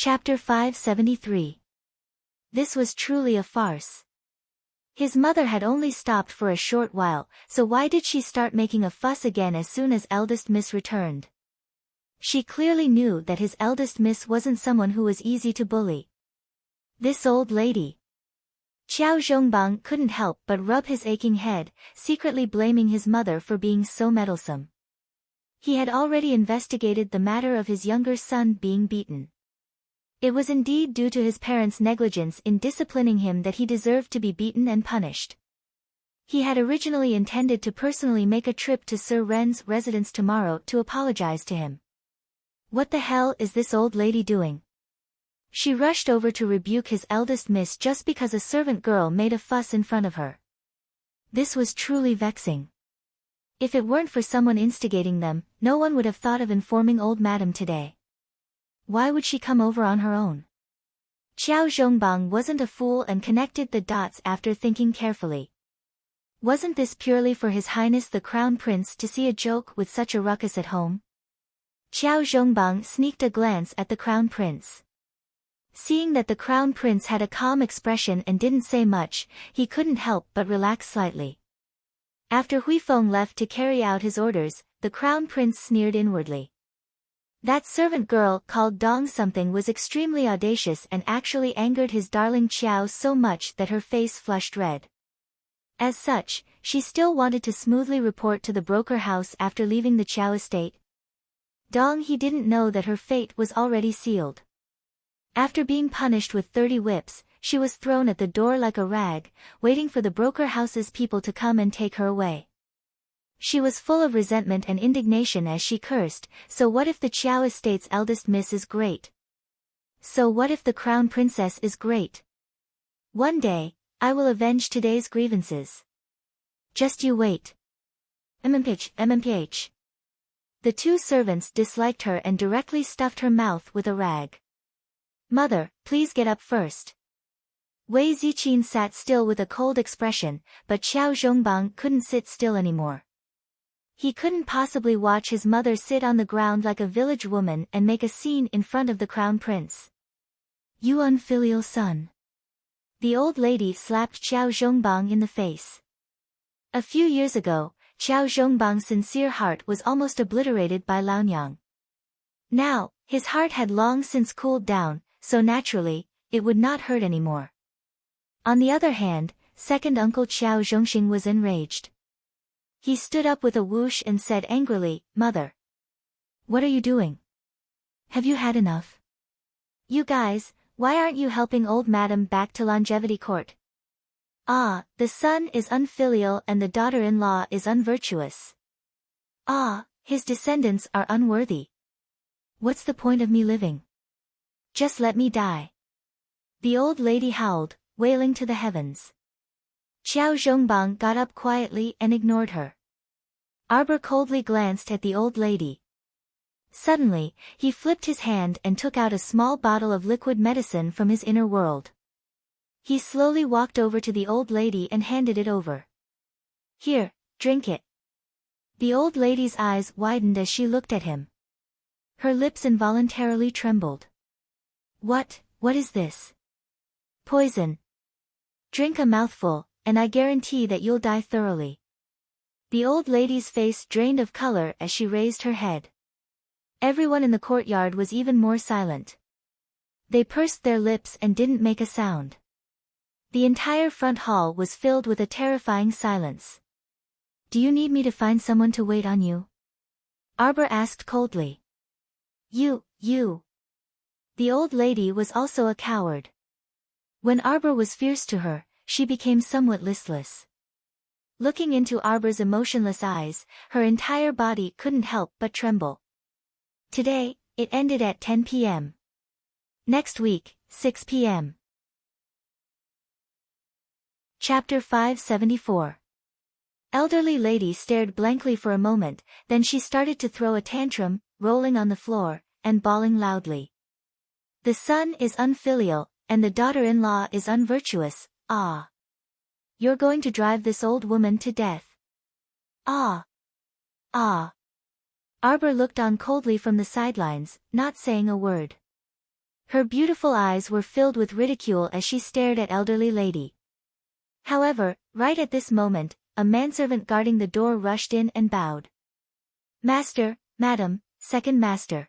Chapter 573. This was truly a farce. His mother had only stopped for a short while, so why did she start making a fuss again as soon as eldest miss returned? She clearly knew that his eldest miss wasn't someone who was easy to bully. This old lady. Qiao Zhongbang couldn't help but rub his aching head, secretly blaming his mother for being so meddlesome. He had already investigated the matter of his younger son being beaten. It was indeed due to his parents' negligence in disciplining him that he deserved to be beaten and punished. He had originally intended to personally make a trip to Sir Ren's residence tomorrow to apologize to him. What the hell is this old lady doing? She rushed over to rebuke his eldest miss just because a servant girl made a fuss in front of her. This was truly vexing. If it weren't for someone instigating them, no one would have thought of informing old madam today. Why would she come over on her own? Qiao Zhongbang wasn't a fool and connected the dots after thinking carefully. Wasn't this purely for His Highness the Crown Prince to see a joke with such a ruckus at home? Qiao Zhongbang sneaked a glance at the Crown Prince. Seeing that the Crown Prince had a calm expression and didn't say much, he couldn't help but relax slightly. After Huifeng left to carry out his orders, the Crown Prince sneered inwardly. That servant girl called Dong something was extremely audacious and actually angered his darling Qiao so much that her face flushed red. As such, she still wanted to smoothly report to the broker house after leaving the Qiao estate. Dong he didn't know that her fate was already sealed. After being punished with 30 whips, she was thrown at the door like a rag, waiting for the broker house's people to come and take her away. She was full of resentment and indignation as she cursed, so what if the Qiao estate's eldest miss is great? So what if the crown princess is great? One day, I will avenge today's grievances. Just you wait. MMPH. The two servants disliked her and directly stuffed her mouth with a rag. Mother, please get up first. Wei Ziqin sat still with a cold expression, but Qiao Zhongbang couldn't sit still anymore. He couldn't possibly watch his mother sit on the ground like a village woman and make a scene in front of the crown prince. You unfilial son. The old lady slapped Qiao Zhongbang in the face. A few years ago, Qiao Zhongbang's sincere heart was almost obliterated by Laonyang. Now, his heart had long since cooled down, so naturally, it would not hurt anymore. On the other hand, second uncle Qiao Zhongxing was enraged. He stood up with a whoosh and said angrily, Mother. What are you doing? Have you had enough? You guys, why aren't you helping old madam back to longevity court? Ah, the son is unfilial and the daughter-in-law is unvirtuous. Ah, his descendants are unworthy. What's the point of me living? Just let me die. The old lady howled, wailing to the heavens. Qiao Zhongbang got up quietly and ignored her. Arbor coldly glanced at the old lady. Suddenly, he flipped his hand and took out a small bottle of liquid medicine from his inner world. He slowly walked over to the old lady and handed it over. Here, drink it. The old lady's eyes widened as she looked at him. Her lips involuntarily trembled. What is this? Poison. Drink a mouthful, and I guarantee that you'll die thoroughly. The old lady's face drained of color as she raised her head. Everyone in the courtyard was even more silent. They pursed their lips and didn't make a sound. The entire front hall was filled with a terrifying silence. Do you need me to find someone to wait on you? Arbor asked coldly. You. The old lady was also a coward. When Arbor was fierce to her, she became somewhat listless. Looking into Arbor's emotionless eyes, her entire body couldn't help but tremble. Today, it ended at 10 p.m. Next week, 6 p.m. Chapter 574. Elderly lady stared blankly for a moment, then she started to throw a tantrum, rolling on the floor, and bawling loudly. The son is unfilial, and the daughter-in-law is unvirtuous, ah. You're going to drive this old woman to death. Ah. Arbor looked on coldly from the sidelines, not saying a word. Her beautiful eyes were filled with ridicule as she stared at elderly lady. However, right at this moment, a manservant guarding the door rushed in and bowed. Master, madam, second master.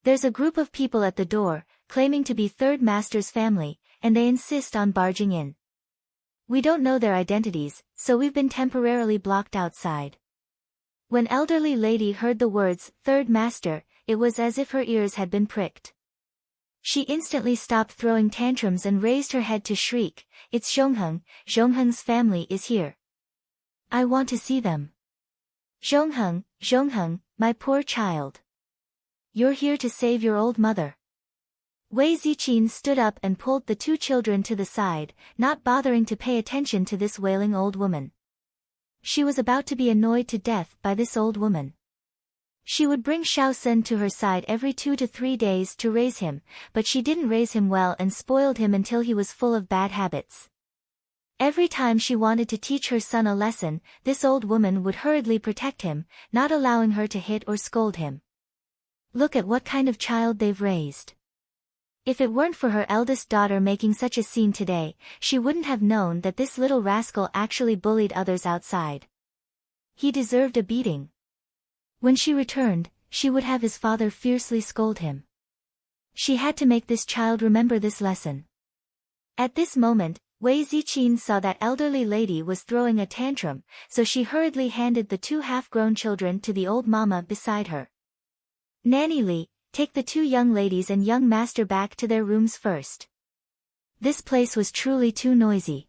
There's a group of people at the door, claiming to be third master's family, and they insist on barging in. We don't know their identities, so we've been temporarily blocked outside. When elderly lady heard the words, third master, it was as if her ears had been pricked. She instantly stopped throwing tantrums and raised her head to shriek, it's Zhongheng, Zhongheng's family is here. I want to see them. Zhongheng, Zhongheng, my poor child. You're here to save your old mother. Wei Ziqin stood up and pulled the two children to the side, not bothering to pay attention to this wailing old woman. She was about to be annoyed to death by this old woman. She would bring Shaosen to her side every 2 to 3 days to raise him, but she didn't raise him well and spoiled him until he was full of bad habits. Every time she wanted to teach her son a lesson, this old woman would hurriedly protect him, not allowing her to hit or scold him. Look at what kind of child they've raised. If it weren't for her eldest daughter making such a scene today, she wouldn't have known that this little rascal actually bullied others outside. He deserved a beating. When she returned, she would have his father fiercely scold him. She had to make this child remember this lesson. At this moment, Wei Ziqin saw that elderly lady was throwing a tantrum, so she hurriedly handed the 2 half-grown children to the old mama beside her. Nanny Li, take the 2 young ladies and young master back to their rooms first. This place was truly too noisy.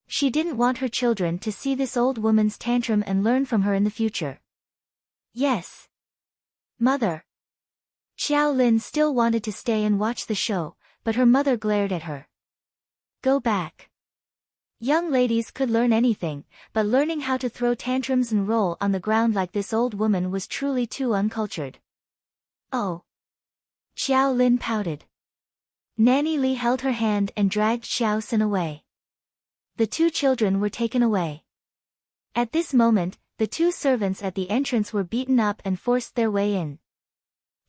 She didn't want her children to see this old woman's tantrum and learn from her in the future. Yes. Mother. Xiao Lin still wanted to stay and watch the show, but her mother glared at her. Go back. Young ladies could learn anything, but learning how to throw tantrums and roll on the ground like this old woman was truly too uncultured. Oh. Xiao Lin pouted. Nanny Li held her hand and dragged Xiao Sin away. The 2 children were taken away. At this moment, the 2 servants at the entrance were beaten up and forced their way in.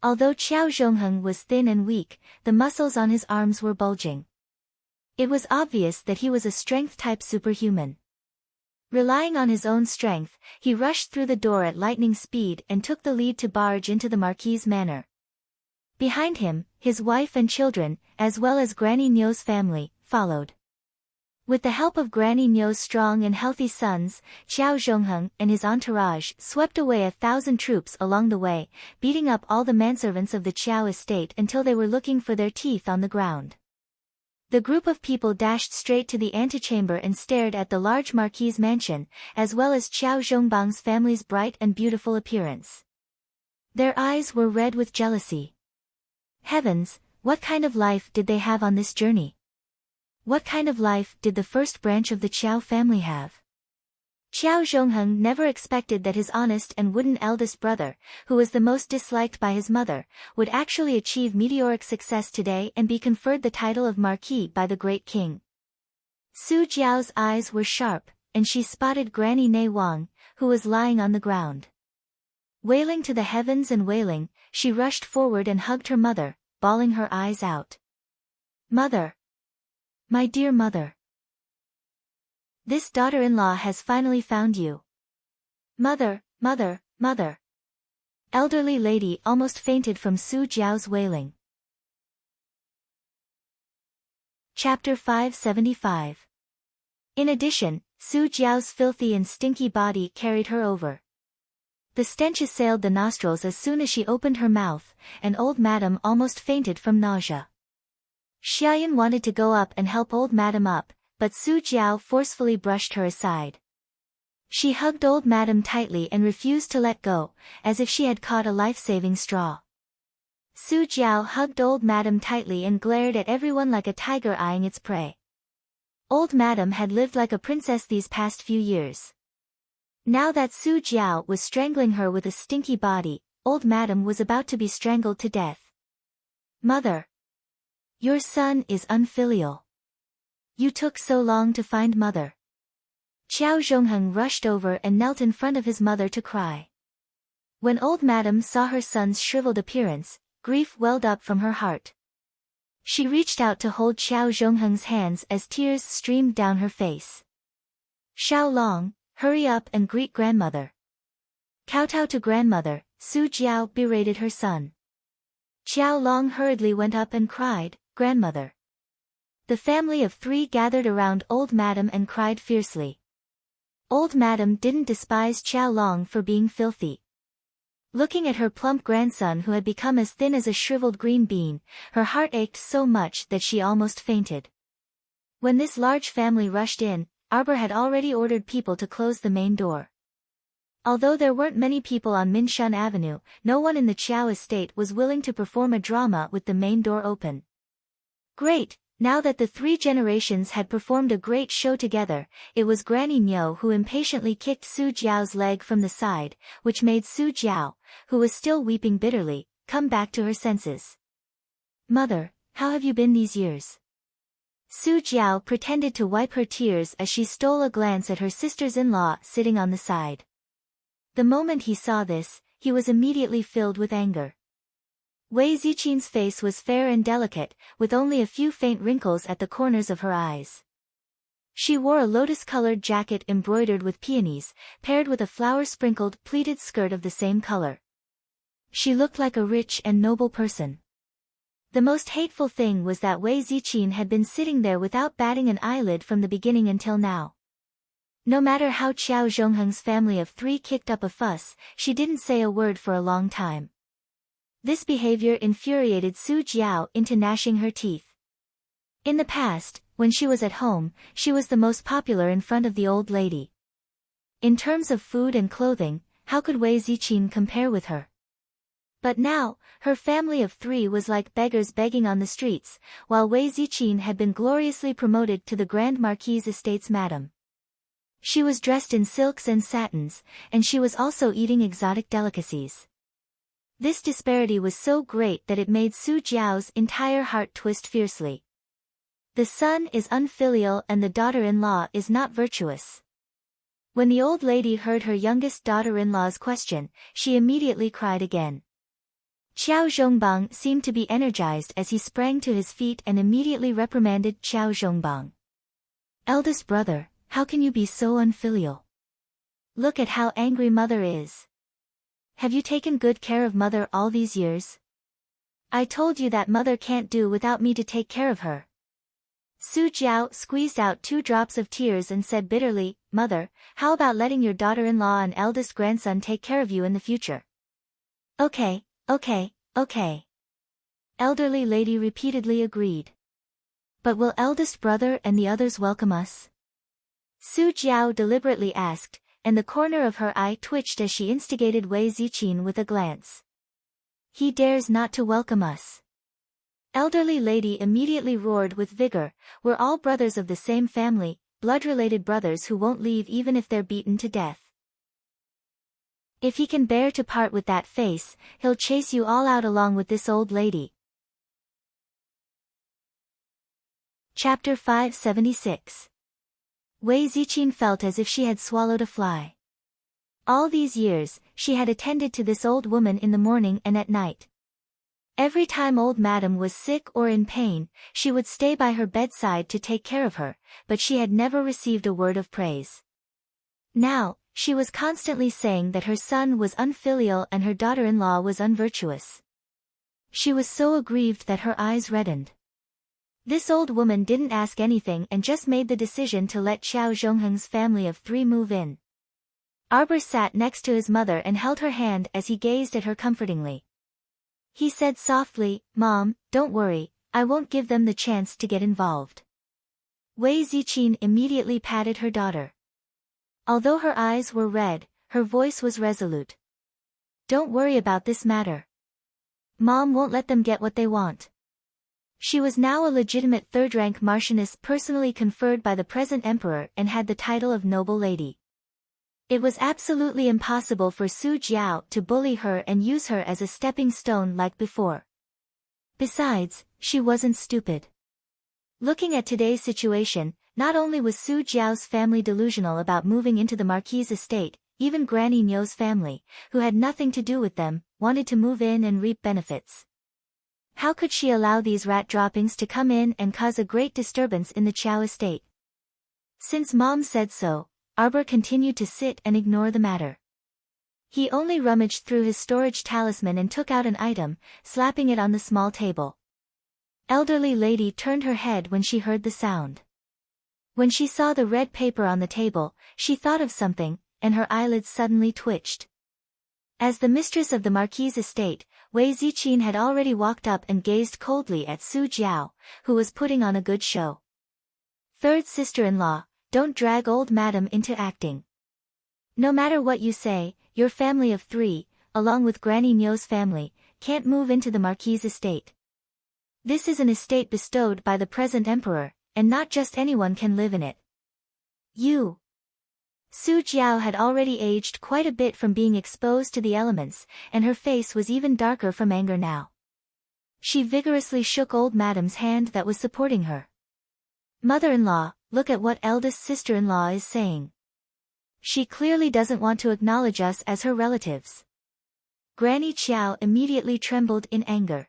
Although Qiao Zhongheng was thin and weak, the muscles on his arms were bulging. It was obvious that he was a strength-type superhuman. Relying on his own strength, he rushed through the door at lightning speed and took the lead to barge into the marquis's manor. Behind him, his wife and children, as well as Granny Nyo's family, followed. With the help of Granny Nyo's strong and healthy sons, Qiao Zhongheng and his entourage swept away 1,000 troops along the way, beating up all the manservants of the Qiao estate until they were looking for their teeth on the ground. The group of people dashed straight to the antechamber and stared at the large marquis' mansion, as well as Qiao Zhongbang's family's bright and beautiful appearance. Their eyes were red with jealousy. Heavens, what kind of life did they have on this journey? What kind of life did the first branch of the Qiao family have? Qiao Zhongheng never expected that his honest and wooden eldest brother, who was the most disliked by his mother, would actually achieve meteoric success today and be conferred the title of Marquis by the great king. Su Jiao's eyes were sharp, and she spotted Granny Nei Wang, who was lying on the ground. Wailing to the heavens and wailing, she rushed forward and hugged her mother, bawling her eyes out. Mother! My dear mother! This daughter-in-law has finally found you. Mother, mother, mother! Elderly lady almost fainted from Su Jiao's wailing. Chapter 575. In addition, Su Jiao's filthy and stinky body carried her over. The stench assailed the nostrils as soon as she opened her mouth, and old madam almost fainted from nausea. Xiaoyan wanted to go up and help old madam up, but Su Jiao forcefully brushed her aside. She hugged old madam tightly and refused to let go, as if she had caught a life-saving straw. Su Jiao hugged old madam tightly and glared at everyone like a tiger eyeing its prey. Old madam had lived like a princess these past few years. Now that Su Jiao was strangling her with a stinky body, old madam was about to be strangled to death. Mother! Your son is unfilial. You took so long to find mother. Qiao Zhongheng rushed over and knelt in front of his mother to cry. When old madam saw her son's shriveled appearance, grief welled up from her heart. She reached out to hold Xiao Zhongheng's hands as tears streamed down her face. Xiao Long, hurry up and greet grandmother. Kowtow to grandmother, Su Jiao berated her son. Xiao Long hurriedly went up and cried, grandmother. The family of three gathered around old madam and cried fiercely. Old madam didn't despise Xiao Long for being filthy. Looking at her plump grandson who had become as thin as a shriveled green bean, her heart ached so much that she almost fainted. When this large family rushed in, Arbor had already ordered people to close the main door. Although there weren't many people on Minshan Avenue, no one in the Qiao estate was willing to perform a drama with the main door open. Great! Now that the three generations had performed a great show together, it was Granny Niu who impatiently kicked Su Jiao's leg from the side, which made Su Jiao, who was still weeping bitterly, come back to her senses. Mother, how have you been these years? Su Jiao pretended to wipe her tears as she stole a glance at her sisters-in-law sitting on the side. The moment he saw this, he was immediately filled with anger. Wei Ziqin's face was fair and delicate, with only a few faint wrinkles at the corners of her eyes. She wore a lotus-colored jacket embroidered with peonies, paired with a flower-sprinkled pleated skirt of the same color. She looked like a rich and noble person. The most hateful thing was that Wei Ziqin had been sitting there without batting an eyelid from the beginning until now. No matter how Qiao Zhongheng's family of three kicked up a fuss, she didn't say a word for a long time. This behavior infuriated Su Jiao into gnashing her teeth. In the past, when she was at home, she was the most popular in front of the old lady. In terms of food and clothing, how could Wei Ziqin compare with her? But now, her family of three was like beggars begging on the streets, while Wei Ziqin had been gloriously promoted to the Grand Marquise Estate's madam. She was dressed in silks and satins, and she was also eating exotic delicacies. This disparity was so great that it made Su Jiao's entire heart twist fiercely. The son is unfilial and the daughter-in-law is not virtuous. When the old lady heard her youngest daughter-in-law's question, she immediately cried again. Qiao Zhongbang seemed to be energized as he sprang to his feet and immediately reprimanded Qiao Zhongbang. Eldest brother, how can you be so unfilial? Look at how angry mother is. Have you taken good care of mother all these years? I told you that mother can't do without me to take care of her. Su Jiao squeezed out 2 drops of tears and said bitterly, Mother, how about letting your daughter-in-law and eldest grandson take care of you in the future? Okay. Elderly lady repeatedly agreed. But will eldest brother and the others welcome us? Su Jiao deliberately asked, and the corner of her eye twitched as she instigated Wei Ziqin with a glance. He dares not to welcome us. Elderly lady immediately roared with vigor, we're all brothers of the same family, blood-related brothers who won't leave even if they're beaten to death. If he can bear to part with that face, he'll chase you all out along with this old lady. Chapter 576. Wei Ziqin felt as if she had swallowed a fly. All these years, she had attended to this old woman in the morning and at night. Every time old madam was sick or in pain, she would stay by her bedside to take care of her, but she had never received a word of praise. Now, she was constantly saying that her son was unfilial and her daughter-in-law was unvirtuous. She was so aggrieved that her eyes reddened. This old woman didn't ask anything and just made the decision to let Qiao Zhongheng's family of three move in. Arbor sat next to his mother and held her hand as he gazed at her comfortingly. He said softly, Mom, don't worry, I won't give them the chance to get involved. Wei Ziqin immediately patted her daughter. Although her eyes were red, her voice was resolute. Don't worry about this matter. Mom won't let them get what they want. She was now a legitimate third-rank marchioness personally conferred by the present emperor and had the title of noble lady. It was absolutely impossible for Su Jiao to bully her and use her as a stepping stone like before. Besides, she wasn't stupid. Looking at today's situation, not only was Su Jiao's family delusional about moving into the Marquise estate, even Granny Niu's family, who had nothing to do with them, wanted to move in and reap benefits. How could she allow these rat droppings to come in and cause a great disturbance in the Chow estate? Since Mom said so, Arbor continued to sit and ignore the matter. He only rummaged through his storage talisman and took out an item, slapping it on the small table. Elderly lady turned her head when she heard the sound. When she saw the red paper on the table, she thought of something, and her eyelids suddenly twitched. As the mistress of the Marquis' estate, Wei Ziqin had already walked up and gazed coldly at Su Jiao, who was putting on a good show. Third sister-in-law, don't drag old madam into acting. No matter what you say, your family of 3, along with Granny Mio's family, can't move into the Marquis' estate. This is an estate bestowed by the present emperor, and not just anyone can live in it. You. Su Jiao had already aged quite a bit from being exposed to the elements, and her face was even darker from anger now. She vigorously shook old madam's hand that was supporting her. Mother-in-law, look at what eldest sister-in-law is saying. She clearly doesn't want to acknowledge us as her relatives. Granny Qiao immediately trembled in anger.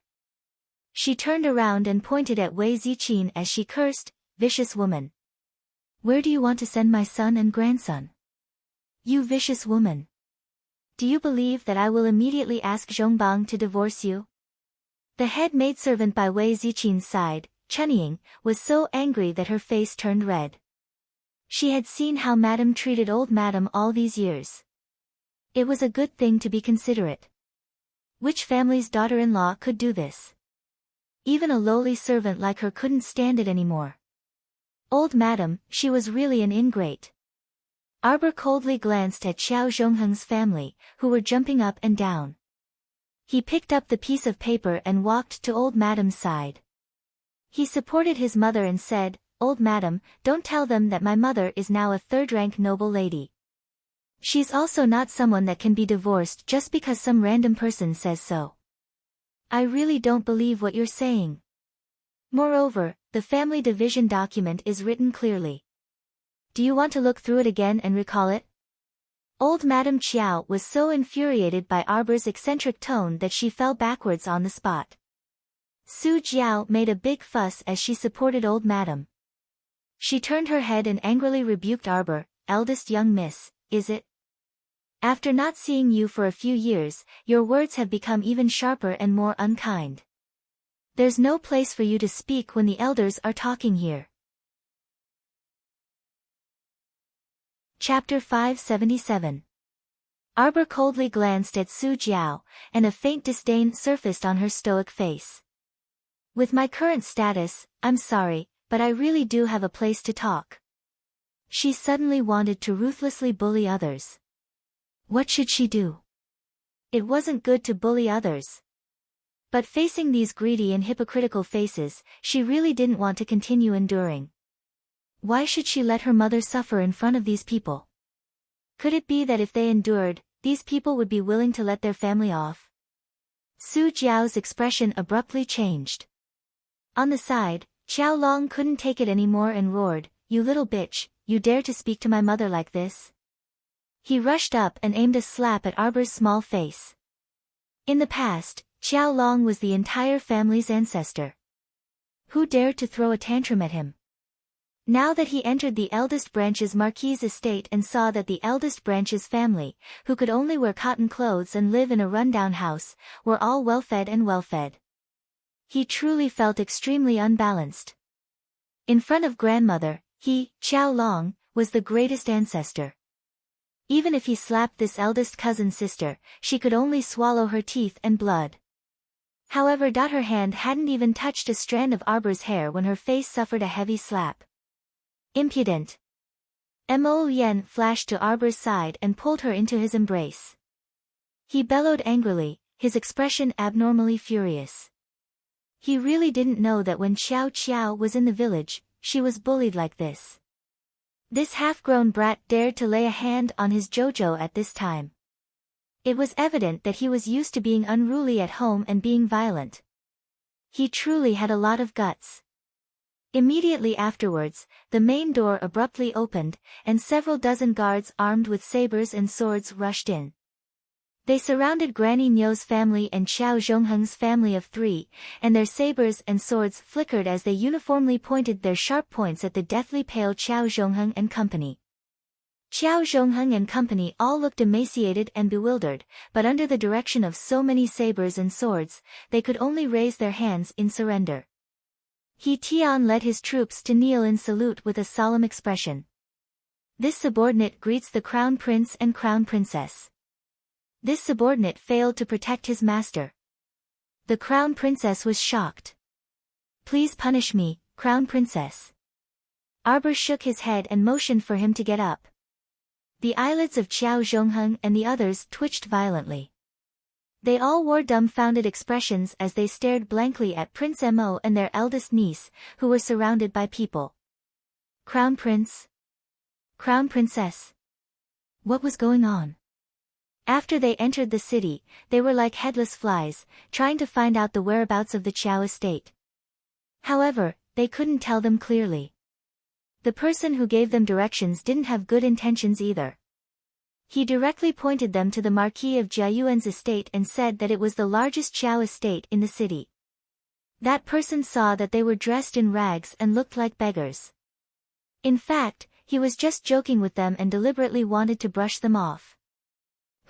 She turned around and pointed at Wei Ziqin as she cursed, vicious woman. Where do you want to send my son and grandson? You vicious woman. Do you believe that I will immediately ask Zhongbang to divorce you? The head maidservant by Wei Ziqin's side, Chunying, was so angry that her face turned red. She had seen how madam treated old madam all these years. It was a good thing to be considerate. Which family's daughter-in-law could do this? Even a lowly servant like her couldn't stand it anymore. Old madam, she was really an ingrate. Arbor coldly glanced at Xiao Zhongheng's family, who were jumping up and down. He picked up the piece of paper and walked to old madam's side. He supported his mother and said, Old madam, don't tell them that my mother is now a third-rank noble lady. She's also not someone that can be divorced just because some random person says so. I really don't believe what you're saying. Moreover, the family division document is written clearly. Do you want to look through it again and recall it? Old Madam Qiao was so infuriated by Arbor's eccentric tone that she fell backwards on the spot. Su Jiao made a big fuss as she supported old madam. She turned her head and angrily rebuked Arbor, eldest young miss, is it? After not seeing you for a few years, your words have become even sharper and more unkind. There's no place for you to speak when the elders are talking here. Chapter 577. Arbor coldly glanced at Su Jiao, and a faint disdain surfaced on her stoic face. With my current status, I'm sorry, but I really do have a place to talk. She suddenly wanted to ruthlessly bully others. What should she do? It wasn't good to bully others. But facing these greedy and hypocritical faces, she really didn't want to continue enduring. Why should she let her mother suffer in front of these people? Could it be that if they endured, these people would be willing to let their family off? Su Jiao's expression abruptly changed. On the side, Qiao Long couldn't take it anymore and roared, You little bitch, you dare to speak to my mother like this? He rushed up and aimed a slap at Arbor's small face. In the past, Qiao Long was the entire family's ancestor. Who dared to throw a tantrum at him? Now that he entered the eldest branch's Marquis' estate and saw that the eldest branch's family, who could only wear cotton clothes and live in a rundown house, were all well-fed and well-fed. He truly felt extremely unbalanced. In front of grandmother, he, Qiao Long, was the greatest ancestor. Even if he slapped this eldest cousin sister, she could only swallow her teeth and blood. However, her hand hadn't even touched a strand of Arbor's hair when her face suffered a heavy slap. Impudent! Mo Yen flashed to Arbor's side and pulled her into his embrace. He bellowed angrily, his expression abnormally furious. He really didn't know that when Xiao Qiao was in the village, she was bullied like this. This half-grown brat dared to lay a hand on his Jojo at this time. It was evident that he was used to being unruly at home and being violent. He truly had a lot of guts. Immediately afterwards, the main door abruptly opened, and several dozen guards armed with sabers and swords rushed in. They surrounded Granny Nyo's family and Xiao Zhongheng's family of 3, and their sabers and swords flickered as they uniformly pointed their sharp points at the deathly pale Xiao Zhongheng and company. Xiao Zhongheng and company all looked emaciated and bewildered, but under the direction of so many sabers and swords, they could only raise their hands in surrender. He Tian led his troops to kneel in salute with a solemn expression. This subordinate greets the crown prince and crown princess. This subordinate failed to protect his master. The crown princess was shocked. Please punish me, crown princess. Arbor shook his head and motioned for him to get up. The eyelids of Xiao Zhongheng and the others twitched violently. They all wore dumbfounded expressions as they stared blankly at Prince Mo and their eldest niece, who were surrounded by people. Crown Prince? Crown Princess? What was going on? After they entered the city, they were like headless flies, trying to find out the whereabouts of the Qiao estate. However, they couldn't tell them clearly. The person who gave them directions didn't have good intentions either. He directly pointed them to the Marquis of Jiayuan's estate and said that it was the largest Qiao estate in the city. That person saw that they were dressed in rags and looked like beggars. In fact, he was just joking with them and deliberately wanted to brush them off.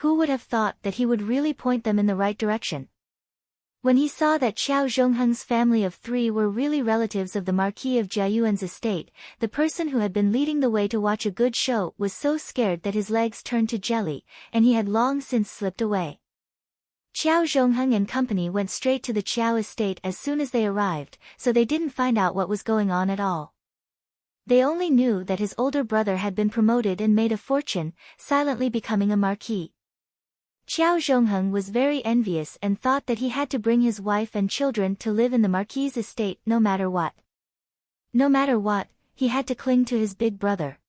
Who would have thought that he would really point them in the right direction? When he saw that Xiao Zhongheng's family of 3 were really relatives of the Marquis of Jiayuan's estate, the person who had been leading the way to watch a good show was so scared that his legs turned to jelly, and he had long since slipped away. Xiao Zhongheng and company went straight to the Qiao estate as soon as they arrived, so they didn't find out what was going on at all. They only knew that his older brother had been promoted and made a fortune, silently becoming a marquis. Xiao Zhongheng was very envious and thought that he had to bring his wife and children to live in the marquis's estate no matter what. No matter what, he had to cling to his big brother.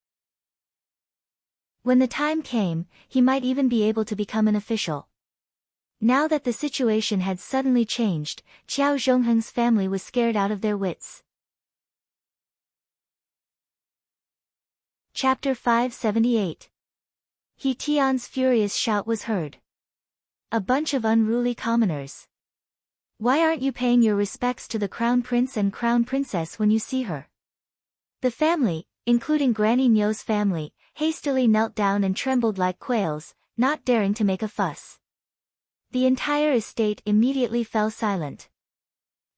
When the time came, he might even be able to become an official. Now that the situation had suddenly changed, Xiao Zhongheng's family was scared out of their wits. Chapter 578. He Tian's furious shout was heard. A bunch of unruly commoners. Why aren't you paying your respects to the crown prince and crown princess when you see her? The family, including Granny Nyo's family, hastily knelt down and trembled like quails, not daring to make a fuss. The entire estate immediately fell silent.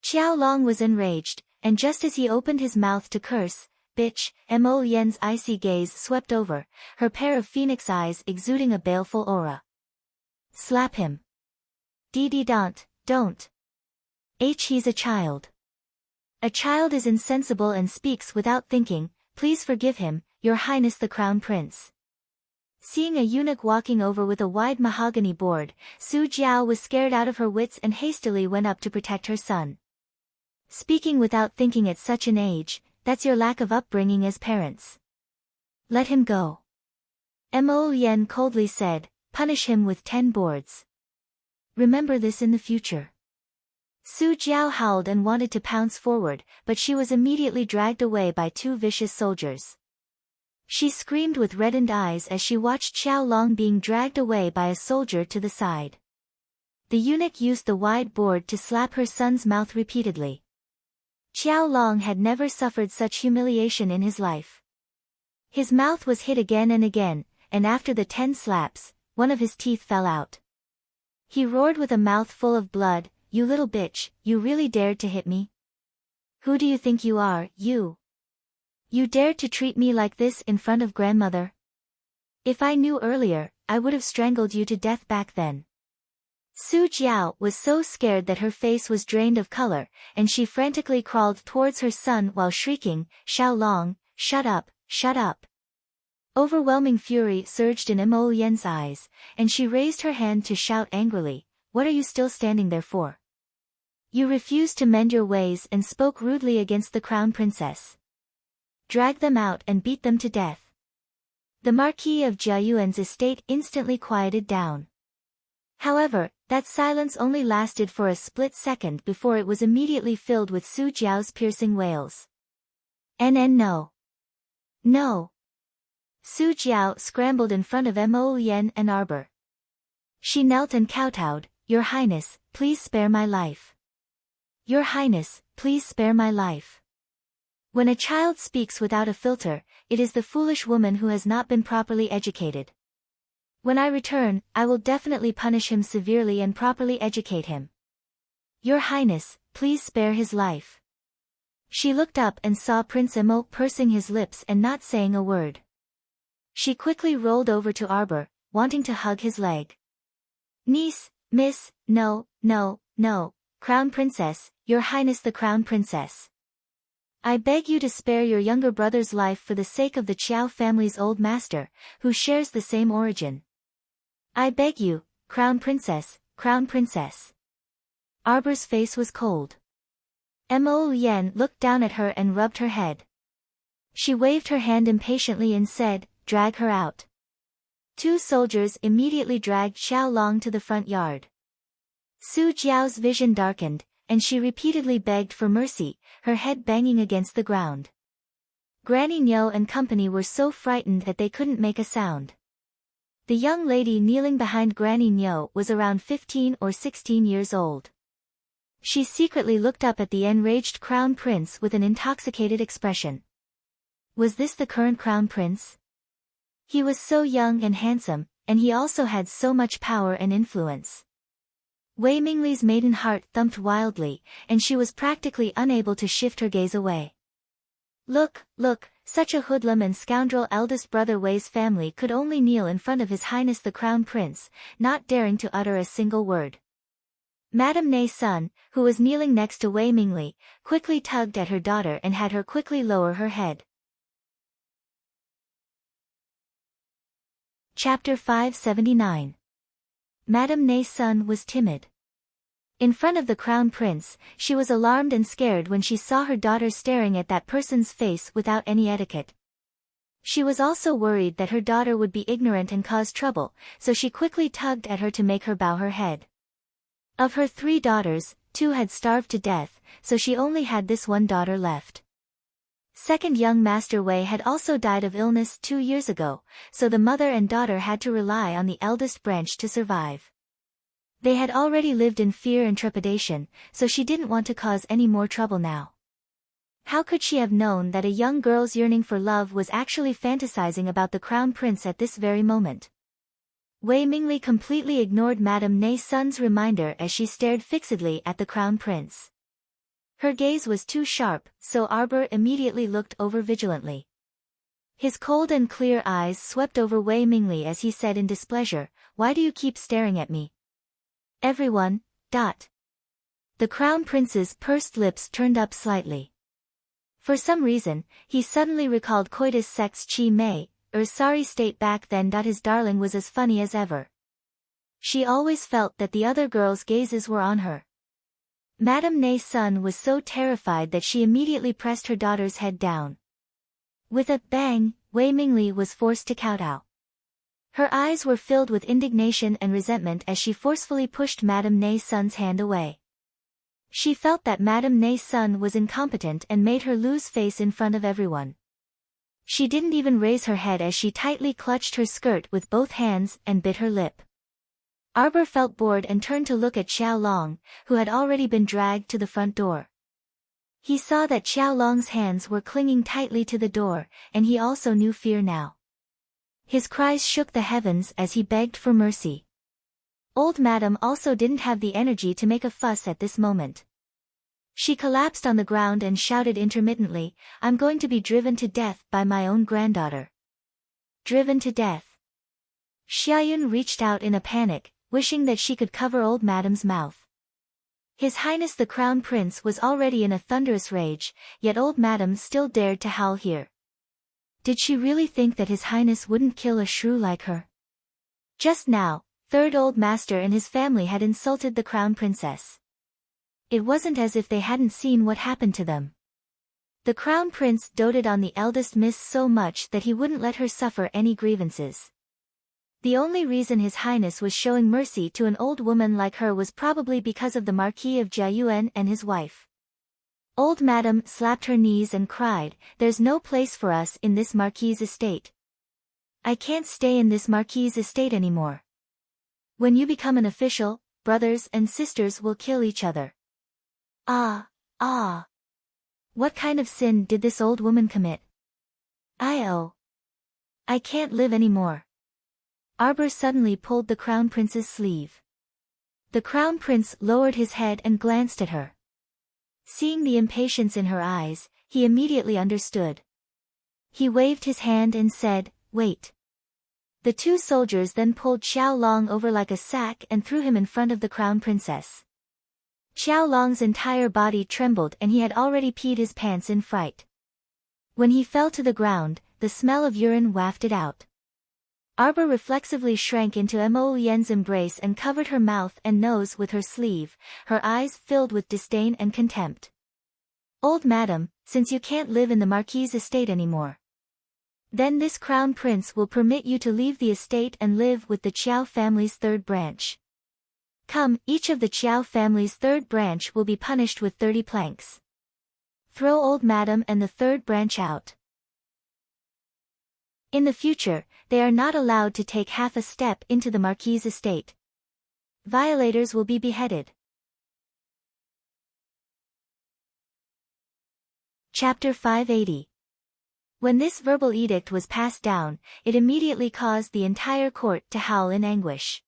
Qiao Long was enraged, and just as he opened his mouth to curse, bitch, Mo Yen's icy gaze swept over, her pair of phoenix eyes exuding a baleful aura. Slap him. Don't. He's a child. A child is insensible and speaks without thinking, please forgive him, your highness the crown prince. Seeing a eunuch walking over with a wide mahogany board, Su Jiao was scared out of her wits and hastily went up to protect her son. Speaking without thinking at such an age, that's your lack of upbringing as parents. Let him go. Mo Yen coldly said, punish him with 10 boards. Remember this in the future. Su Jiao howled and wanted to pounce forward, but she was immediately dragged away by 2 vicious soldiers. She screamed with reddened eyes as she watched Xiao Long being dragged away by a soldier to the side. The eunuch used the wide board to slap her son's mouth repeatedly. Xiao Long had never suffered such humiliation in his life. His mouth was hit again and again, and after the 10 slaps, one of his teeth fell out. He roared with a mouth full of blood, you little bitch, you really dared to hit me? Who do you think you are, you? You dared to treat me like this in front of grandmother? If I knew earlier, I would have strangled you to death back then. Su Jiao was so scared that her face was drained of color, and she frantically crawled towards her son while shrieking, Xiao Long, shut up, shut up. Overwhelming fury surged in Mo Yen's eyes, and she raised her hand to shout angrily, what are you still standing there for? You refused to mend your ways and spoke rudely against the crown princess. Drag them out and beat them to death. The Marquis of Jiayuan's estate instantly quieted down. However, that silence only lasted for a split second before it was immediately filled with Su Jiao's piercing wails. No. No. Su Jiao scrambled in front of Mo Yen and Arbor. She knelt and kowtowed, "Your Highness, please spare my life. Your Highness, please spare my life." When a child speaks without a filter, it is the foolish woman who has not been properly educated. When I return, I will definitely punish him severely and properly educate him. Your Highness, please spare his life. She looked up and saw Prince Embark pursing his lips and not saying a word. She quickly rolled over to Arbor, wanting to hug his leg. "Niece, miss, no, no, no, Crown Princess, Your Highness the Crown Princess. I beg you to spare your younger brother's life for the sake of the Qiao family's old master, who shares the same origin. I beg you, Crown Princess, Crown Princess." Arbor's face was cold. Mo Yen looked down at her and rubbed her head. She waved her hand impatiently and said, "Drag her out." Two soldiers immediately dragged Xiao Long to the front yard. Su Jiao's vision darkened, and she repeatedly begged for mercy, her head banging against the ground. Granny Nyo and company were so frightened that they couldn't make a sound. The young lady kneeling behind Granny Nyo was around 15 or 16 years old. She secretly looked up at the enraged crown prince with an intoxicated expression. Was this the current crown prince? He was so young and handsome, and he also had so much power and influence. Wei Mingli's maiden heart thumped wildly, and she was practically unable to shift her gaze away. Look, look, such a hoodlum and scoundrel eldest brother Wei's family could only kneel in front of His Highness the Crown Prince, not daring to utter a single word. Madame Nei's son, who was kneeling next to Wei Mingli, quickly tugged at her daughter and had her quickly lower her head. Chapter 579. Madame Nei's son was timid. In front of the Crown Prince, she was alarmed and scared when she saw her daughter staring at that person's face without any etiquette. She was also worried that her daughter would be ignorant and cause trouble, so she quickly tugged at her to make her bow her head. Of her 3 daughters, 2 had starved to death, so she only had this one daughter left. Second young Master Wei had also died of illness 2 years ago, so the mother and daughter had to rely on the eldest branch to survive. They had already lived in fear and trepidation, so she didn't want to cause any more trouble now. How could she have known that a young girl's yearning for love was actually fantasizing about the Crown Prince at this very moment? Wei Mingli completely ignored Madame Nei's son's reminder as she stared fixedly at the Crown Prince. Her gaze was too sharp, so Arbor immediately looked over vigilantly. His cold and clear eyes swept over Wei Mingli as he said in displeasure, "Why do you keep staring at me?" Everyone. The Crown Prince's pursed lips turned up slightly. For some reason, he suddenly recalled coitus sex chi mei, sorry state back then. His darling was as funny as ever. She always felt that the other girls' gazes were on her. Madame Nei's son was so terrified that she immediately pressed her daughter's head down. With a bang, Wei Mingli was forced to kowtow. Her eyes were filled with indignation and resentment as she forcefully pushed Madame Nei's son's hand away. She felt that Madame Nei's son was incompetent and made her lose face in front of everyone. She didn't even raise her head as she tightly clutched her skirt with both hands and bit her lip. Arbor felt bored and turned to look at Xiao Long, who had already been dragged to the front door. He saw that Xiao Long's hands were clinging tightly to the door, and he also knew fear now. His cries shook the heavens as he begged for mercy. Old Madame also didn't have the energy to make a fuss at this moment. She collapsed on the ground and shouted intermittently, "I'm going to be driven to death by my own granddaughter." Driven to death. Xiaoyun reached out in a panic, wishing that she could cover old Madame's mouth. His Highness the Crown Prince was already in a thunderous rage, yet old Madame still dared to howl here. Did she really think that His Highness wouldn't kill a shrew like her? Just now, Third Old Master and his family had insulted the Crown Princess. It wasn't as if they hadn't seen what happened to them. The Crown Prince doted on the eldest miss so much that he wouldn't let her suffer any grievances. The only reason His Highness was showing mercy to an old woman like her was probably because of the Marquis of Jiayuan and his wife. Old Madame slapped her knees and cried, "There's no place for us in this Marquis's estate. I can't stay in this Marquis's estate anymore." When you become an official, brothers and sisters will kill each other. Ah, ah. What kind of sin did this old woman commit? I can't live anymore. Arbor suddenly pulled the crown prince's sleeve. The crown prince lowered his head and glanced at her. Seeing the impatience in her eyes, he immediately understood. He waved his hand and said, "Wait." The two soldiers then pulled Xiao Long over like a sack and threw him in front of the crown princess. Xiao Long's entire body trembled and he had already peed his pants in fright. When he fell to the ground, the smell of urine wafted out. Arbor reflexively shrank into Mo Yen's embrace and covered her mouth and nose with her sleeve, her eyes filled with disdain and contempt. "Old madam, since you can't live in the Marquis' estate anymore, then this crown prince will permit you to leave the estate and live with the Qiao family's third branch. Come, each of the Qiao family's third branch will be punished with 30 planks. Throw old madam and the third branch out. In the future, they are not allowed to take half a step into the Marquis' estate. Violators will be beheaded." Chapter 580. When this verbal edict was passed down, it immediately caused the entire court to howl in anguish.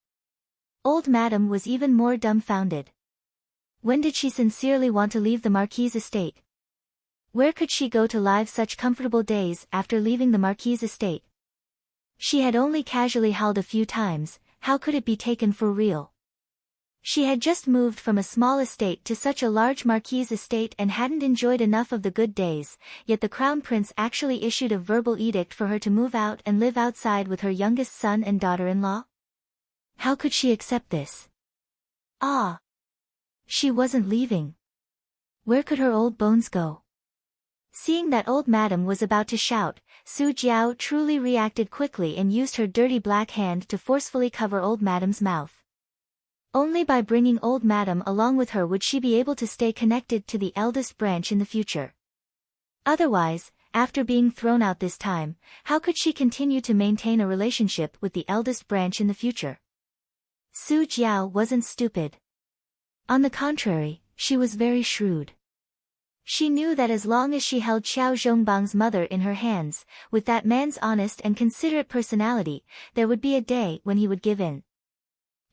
Old madam was even more dumbfounded. When did she sincerely want to leave the Marquis' estate? Where could she go to live such comfortable days after leaving the Marquis' estate? She had only casually howled a few times, how could it be taken for real? She had just moved from a small estate to such a large Marquis' estate and hadn't enjoyed enough of the good days, yet the crown prince actually issued a verbal edict for her to move out and live outside with her youngest son and daughter-in-law? How could she accept this? She wasn't leaving. Where could her old bones go? Seeing that old madam was about to shout, Su Jiao truly reacted quickly and used her dirty black hand to forcefully cover old madam's mouth. Only by bringing old madam along with her would she be able to stay connected to the eldest branch in the future. Otherwise, after being thrown out this time, how could she continue to maintain a relationship with the eldest branch in the future? Su Jiao wasn't stupid. On the contrary, she was very shrewd. She knew that as long as she held Xiao Zhongbang's mother in her hands, with that man's honest and considerate personality, there would be a day when he would give in.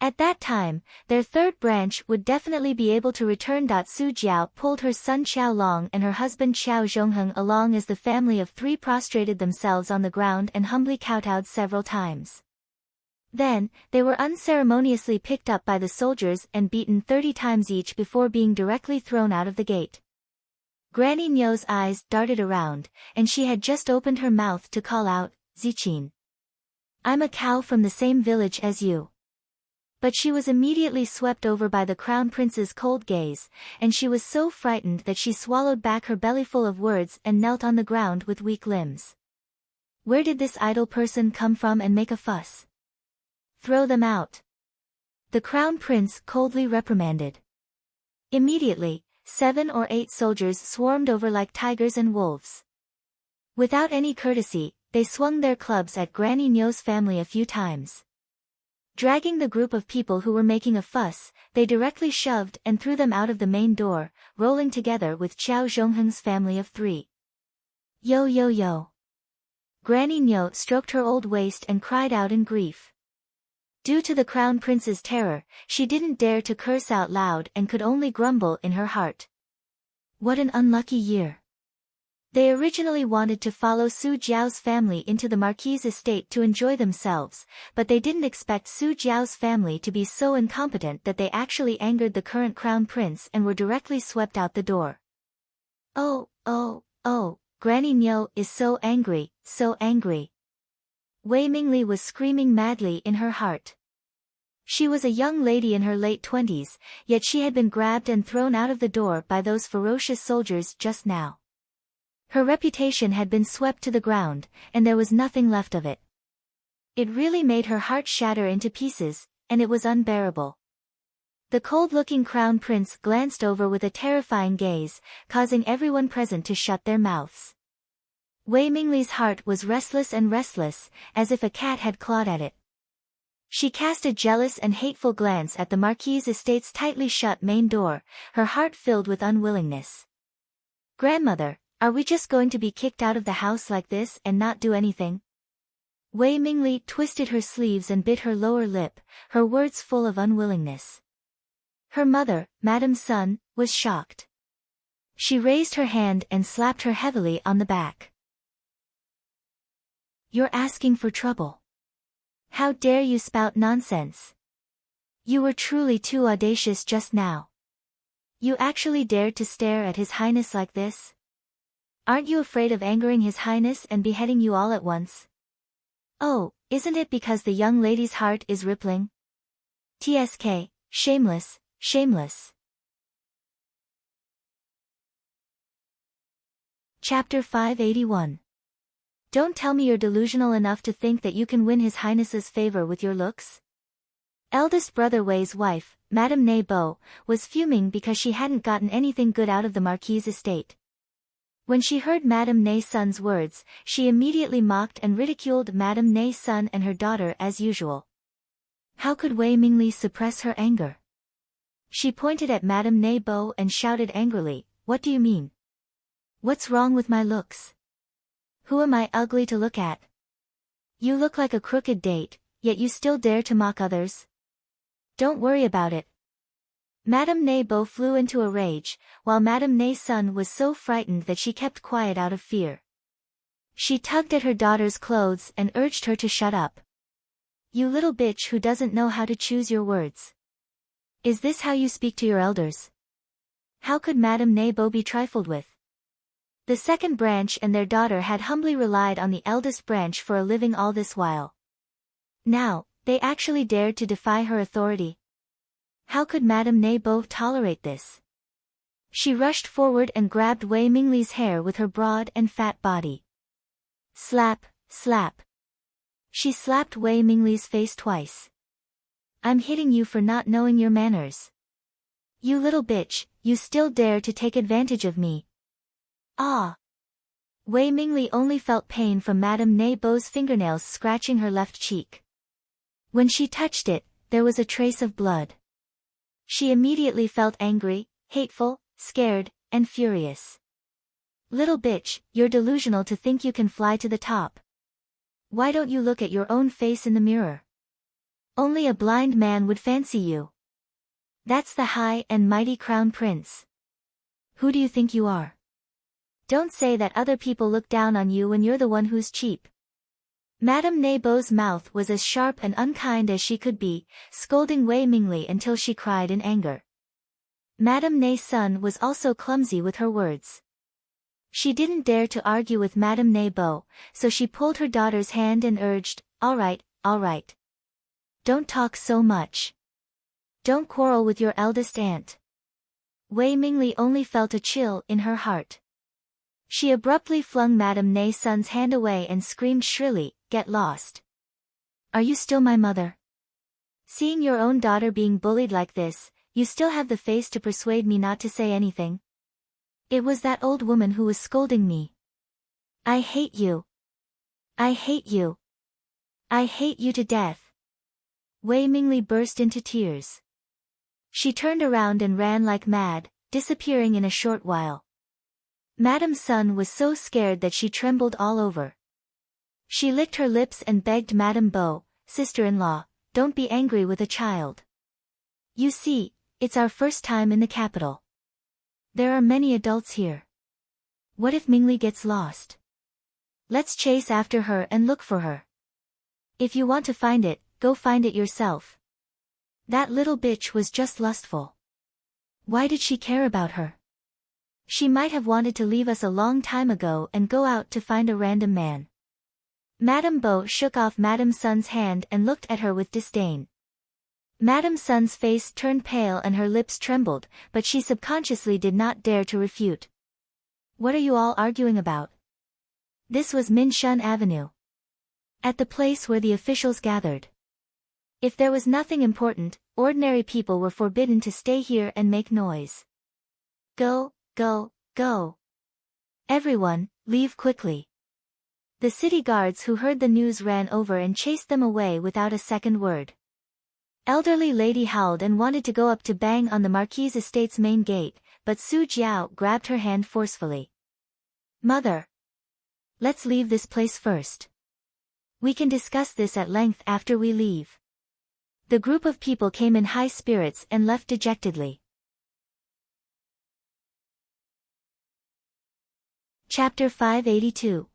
At that time, their third branch would definitely be able to return. Su Jiao pulled her son Xiao Long and her husband Xiao Zhongheng along as the family of three prostrated themselves on the ground and humbly kowtowed several times. Then, they were unceremoniously picked up by the soldiers and beaten 30 times each before being directly thrown out of the gate. Granny Nyo's eyes darted around, and she had just opened her mouth to call out, "Ziqin. I'm a cow from the same village as you." But she was immediately swept over by the crown prince's cold gaze, and she was so frightened that she swallowed back her bellyful of words and knelt on the ground with weak limbs. Where did this idle person come from and make a fuss? Throw them out. The crown prince coldly reprimanded. Immediately, 7 or 8 soldiers swarmed over like tigers and wolves. Without any courtesy, they swung their clubs at Granny Nyo's family a few times. Dragging the group of people who were making a fuss, they directly shoved and threw them out of the main door, rolling together with Xiao Zhongheng's family of 3. Yo yo yo. Granny Nyo stroked her old waist and cried out in grief. Due to the crown prince's terror, she didn't dare to curse out loud and could only grumble in her heart. What an unlucky year. They originally wanted to follow Su Jiao's family into the Marquis' estate to enjoy themselves, but they didn't expect Su Jiao's family to be so incompetent that they actually angered the current crown prince and were directly swept out the door. Oh, Granny Nyo is so angry, so angry. Wei Mingli was screaming madly in her heart. She was a young lady in her late 20s, yet she had been grabbed and thrown out of the door by those ferocious soldiers just now. Her reputation had been swept to the ground, and there was nothing left of it. It really made her heart shatter into pieces, and it was unbearable. The cold-looking crown prince glanced over with a terrifying gaze, causing everyone present to shut their mouths. Wei Mingli's heart was restless, as if a cat had clawed at it. She cast a jealous and hateful glance at the Marquis' estate's tightly shut main door, her heart filled with unwillingness. "Grandmother, are we just going to be kicked out of the house like this and not do anything?" Wei Mingli twisted her sleeves and bit her lower lip, her words full of unwillingness. Her mother, Madame Sun, was shocked. She raised her hand and slapped her heavily on the back. "You're asking for trouble. How dare you spout nonsense? You were truly too audacious just now. You actually dared to stare at His Highness like this? Aren't you afraid of angering His Highness and beheading you all at once? Oh, isn't it because the young lady's heart is rippling? TSK, shameless, shameless." Chapter 581. Don't tell me you're delusional enough to think that you can win His Highness's favor with your looks? Eldest brother Wei's wife, Madame Ne Bo, was fuming because she hadn't gotten anything good out of the Marquis' estate. When she heard Madame Ne Sun's words, she immediately mocked and ridiculed Madame Ne Sun and her daughter as usual. How could Wei Mingli suppress her anger? She pointed at Madame Ne Bo and shouted angrily, "What do you mean? What's wrong with my looks? Who am I ugly to look at? You look like a crooked date, yet you still dare to mock others? Don't worry about it." Madame Ne Bo flew into a rage, while Madame Ne Sun was so frightened that she kept quiet out of fear. She tugged at her daughter's clothes and urged her to shut up. "You little bitch who doesn't know how to choose your words. Is this how you speak to your elders?" How could Madame Ne Bo be trifled with? The second branch and their daughter had humbly relied on the eldest branch for a living all this while. Now, they actually dared to defy her authority. How could Madame Ne Bo tolerate this? She rushed forward and grabbed Wei Mingli's hair with her broad and fat body. Slap, slap. She slapped Wei Mingli's face twice. "I'm hitting you for not knowing your manners. You little bitch, you still dare to take advantage of me." Ah! Wei Mingli only felt pain from Madame Ne Bo's fingernails scratching her left cheek. When she touched it, there was a trace of blood. She immediately felt angry, hateful, scared, and furious. "Little bitch, you're delusional to think you can fly to the top. Why don't you look at your own face in the mirror? Only a blind man would fancy you. That's the high and mighty crown prince. Who do you think you are? Don't say that other people look down on you when you're the one who's cheap." Madame Ne Bo's mouth was as sharp and unkind as she could be, scolding Wei Mingli until she cried in anger. Madame Ne Sun was also clumsy with her words. She didn't dare to argue with Madame Ne Bo, so she pulled her daughter's hand and urged, all right. Don't talk so much. Don't quarrel with your eldest aunt." Wei Mingli only felt a chill in her heart. She abruptly flung Madame Ne Sun's hand away and screamed shrilly, "Get lost. Are you still my mother? Seeing your own daughter being bullied like this, you still have the face to persuade me not to say anything? It was that old woman who was scolding me. I hate you. I hate you. I hate you to death." Wei Mingli burst into tears. She turned around and ran like mad, disappearing in a short while. Madame Sun was so scared that she trembled all over. She licked her lips and begged Madame Bo, sister-in-law, "Don't be angry with a child. You see, it's our first time in the capital. There are many adults here. What if Mingli gets lost? Let's chase after her and look for her. If you want to find it, go find it yourself. That little bitch was just lustful. Why did she care about her? She might have wanted to leave us a long time ago and go out to find a random man." Madame Bo shook off Madame Sun's hand and looked at her with disdain. Madame Sun's face turned pale and her lips trembled, but she subconsciously did not dare to refute. "What are you all arguing about?" This was Minshun Avenue. At the place where the officials gathered. If there was nothing important, ordinary people were forbidden to stay here and make noise. Go. Everyone, leave quickly." The city guards who heard the news ran over and chased them away without a second word. Elderly lady howled and wanted to go up to bang on the Marquis' estate's main gate, but Su Jiao grabbed her hand forcefully. Mother! Let's leave this place first. We can discuss this at length after we leave. The group of people came in high spirits and left dejectedly. Chapter 582.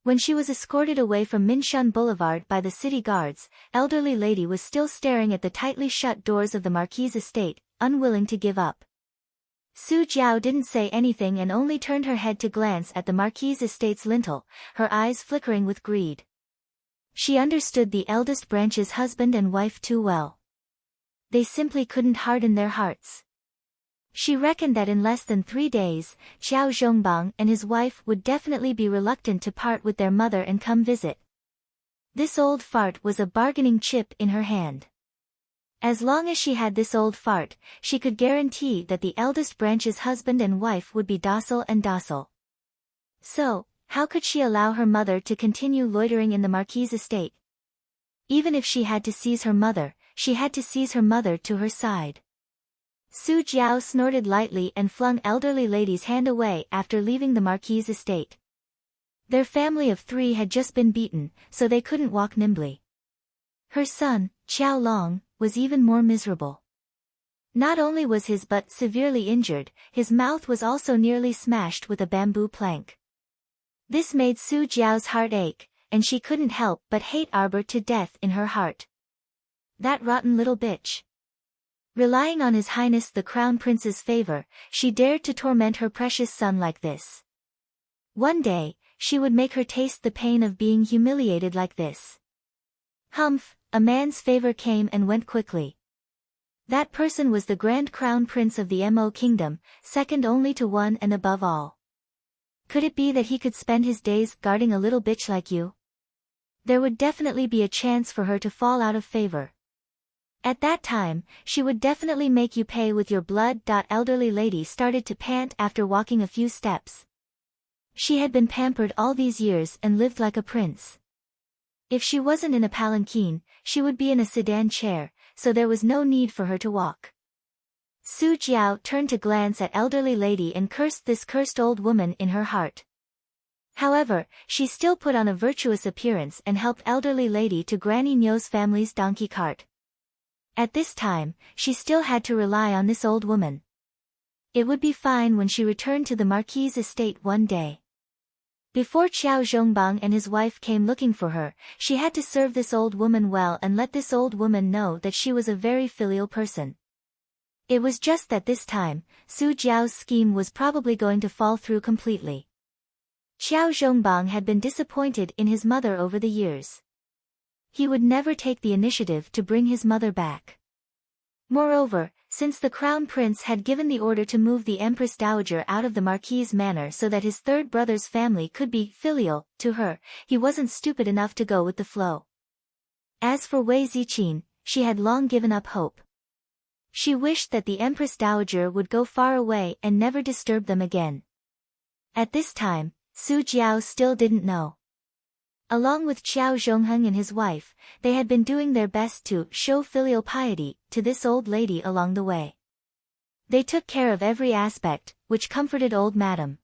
When she was escorted away from Minshan Boulevard by the city guards, elderly lady was still staring at the tightly shut doors of the Marquis' estate, unwilling to give up. Su Jiao didn't say anything and only turned her head to glance at the Marquis' estate's lintel, her eyes flickering with greed. She understood the eldest branch's husband and wife too well. They simply couldn't harden their hearts. She reckoned that in less than 3 days, Xiao Zhongbang and his wife would definitely be reluctant to part with their mother and come visit. This old fart was a bargaining chip in her hand. As long as she had this old fart, she could guarantee that the eldest branch's husband and wife would be docile and docile. So, how could she allow her mother to continue loitering in the Marquis' estate? Even if she had to seize her mother, she had to seize her mother to her side. Su Jiao snorted lightly and flung elderly lady's hand away after leaving the Marquis' estate. Their family of 3 had just been beaten, so they couldn't walk nimbly. Her son, Qiao Long, was even more miserable. Not only was his butt severely injured, his mouth was also nearly smashed with a bamboo plank. This made Su Jiao's heart ache, and she couldn't help but hate Arbor to death in her heart. That rotten little bitch. Relying on His Highness the Crown Prince's favor, she dared to torment her precious son like this. One day, she would make her taste the pain of being humiliated like this. Humph, a man's favor came and went quickly. That person was the Grand Crown Prince of the Mo Kingdom, second only to one and above all. Could it be that he could spend his days guarding a little bitch like you? There would definitely be a chance for her to fall out of favor. At that time, she would definitely make you pay with your blood. Elderly lady started to pant after walking a few steps. She had been pampered all these years and lived like a prince. If she wasn't in a palanquin, she would be in a sedan chair, so there was no need for her to walk. Su Jiao turned to glance at elderly lady and cursed this cursed old woman in her heart. However, she still put on a virtuous appearance and helped elderly lady to Granny Nyo's family's donkey cart. At this time, she still had to rely on this old woman. It would be fine when she returned to the Marquis' estate one day. Before Qiao Zhongbang and his wife came looking for her, she had to serve this old woman well and let this old woman know that she was a very filial person. It was just that this time, Su Jiao's scheme was probably going to fall through completely. Qiao Zhongbang had been disappointed in his mother over the years. He would never take the initiative to bring his mother back. Moreover, since the Crown Prince had given the order to move the Empress Dowager out of the Marquis' manor so that his third brother's family could be filial to her, he wasn't stupid enough to go with the flow. As for Wei Ziqin, she had long given up hope. She wished that the Empress Dowager would go far away and never disturb them again. At this time, Su Jiao still didn't know. Along with Qiao Zhongheng and his wife, they had been doing their best to show filial piety to this old lady along the way. They took care of every aspect, which comforted old madam.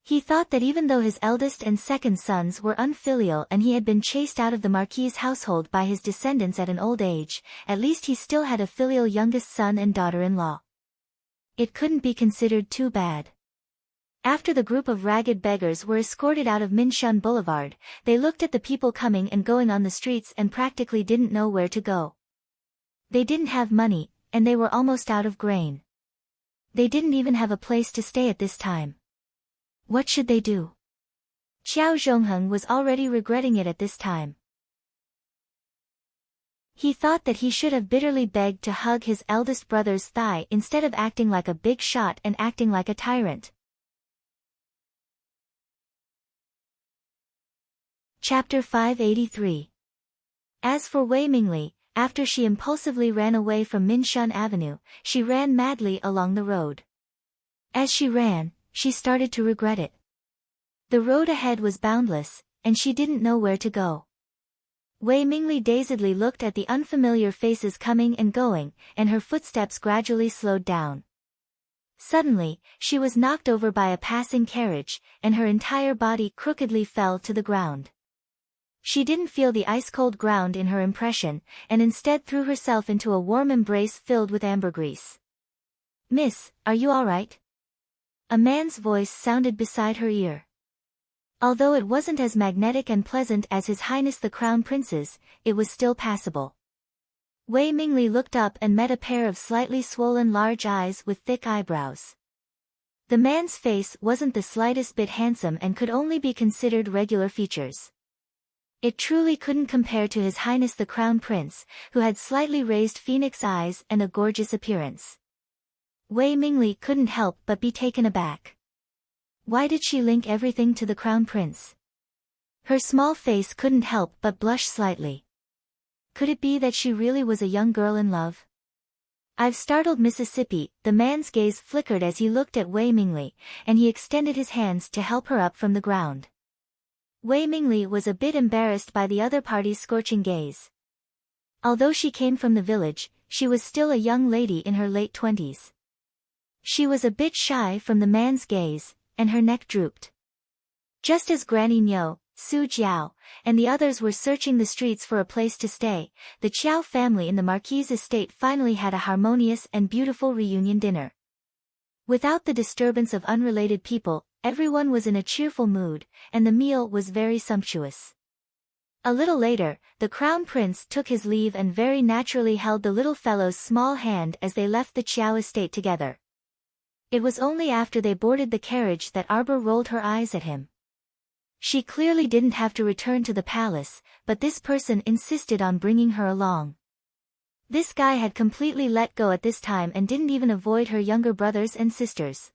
He thought that even though his eldest and second sons were unfilial and he had been chased out of the Marquis' household by his descendants at an old age, at least he still had a filial youngest son and daughter-in-law. It couldn't be considered too bad. After the group of ragged beggars were escorted out of Minshan Boulevard, they looked at the people coming and going on the streets and practically didn't know where to go. They didn't have money, and they were almost out of grain. They didn't even have a place to stay at this time. What should they do? Qiao Zhongheng was already regretting it at this time. He thought that he should have bitterly begged to hug his eldest brother's thigh instead of acting like a big shot and acting like a tyrant. Chapter 583. As for Wei Mingli, after she impulsively ran away from Minshan Avenue, she ran madly along the road. As she ran, she started to regret it. The road ahead was boundless, and she didn't know where to go. Wei Mingli dazedly looked at the unfamiliar faces coming and going, and her footsteps gradually slowed down. Suddenly, she was knocked over by a passing carriage, and her entire body crookedly fell to the ground. She didn't feel the ice-cold ground in her impression, and instead threw herself into a warm embrace filled with ambergris. "Miss, are you all right?" A man's voice sounded beside her ear. Although it wasn't as magnetic and pleasant as His Highness the Crown Prince's, it was still passable. Wei Mingli looked up and met a pair of slightly swollen large eyes with thick eyebrows. The man's face wasn't the slightest bit handsome and could only be considered regular features. It truly couldn't compare to His Highness the Crown Prince, who had slightly raised phoenix eyes and a gorgeous appearance. Wei Mingli couldn't help but be taken aback. Why did she link everything to the Crown Prince? Her small face couldn't help but blush slightly. Could it be that she really was a young girl in love? "I've startled Mississippi." The man's gaze flickered as he looked at Wei Mingli, and he extended his hands to help her up from the ground. Wei Mingli was a bit embarrassed by the other party's scorching gaze. Although she came from the village, she was still a young lady in her late 20s. She was a bit shy from the man's gaze, and her neck drooped. Just as Granny Nyo, Su Jiao, and the others were searching the streets for a place to stay, the Chiao family in the Marquis' estate finally had a harmonious and beautiful reunion dinner. Without the disturbance of unrelated people, everyone was in a cheerful mood, and the meal was very sumptuous. A little later, the Crown Prince took his leave and very naturally held the little fellow's small hand as they left the Chiao estate together. It was only after they boarded the carriage that Arbor rolled her eyes at him. She clearly didn't have to return to the palace, but this person insisted on bringing her along. This guy had completely let go at this time and didn't even avoid her younger brothers and sisters.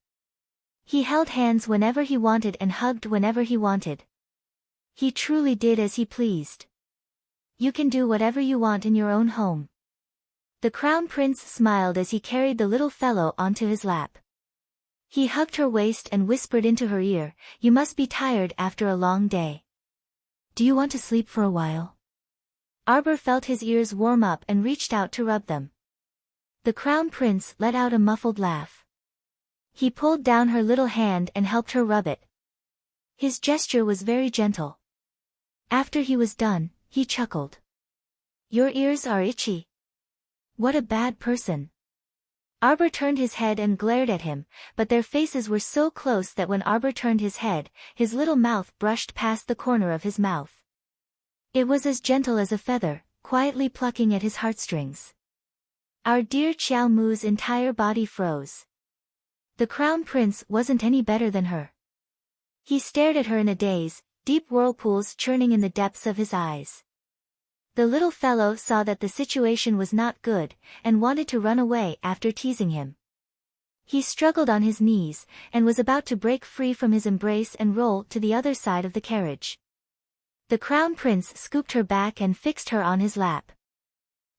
He held hands whenever he wanted and hugged whenever he wanted. He truly did as he pleased. "You can do whatever you want in your own home." The Crown Prince smiled as he carried the little fellow onto his lap. He hugged her waist and whispered into her ear, "You must be tired after a long day. Do you want to sleep for a while?" Arbor felt his ears warm up and reached out to rub them. The Crown Prince let out a muffled laugh. He pulled down her little hand and helped her rub it. His gesture was very gentle. After he was done, he chuckled. "Your ears are itchy. What a bad person." Arbor turned his head and glared at him, but their faces were so close that when Arbor turned his head, his little mouth brushed past the corner of his mouth. It was as gentle as a feather, quietly plucking at his heartstrings. Our dear Xiao Mu's entire body froze. The Crown Prince wasn't any better than her. He stared at her in a daze, deep whirlpools churning in the depths of his eyes. The little fellow saw that the situation was not good, and wanted to run away after teasing him. He struggled on his knees, and was about to break free from his embrace and roll to the other side of the carriage. The Crown Prince scooped her back and fixed her on his lap.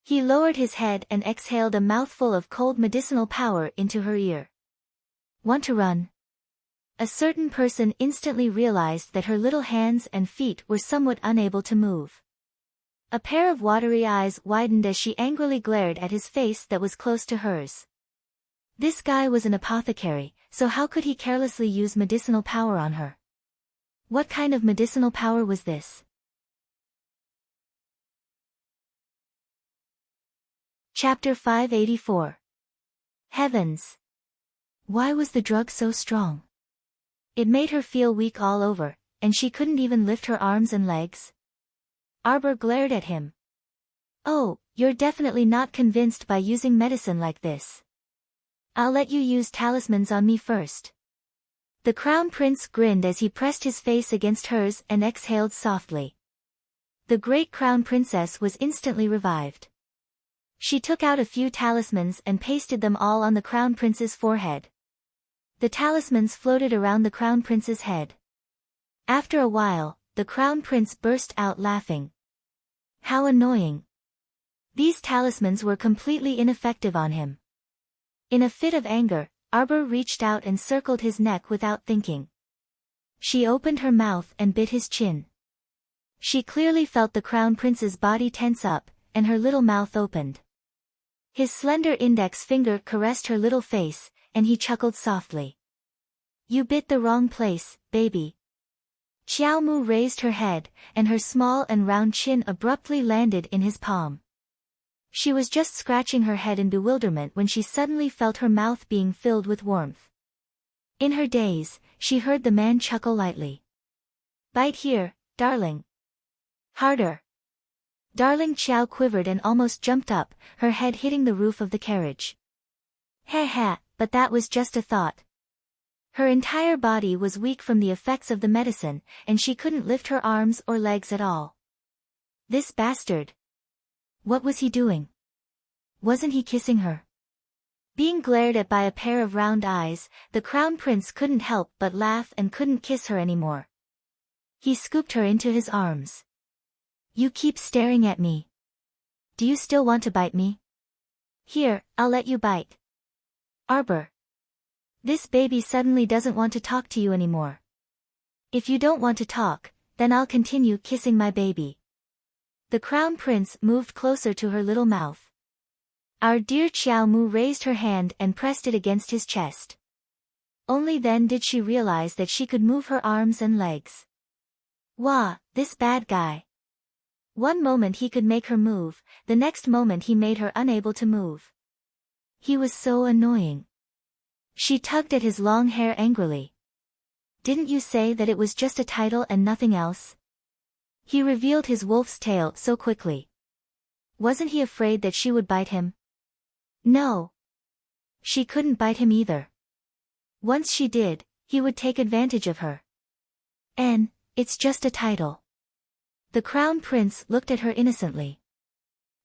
He lowered his head and exhaled a mouthful of cold medicinal power into her ear. "Want to run?" A certain person instantly realized that her little hands and feet were somewhat unable to move. A pair of watery eyes widened as she angrily glared at his face that was close to hers. This guy was an apothecary, so how could he carelessly use medicinal power on her? What kind of medicinal power was this? Chapter 584. Heavens! Why was the drug so strong? It made her feel weak all over, and she couldn't even lift her arms and legs. Arbor glared at him. "Oh, you're definitely not convinced by using medicine like this. I'll let you use talismans on me first." The Crown Prince grinned as he pressed his face against hers and exhaled softly. The great Crown Princess was instantly revived. She took out a few talismans and pasted them all on the Crown Prince's forehead. The talismans floated around the Crown Prince's head. After a while, the Crown Prince burst out laughing. How annoying! These talismans were completely ineffective on him. In a fit of anger, Arbor reached out and circled his neck without thinking. She opened her mouth and bit his chin. She clearly felt the crown prince's body tense up, and her little mouth opened. His slender index finger caressed her little face, and he chuckled softly. You bit the wrong place, baby. Xiao Mu raised her head, and her small and round chin abruptly landed in his palm. She was just scratching her head in bewilderment when she suddenly felt her mouth being filled with warmth. In her daze, she heard the man chuckle lightly. Bite here, darling. Harder. Darling Xiao quivered and almost jumped up, her head hitting the roof of the carriage. Ha, but that was just a thought. Her entire body was weak from the effects of the medicine, and she couldn't lift her arms or legs at all. This bastard. What was he doing? Wasn't he kissing her? Being glared at by a pair of round eyes, the crown prince couldn't help but laugh and couldn't kiss her anymore. He scooped her into his arms. You keep staring at me. Do you still want to bite me? Here, I'll let you bite. Arbor. This baby suddenly doesn't want to talk to you anymore. If you don't want to talk, then I'll continue kissing my baby. The crown prince moved closer to her little mouth. Our dear Xiao Mu raised her hand and pressed it against his chest. Only then did she realize that she could move her arms and legs. Wah, this bad guy. One moment he could make her move, the next moment he made her unable to move. He was so annoying. She tugged at his long hair angrily. Didn't you say that it was just a title and nothing else? He revealed his wolf's tail so quickly. Wasn't he afraid that she would bite him? No. She couldn't bite him either. Once she did, he would take advantage of her. And, it's just a title. The crown prince looked at her innocently.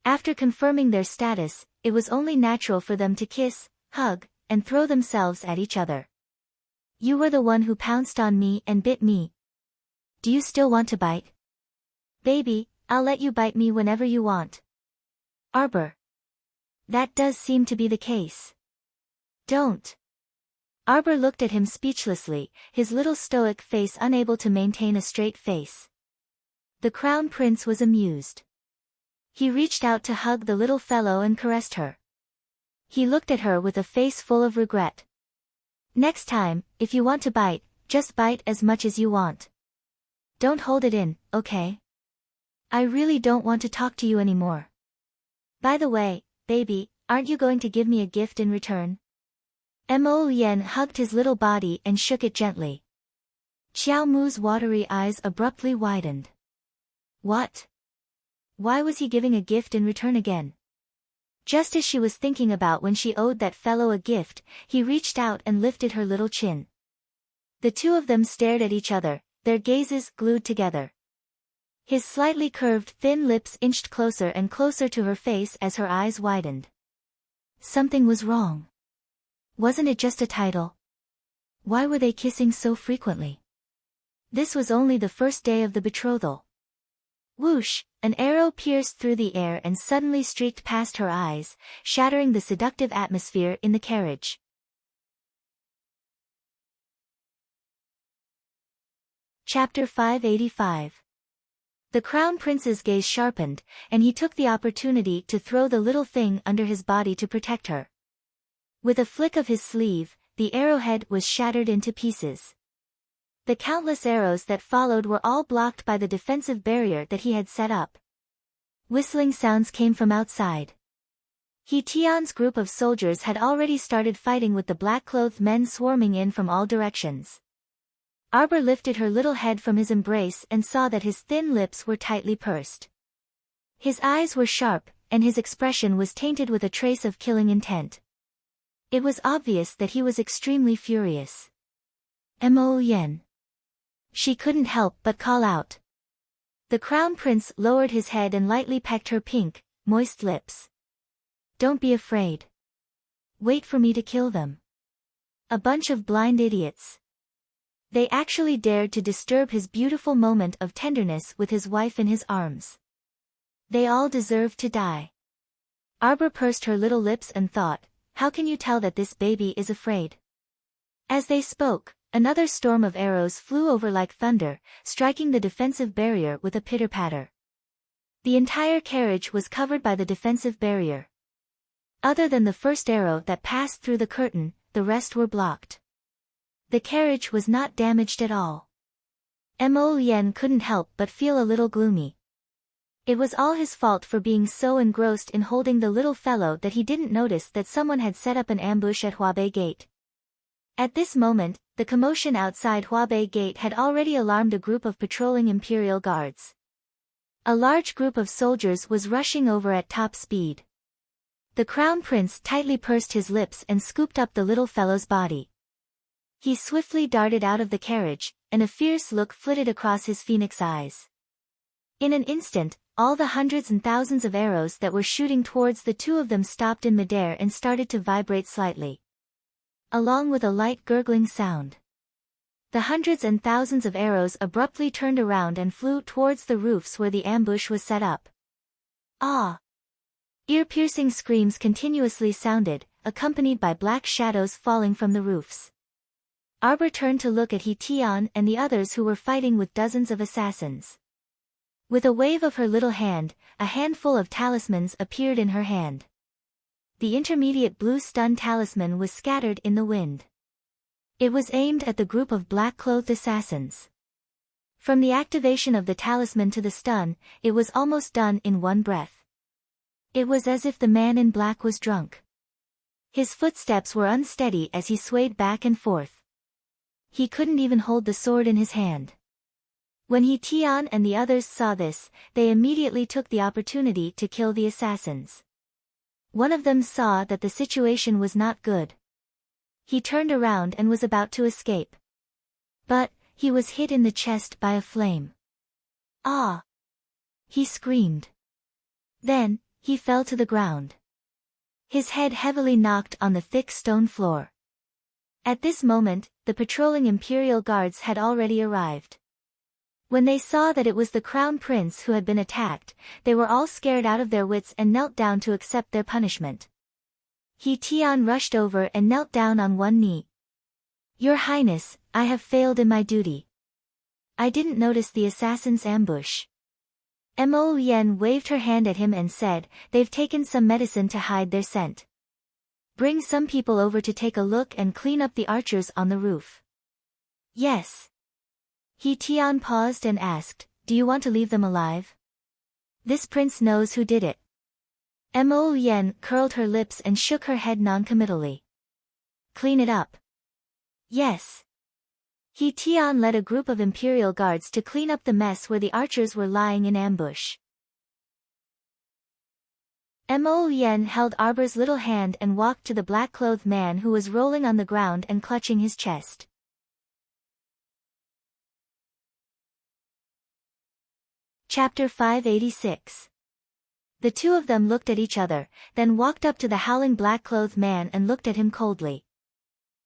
After confirming their status, it was only natural for them to kiss, hug, and throw themselves at each other. You were the one who pounced on me and bit me. Do you still want to bite? Baby, I'll let you bite me whenever you want. Arbor. That does seem to be the case. Don't. Arbor looked at him speechlessly, his little stoic face unable to maintain a straight face. The crown prince was amused. He reached out to hug the little fellow and caressed her. He looked at her with a face full of regret. Next time, if you want to bite, just bite as much as you want. Don't hold it in, okay? I really don't want to talk to you anymore. By the way, baby, aren't you going to give me a gift in return? Mo Lien hugged his little body and shook it gently. Xiao Mu's watery eyes abruptly widened. What? Why was he giving a gift in return again? Just as she was thinking about when she owed that fellow a gift, he reached out and lifted her little chin. The two of them stared at each other, their gazes glued together. His slightly curved thin lips inched closer and closer to her face as her eyes widened. Something was wrong. Wasn't it just a title? Why were they kissing so frequently? This was only the first day of the betrothal. Whoosh, an arrow pierced through the air and suddenly streaked past her eyes, shattering the seductive atmosphere in the carriage. Chapter 585. The crown prince's gaze sharpened, and he took the opportunity to throw the little thing under his body to protect her. With a flick of his sleeve, the arrowhead was shattered into pieces. The countless arrows that followed were all blocked by the defensive barrier that he had set up. Whistling sounds came from outside. He Tian's group of soldiers had already started fighting with the black-clothed men swarming in from all directions. Arbor lifted her little head from his embrace and saw that his thin lips were tightly pursed. His eyes were sharp, and his expression was tainted with a trace of killing intent. It was obvious that he was extremely furious. Mo Yen. She couldn't help but call out. The crown prince lowered his head and lightly pecked her pink, moist lips. Don't be afraid. Wait for me to kill them. A bunch of blind idiots. They actually dared to disturb his beautiful moment of tenderness with his wife in his arms. They all deserve to die. Arbor pursed her little lips and thought, how can you tell that this baby is afraid? As they spoke, Another storm of arrows flew over like thunder, striking the defensive barrier with a pitter-patter. The entire carriage was covered by the defensive barrier. Other than the first arrow that passed through the curtain, the rest were blocked. The carriage was not damaged at all. Mo Yen couldn't help but feel a little gloomy. It was all his fault for being so engrossed in holding the little fellow that he didn't notice that someone had set up an ambush at Huabei Gate. At this moment, the commotion outside Huabei Gate had already alarmed a group of patrolling Imperial Guards. A large group of soldiers was rushing over at top speed. The Crown Prince tightly pursed his lips and scooped up the little fellow's body. He swiftly darted out of the carriage, and a fierce look flitted across his phoenix eyes. In an instant, all the hundreds and thousands of arrows that were shooting towards the two of them stopped in midair and started to vibrate slightly, along with a light gurgling sound. The hundreds and thousands of arrows abruptly turned around and flew towards the roofs where the ambush was set up. Ah! Ear-piercing screams continuously sounded, accompanied by black shadows falling from the roofs. Arbor turned to look at He Tian and the others who were fighting with dozens of assassins. With a wave of her little hand, a handful of talismans appeared in her hand. The intermediate blue stun talisman was scattered in the wind. It was aimed at the group of black-clothed assassins. From the activation of the talisman to the stun, it was almost done in one breath. It was as if the man in black was drunk. His footsteps were unsteady as he swayed back and forth. He couldn't even hold the sword in his hand. When He Tian and the others saw this, they immediately took the opportunity to kill the assassins. One of them saw that the situation was not good. He turned around and was about to escape. But, he was hit in the chest by a flame. Ah! He screamed. Then, he fell to the ground. His head heavily knocked on the thick stone floor. At this moment, the patrolling Imperial Guards had already arrived. When they saw that it was the Crown Prince who had been attacked, they were all scared out of their wits and knelt down to accept their punishment. He Tian rushed over and knelt down on one knee. "Your Highness, I have failed in my duty. I didn't notice the assassin's ambush." Mo Yen waved her hand at him and said, "They've taken some medicine to hide their scent. Bring some people over to take a look and clean up the archers on the roof." "Yes." He Tian paused and asked, "Do you want to leave them alive? This prince knows who did it." Mo Yen curled her lips and shook her head noncommittally. "Clean it up." "Yes." He Tian led a group of Imperial Guards to clean up the mess where the archers were lying in ambush. Mo Yen held Arbor's little hand and walked to the black-clothed man who was rolling on the ground and clutching his chest. Chapter 586. The two of them looked at each other, then walked up to the howling black-clothed man and looked at him coldly.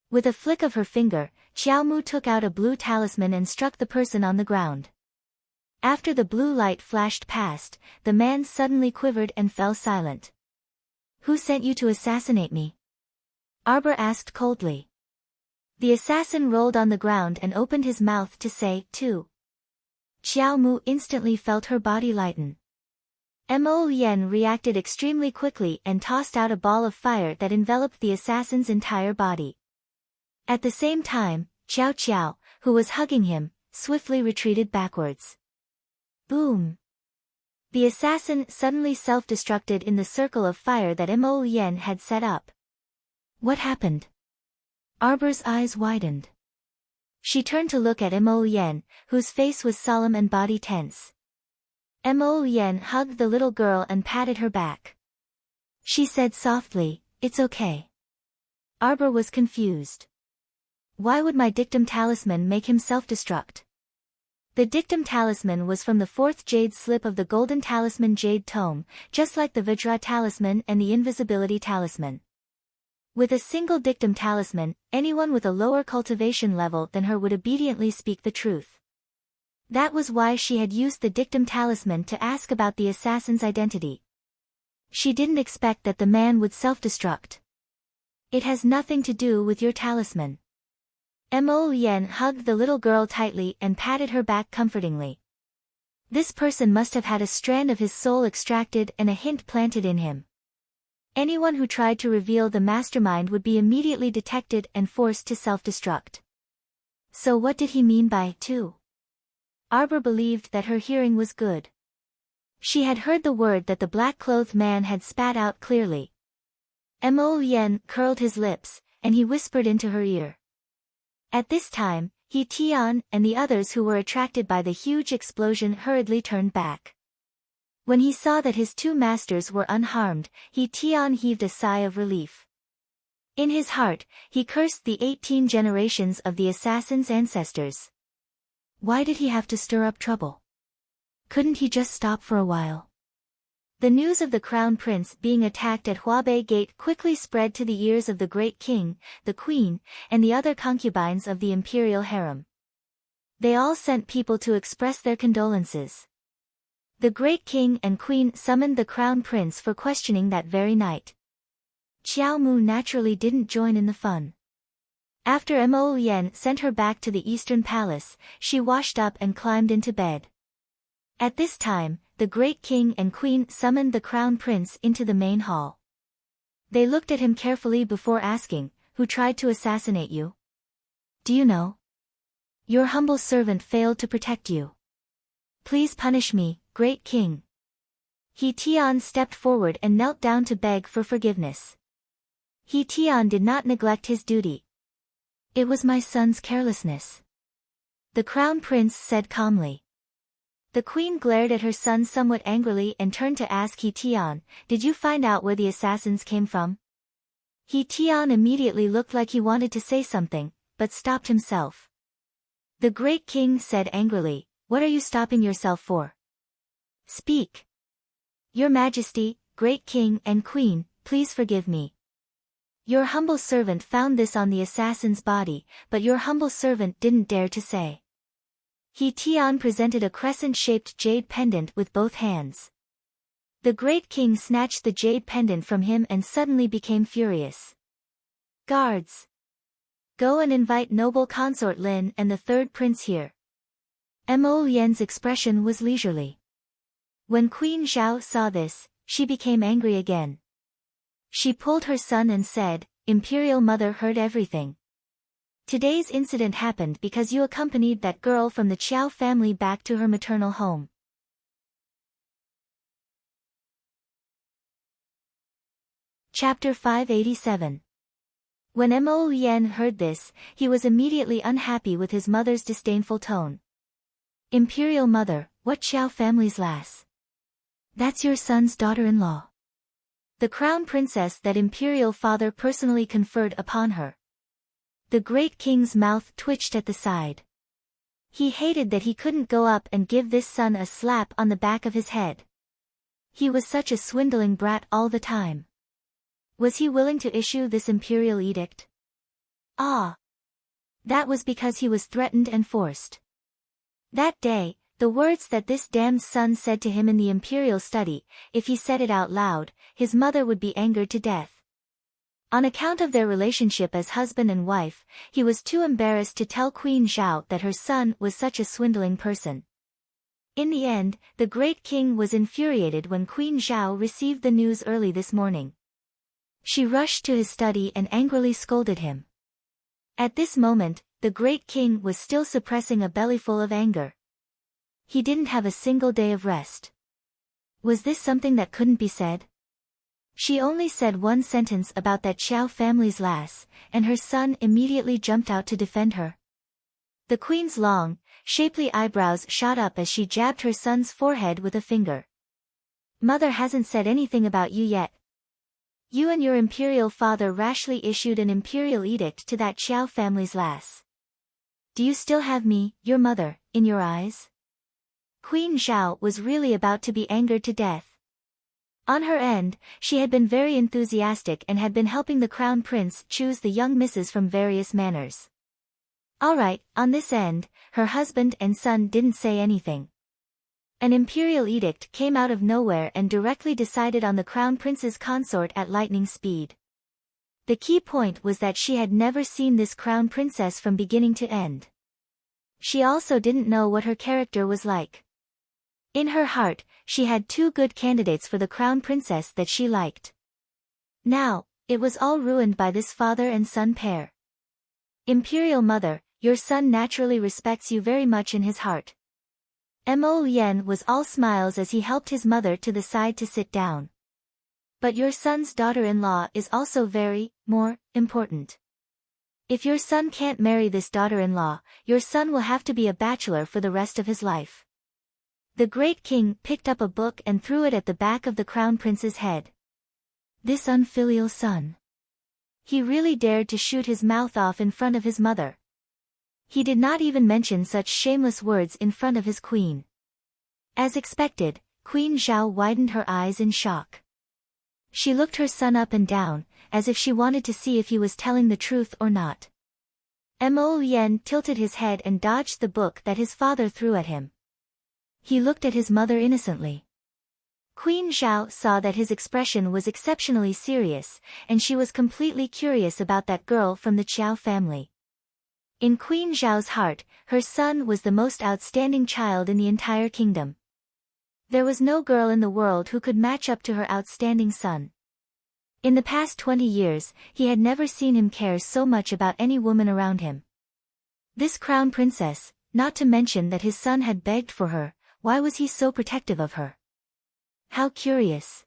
With a flick of her finger, Xiaomu took out a blue talisman and struck the person on the ground. After the blue light flashed past, the man suddenly quivered and fell silent. "Who sent you to assassinate me?" Arbor asked coldly. The assassin rolled on the ground and opened his mouth to say, "Too." Xiaomu instantly felt her body lighten. Mo Yen reacted extremely quickly and tossed out a ball of fire that enveloped the assassin's entire body. At the same time, Qiao Qiao, who was hugging him, swiftly retreated backwards. Boom! The assassin suddenly self-destructed in the circle of fire that Mo Yen had set up. What happened? Arbor's eyes widened. She turned to look at Mo Yen, whose face was solemn and body tense. Mo Yen hugged the little girl and patted her back. She said softly, "It's okay." Arbor was confused. Why would my dictum talisman make him self-destruct? The dictum talisman was from the fourth jade slip of the golden talisman jade tome, just like the Vajra talisman and the invisibility talisman. With a single dictum talisman, anyone with a lower cultivation level than her would obediently speak the truth. That was why she had used the dictum talisman to ask about the assassin's identity. She didn't expect that the man would self-destruct. It has nothing to do with your talisman. Mo Lien hugged the little girl tightly and patted her back comfortingly. This person must have had a strand of his soul extracted and a hint planted in him. Anyone who tried to reveal the mastermind would be immediately detected and forced to self-destruct. So what did he mean by "too"? Arbor believed that her hearing was good. She had heard the word that the black-clothed man had spat out clearly. Mo Lien curled his lips, and he whispered into her ear. At this time, He Tian and the others who were attracted by the huge explosion hurriedly turned back. When he saw that his two masters were unharmed, He Tian heaved a sigh of relief. In his heart, he cursed the 18 generations of the assassin's ancestors. Why did he have to stir up trouble? Couldn't he just stop for a while? The news of the crown prince being attacked at Huabei Gate quickly spread to the ears of the great king, the queen, and the other concubines of the imperial harem. They all sent people to express their condolences. The great king and queen summoned the crown prince for questioning that very night. Xiao Mu naturally didn't join in the fun. After Mo Lien sent her back to the eastern palace, she washed up and climbed into bed. At this time, the great king and queen summoned the crown prince into the main hall. They looked at him carefully before asking, "Who tried to assassinate you? Do you know? Your humble servant failed to protect you. Please punish me, great king." He Tian stepped forward and knelt down to beg for forgiveness. He Tian did not neglect his duty. "It was my son's carelessness," the crown prince said calmly. The queen glared at her son somewhat angrily and turned to ask He Tian, "Did you find out where the assassins came from?" He Tian immediately looked like he wanted to say something, but stopped himself. The great king said angrily, "What are you stopping yourself for? Speak." "Your Majesty, great king and queen, please forgive me. Your humble servant found this on the assassin's body, but your humble servant didn't dare to say." He Tian presented a crescent-shaped jade pendant with both hands. The great king snatched the jade pendant from him and suddenly became furious. "Guards! Go and invite noble Consort Lin and the third prince here." Mo Lien's expression was leisurely. When Queen Zhao saw this, she became angry again. She pulled her son and said, "Imperial mother heard everything. Today's incident happened because you accompanied that girl from the Qiao family back to her maternal home." Chapter 587. When Mo Lien heard this, he was immediately unhappy with his mother's disdainful tone. "Imperial mother, what Qiao family's lass? That's your son's daughter-in-law. The crown princess that imperial father personally conferred upon her." The great king's mouth twitched at the side. He hated that he couldn't go up and give this son a slap on the back of his head. He was such a swindling brat all the time. Was he willing to issue this imperial edict? Ah! That was because he was threatened and forced. That day, the words that this damned son said to him in the imperial study, if he said it out loud, his mother would be angered to death. On account of their relationship as husband and wife, he was too embarrassed to tell Queen Zhao that her son was such a swindling person. In the end, the great king was infuriated when Queen Zhao received the news early this morning. She rushed to his study and angrily scolded him. At this moment, the great king was still suppressing a bellyful of anger. He didn't have a single day of rest. Was this something that couldn't be said? She only said one sentence about that Qiao family's lass, and her son immediately jumped out to defend her. The queen's long, shapely eyebrows shot up as she jabbed her son's forehead with a finger. "Mother hasn't said anything about you yet. You and your imperial father rashly issued an imperial edict to that Qiao family's lass. Do you still have me, your mother, in your eyes?" Queen Zhao was really about to be angered to death. On her end, she had been very enthusiastic and had been helping the crown prince choose the young misses from various manors. Alright, on this end, her husband and son didn't say anything. An imperial edict came out of nowhere and directly decided on the crown prince's consort at lightning speed. The key point was that she had never seen this crown princess from beginning to end. She also didn't know what her character was like. In her heart, she had two good candidates for the crown princess that she liked. Now, it was all ruined by this father and son pair. Imperial Mother, your son naturally respects you very much in his heart. Mo Lien was all smiles as he helped his mother to the side to sit down. But your son's daughter-in-law is also very, more, important. If your son can't marry this daughter-in-law, your son will have to be a bachelor for the rest of his life. The great king picked up a book and threw it at the back of the crown prince's head. This unfilial son. He really dared to shoot his mouth off in front of his mother. He did not even mention such shameless words in front of his queen. As expected, Queen Zhao widened her eyes in shock. She looked her son up and down, as if she wanted to see if he was telling the truth or not. Mo Lien tilted his head and dodged the book that his father threw at him. He looked at his mother innocently. Queen Zhao saw that his expression was exceptionally serious, and she was completely curious about that girl from the Qiao family. In Queen Zhao's heart, her son was the most outstanding child in the entire kingdom. There was no girl in the world who could match up to her outstanding son. In the past 20 years, he had never seen him care so much about any woman around him. This crown princess, not to mention that his son had begged for her, why was he so protective of her? How curious.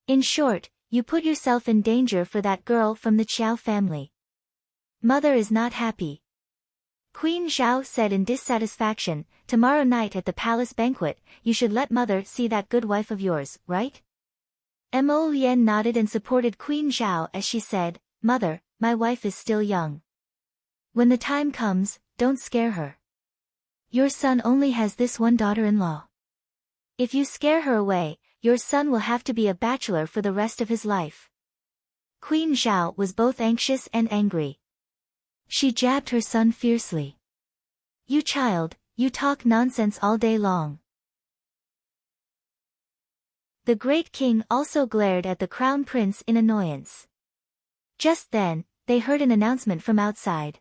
In short, you put yourself in danger for that girl from the Qiao family. Mother is not happy. Queen Zhao said in dissatisfaction, tomorrow night at the palace banquet, you should let mother see that good wife of yours, right? Mo Lien nodded and supported Queen Zhao as she said, Mother, my wife is still young. When the time comes, don't scare her. Your son only has this one daughter-in-law. If you scare her away, your son will have to be a bachelor for the rest of his life. Queen Zhao was both anxious and angry. She jabbed her son fiercely. You child, you talk nonsense all day long. The great king also glared at the crown prince in annoyance. Just then, they heard an announcement from outside.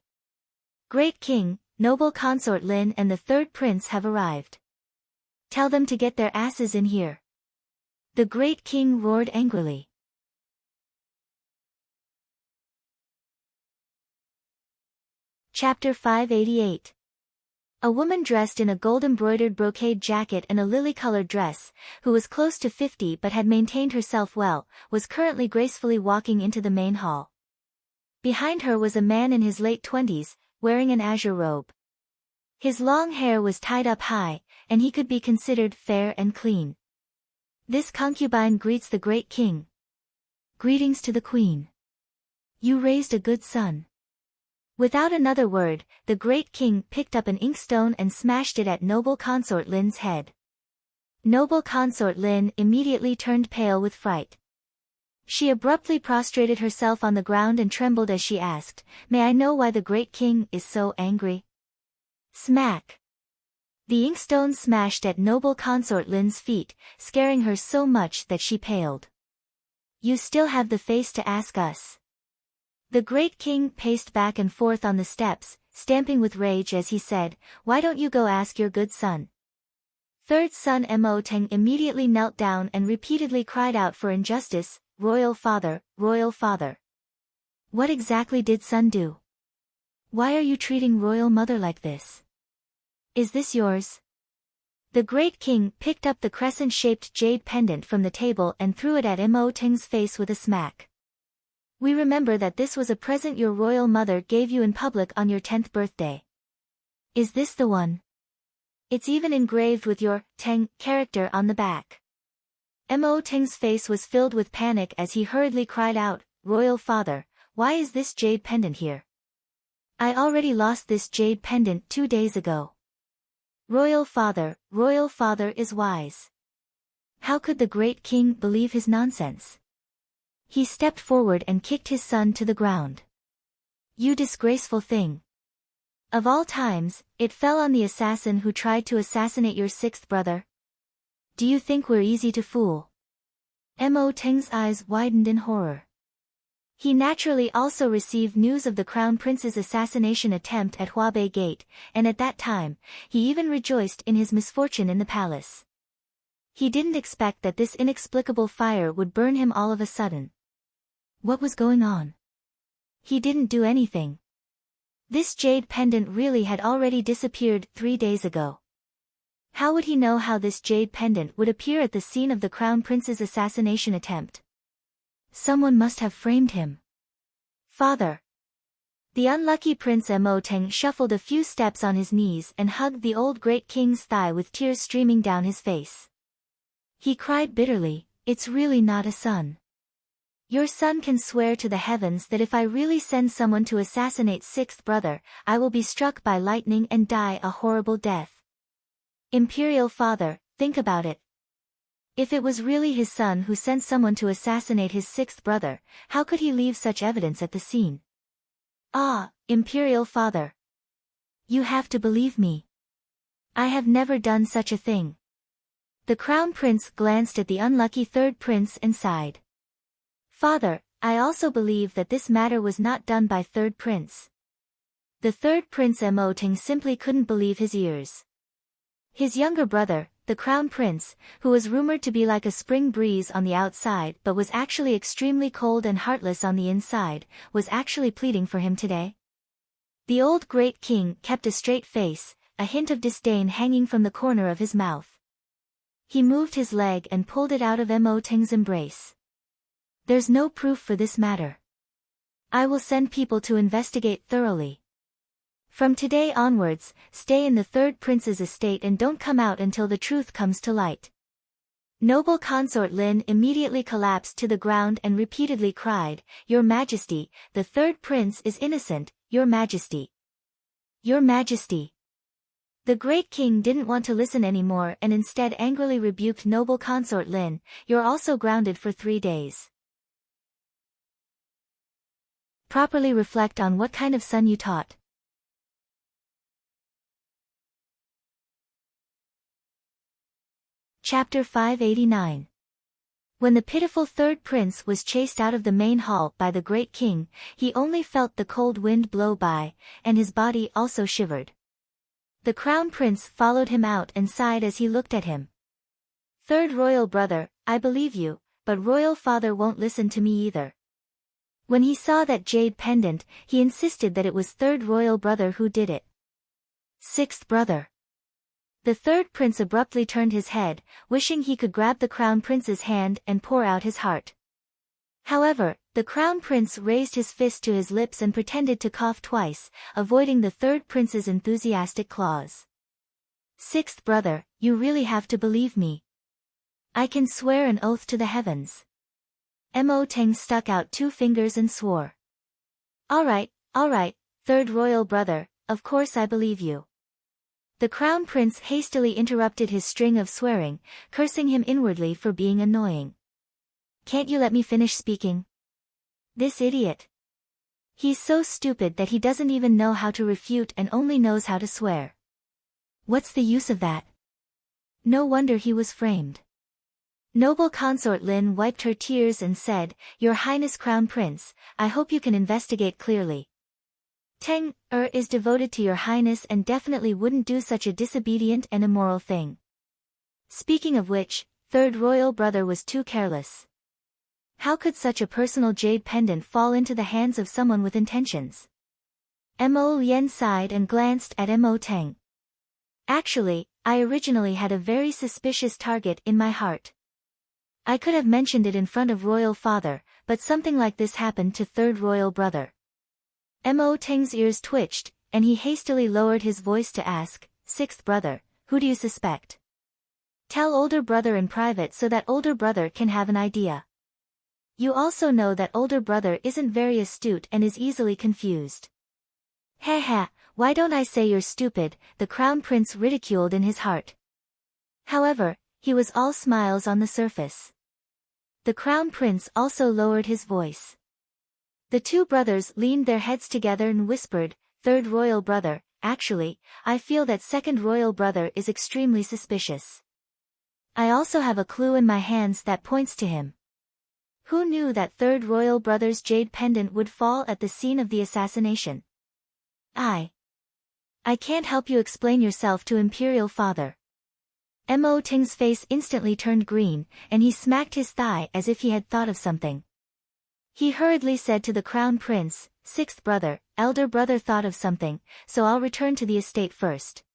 Great king, noble consort Lin and the third prince have arrived. Tell them to get their asses in here. The great king roared angrily. Chapter 588. A woman dressed in a gold-embroidered brocade jacket and a lily-colored dress, who was close to 50 but had maintained herself well, was currently gracefully walking into the main hall. Behind her was a man in his late 20s, wearing an azure robe. His long hair was tied up high, and he could be considered fair and clean. This concubine greets the great king. Greetings to the queen. You raised a good son. Without another word, the great king picked up an inkstone and smashed it at noble consort Lin's head. Noble consort Lin immediately turned pale with fright. She abruptly prostrated herself on the ground and trembled as she asked, May I know why the great king is so angry? Smack! The inkstone smashed at noble consort Lin's feet, scaring her so much that she paled. You still have the face to ask us. The great king paced back and forth on the steps, stamping with rage as he said, Why don't you go ask your good son? Third son Mo Teng immediately knelt down and repeatedly cried out for injustice, Royal father, royal father. What exactly did son do? Why are you treating royal mother like this? Is this yours? The great king picked up the crescent-shaped jade pendant from the table and threw it at Mo Teng's face with a smack. We remember that this was a present your royal mother gave you in public on your 10th birthday. Is this the one? It's even engraved with your Teng character on the back. Mo Teng's face was filled with panic as he hurriedly cried out, Royal father, why is this jade pendant here? I already lost this jade pendant 2 days ago. Royal father is wise. How could the great king believe his nonsense? He stepped forward and kicked his son to the ground. You disgraceful thing. Of all times, it fell on the assassin who tried to assassinate your 6th brother. Do you think we're easy to fool? Mo Teng's eyes widened in horror. He naturally also received news of the Crown Prince's assassination attempt at Huabei Gate, and at that time, he even rejoiced in his misfortune in the palace. He didn't expect that this inexplicable fire would burn him all of a sudden. What was going on? He didn't do anything. This jade pendant really had already disappeared 3 days ago. How would he know how this jade pendant would appear at the scene of the Crown Prince's assassination attempt? Someone must have framed him. Father. The unlucky Prince Mo Teng shuffled a few steps on his knees and hugged the old great king's thigh with tears streaming down his face. He cried bitterly, "It's really not a son. Your son can swear to the heavens that if I really send someone to assassinate sixth brother, I will be struck by lightning and die a horrible death. Imperial father, think about it. If it was really his son who sent someone to assassinate his sixth brother, how could he leave such evidence at the scene? Ah, Imperial father. You have to believe me. I have never done such a thing." The Crown Prince glanced at the unlucky third prince and sighed. "Father, I also believe that this matter was not done by third prince." The third Prince Mo Teng simply couldn't believe his ears. His younger brother, the Crown Prince, who was rumored to be like a spring breeze on the outside but was actually extremely cold and heartless on the inside, was actually pleading for him today. The old great king kept a straight face, a hint of disdain hanging from the corner of his mouth. He moved his leg and pulled it out of Mo Teng's embrace. "There's no proof for this matter. I will send people to investigate thoroughly. From today onwards, stay in the third prince's estate and don't come out until the truth comes to light." Noble Consort Lin immediately collapsed to the ground and repeatedly cried, "Your Majesty, the third prince is innocent, Your Majesty. Your Majesty." The great king didn't want to listen anymore and instead angrily rebuked Noble Consort Lin, "You're also grounded for 3 days. Properly reflect on what kind of son you taught." Chapter 589. When the pitiful third prince was chased out of the main hall by the great king, he only felt the cold wind blow by, and his body also shivered. The crown prince followed him out and sighed as he looked at him. "Third royal brother, I believe you, but royal father won't listen to me either." When he saw that jade pendant, he insisted that it was third royal brother who did it. "Sixth brother." The third prince abruptly turned his head, wishing he could grab the crown prince's hand and pour out his heart. However, the crown prince raised his fist to his lips and pretended to cough twice, avoiding the third prince's enthusiastic claws. "Sixth brother, you really have to believe me. I can swear an oath to the heavens." Mo Teng stuck out 2 fingers and swore. All right, third royal brother, of course I believe you." The crown prince hastily interrupted his string of swearing, cursing him inwardly for being annoying. "Can't you let me finish speaking? This idiot. He's so stupid that he doesn't even know how to refute and only knows how to swear. What's the use of that? No wonder he was framed." Noble Consort Lin wiped her tears and said, "Your Highness Crown Prince, I hope you can investigate clearly. Teng is devoted to your highness and definitely wouldn't do such a disobedient and immoral thing. Speaking of which, third royal brother was too careless. How could such a personal jade pendant fall into the hands of someone with intentions?" Mo Lien sighed and glanced at Mo Teng. "Actually, I originally had a very suspicious target in my heart. I could have mentioned it in front of royal father, but something like this happened to third royal brother." Mo Teng's ears twitched, and he hastily lowered his voice to ask, "Sixth brother, who do you suspect? Tell older brother in private so that older brother can have an idea. You also know that older brother isn't very astute and is easily confused." "Heh, why don't I say you're stupid?" the crown prince ridiculed in his heart. However, he was all smiles on the surface. The crown prince also lowered his voice. The 2 brothers leaned their heads together and whispered, "Third royal brother, actually, I feel that second royal brother is extremely suspicious. I also have a clue in my hands that points to him." Who knew that third royal brother's jade pendant would fall at the scene of the assassination? I can't help you explain yourself to Imperial Father. Mo Ting's face instantly turned green, and he smacked his thigh as if he had thought of something. He hurriedly said to the Crown Prince, "Sixth brother, elder brother thought of something, so I'll return to the estate first."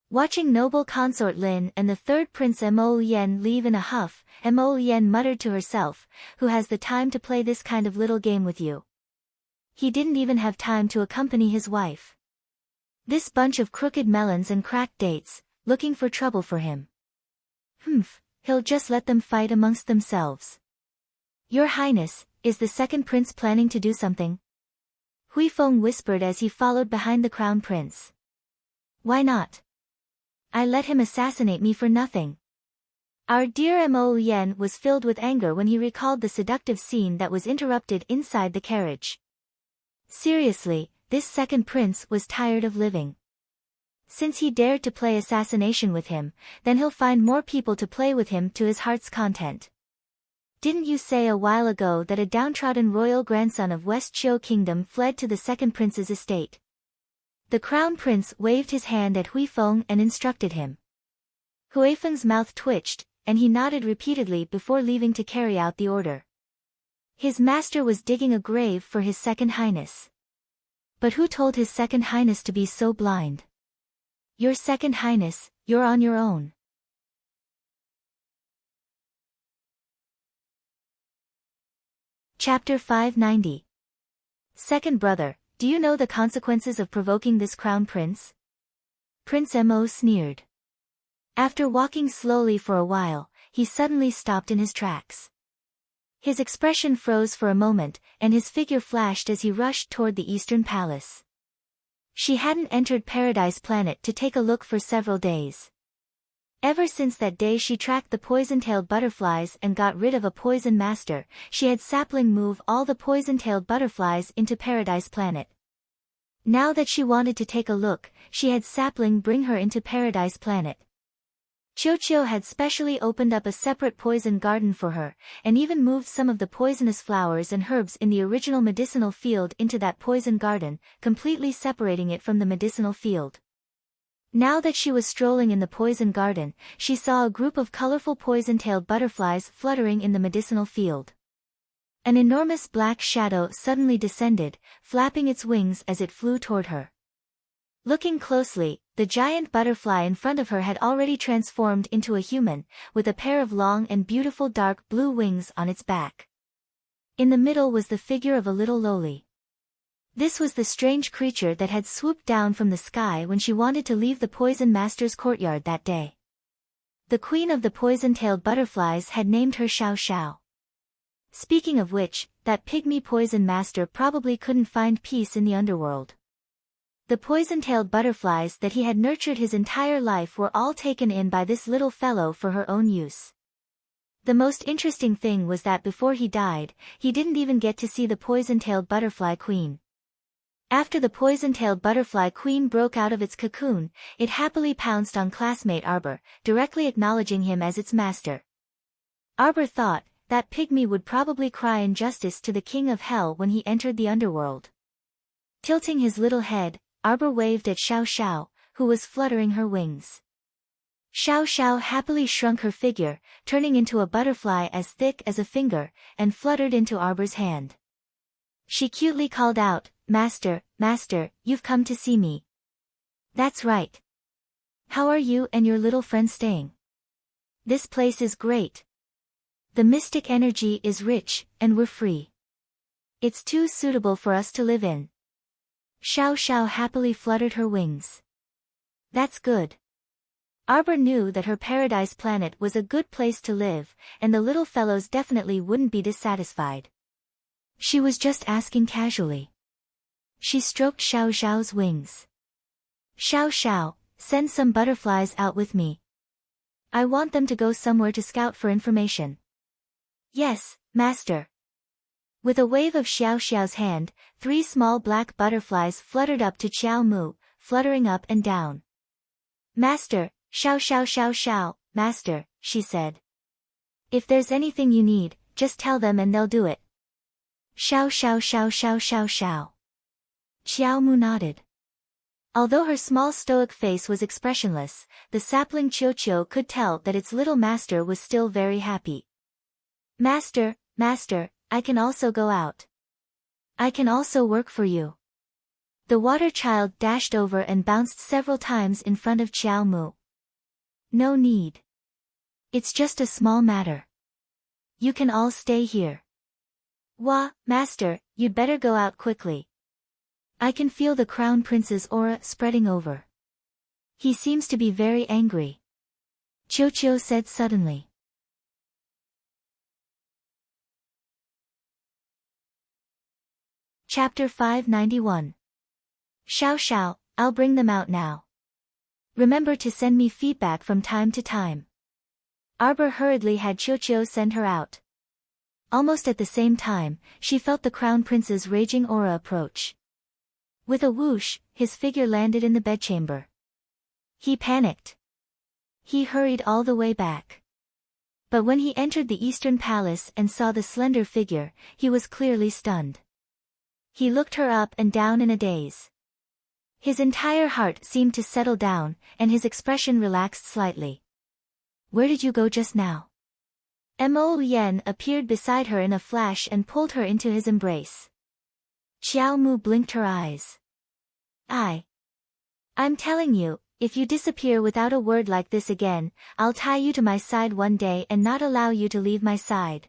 Watching noble consort Lin and the third Prince Mo Yen leave in a huff, Mo Yen muttered to herself, "Who has the time to play this kind of little game with you?" He didn't even have time to accompany his wife. This bunch of crooked melons and cracked dates, looking for trouble for him. He'll just let them fight amongst themselves. Your Highness, is the second prince planning to do something? Huifeng whispered as he followed behind the Crown Prince. Why not? I let him assassinate me for nothing. Our dear Mo Yen was filled with anger when he recalled the seductive scene that was interrupted inside the carriage. Seriously, this second prince was tired of living. Since he dared to play assassination with him, then he'll find more people to play with him to his heart's content. Didn't you say a while ago that a downtrodden royal grandson of West Chiu Kingdom fled to the second prince's estate? The Crown Prince waved his hand at Huifeng and instructed him. Huifeng's mouth twitched, and he nodded repeatedly before leaving to carry out the order. His master was digging a grave for his second highness. But who told his second highness to be so blind? Your second highness, you're on your own. Chapter 590. Second brother, do you know the consequences of provoking this crown prince? Prince Mo sneered. After walking slowly for a while, he suddenly stopped in his tracks. His expression froze for a moment, and his figure flashed as he rushed toward the Eastern Palace. She hadn't entered Paradise Planet to take a look for several days. Ever since that day she tracked the poison-tailed butterflies and got rid of a poison master, she had Sapling move all the poison-tailed butterflies into Paradise Planet. Now that she wanted to take a look, she had Sapling bring her into Paradise Planet. Chio had specially opened up a separate poison garden for her, and even moved some of the poisonous flowers and herbs in the original medicinal field into that poison garden, completely separating it from the medicinal field. Now that she was strolling in the poison garden, she saw a group of colorful poison-tailed butterflies fluttering in the medicinal field. An enormous black shadow suddenly descended, flapping its wings as it flew toward her. Looking closely, the giant butterfly in front of her had already transformed into a human, with a pair of long and beautiful dark blue wings on its back. In the middle was the figure of a little loli. This was the strange creature that had swooped down from the sky when she wanted to leave the Poison Master's courtyard that day. The queen of the poison-tailed butterflies had named her Xiao Xiao. Speaking of which, that pygmy poison master probably couldn't find peace in the underworld. The poison-tailed butterflies that he had nurtured his entire life were all taken in by this little fellow for her own use. The most interesting thing was that before he died, he didn't even get to see the poison-tailed butterfly queen. After the poison-tailed butterfly queen broke out of its cocoon, it happily pounced on classmate Arbor, directly acknowledging him as its master. Arbor thought that pygmy would probably cry injustice to the king of hell when he entered the underworld. Tilting his little head, Arbor waved at Xiao Xiao, who was fluttering her wings. Xiao Xiao happily shrunk her figure, turning into a butterfly as thick as a finger, and fluttered into Arbor's hand. She cutely called out, "Master, Master, you've come to see me." "That's right. How are you and your little friend staying?" "This place is great. The mystic energy is rich, and we're free. It's too suitable for us to live in." Xiao Xiao happily fluttered her wings. "That's good." Arbor knew that her Paradise Planet was a good place to live, and the little fellows definitely wouldn't be dissatisfied. She was just asking casually. She stroked Xiao Xiao's wings. "Xiao Xiao, send some butterflies out with me. I want them to go somewhere to scout for information." "Yes, Master." With a wave of Xiao Xiao's hand, 3 small black butterflies fluttered up to Qiao Mu, fluttering up and down. "Master, Xiao Xiao Xiao Xiao, Master," she said. "If there's anything you need, just tell them and they'll do it. Xiao xiao xiao xiao xiao xiao. Xiao Mu nodded. Although her small stoic face was expressionless, the sapling Qiu could tell that its little master was still very happy. Master, master, I can also go out. I can also work for you. The water child dashed over and bounced several times in front of Xiao Mu. No need. It's just a small matter. You can all stay here. Wah, master, you'd better go out quickly. I can feel the crown prince's aura spreading over. He seems to be very angry. Qiu said suddenly. Chapter 591. Xiao xiao, I'll bring them out now. Remember to send me feedback from time to time. Arbor hurriedly had Qiu send her out. Almost at the same time, she felt the crown prince's raging aura approach. With a whoosh, his figure landed in the bedchamber. He panicked. He hurried all the way back. But when he entered the Eastern Palace and saw the slender figure, he was clearly stunned. He looked her up and down in a daze. His entire heart seemed to settle down, and his expression relaxed slightly. Where did you go just now? Mo Yen appeared beside her in a flash and pulled her into his embrace. Xiao Mu blinked her eyes. I'm telling you, if you disappear without a word like this again, I'll tie you to my side one day and not allow you to leave my side.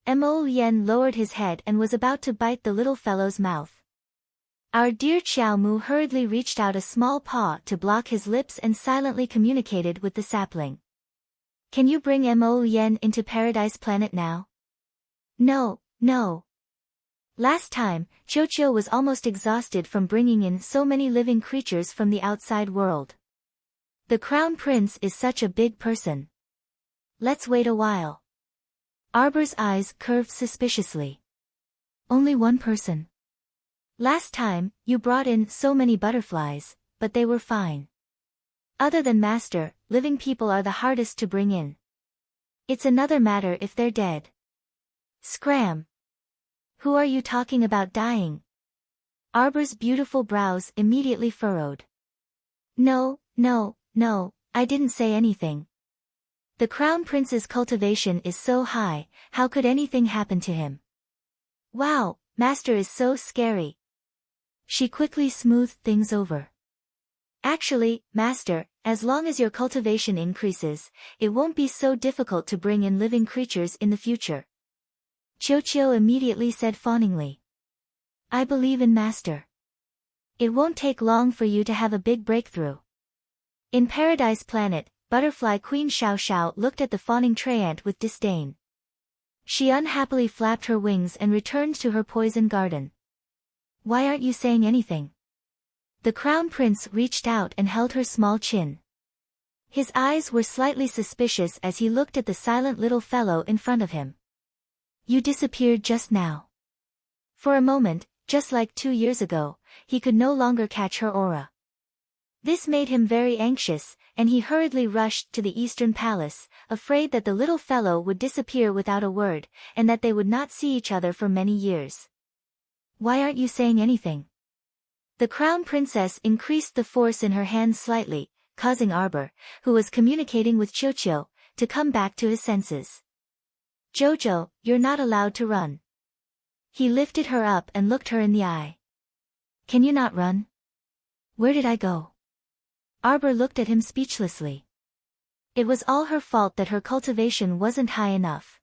Mo Yen lowered his head and was about to bite the little fellow's mouth. Our dear Xiao Mu hurriedly reached out a small paw to block his lips and silently communicated with the sapling. Can you bring Mo Yen into Paradise Planet now? No, no. Last time, Qiu was almost exhausted from bringing in so many living creatures from the outside world. The Crown Prince is such a big person. Let's wait a while. Arbor's eyes curved suspiciously. Only one person. Last time, you brought in so many butterflies, but they were fine. Other than Master, living people are the hardest to bring in. It's another matter if they're dead. Scram! Who are you talking about dying? Arbor's beautiful brows immediately furrowed. No, I didn't say anything. The Crown Prince's cultivation is so high, how could anything happen to him? Wow, Master is so scary. She quickly smoothed things over. Actually, Master, as long as your cultivation increases, it won't be so difficult to bring in living creatures in the future. Qiu immediately said fawningly. I believe in Master. It won't take long for you to have a big breakthrough. In Paradise Planet, Butterfly Queen Xiao Xiao looked at the fawning treant with disdain. She unhappily flapped her wings and returned to her poison garden. Why aren't you saying anything? The Crown Prince reached out and held her small chin. His eyes were slightly suspicious as he looked at the silent little fellow in front of him. You disappeared just now. For a moment, just like 2 years ago, he could no longer catch her aura. This made him very anxious, and he hurriedly rushed to the Eastern Palace, afraid that the little fellow would disappear without a word, and that they would not see each other for many years. Why aren't you saying anything? The Crown Princess increased the force in her hands slightly, causing Arbor, who was communicating with Qiu, to come back to his senses. Jojo, you're not allowed to run. He lifted her up and looked her in the eye. Can you not run? Where did I go? Arbor looked at him speechlessly. It was all her fault that her cultivation wasn't high enough.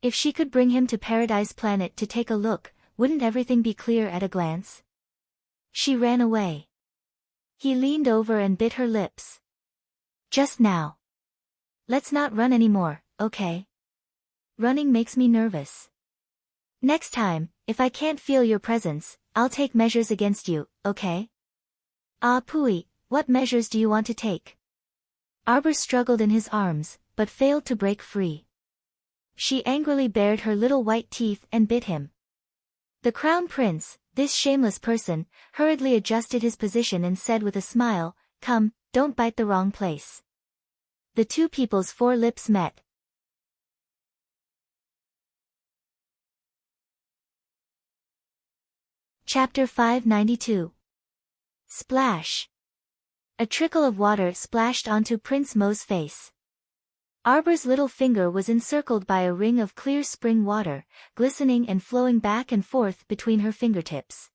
If she could bring him to Paradise Planet to take a look, wouldn't everything be clear at a glance? She ran away. He leaned over and bit her lips. Just now. Let's not run anymore, okay? Running makes me nervous. Next time, if I can't feel your presence, I'll take measures against you, okay? Ah Pui, what measures do you want to take? Arbor struggled in his arms, but failed to break free. She angrily bared her little white teeth and bit him. The Crown Prince, this shameless person, hurriedly adjusted his position and said with a smile, Come, don't bite the wrong place. The two people's 4 lips met. Chapter 592. Splash. A trickle of water splashed onto Prince Mo's face. Arbor's little finger was encircled by a ring of clear spring water, glistening and flowing back and forth between her fingertips.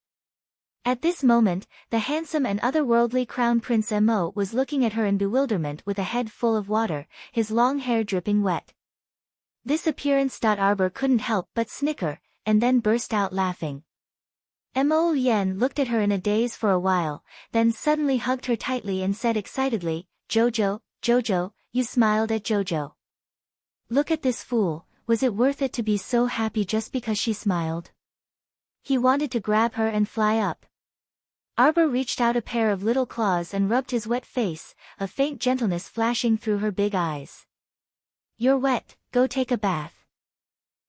At this moment, the handsome and otherworldly Crown Prince Mo was looking at her in bewilderment with a head full of water, his long hair dripping wet. This appearance. Arbor couldn't help but snicker, and then burst out laughing. Mo Yen looked at her in a daze for a while, then suddenly hugged her tightly and said excitedly, "Jojo, Jojo, you smiled at Jojo. Look at this fool, was it worth it to be so happy just because she smiled?" He wanted to grab her and fly up. Arbor reached out a pair of little claws and rubbed his wet face, a faint gentleness flashing through her big eyes. "You're wet, go take a bath."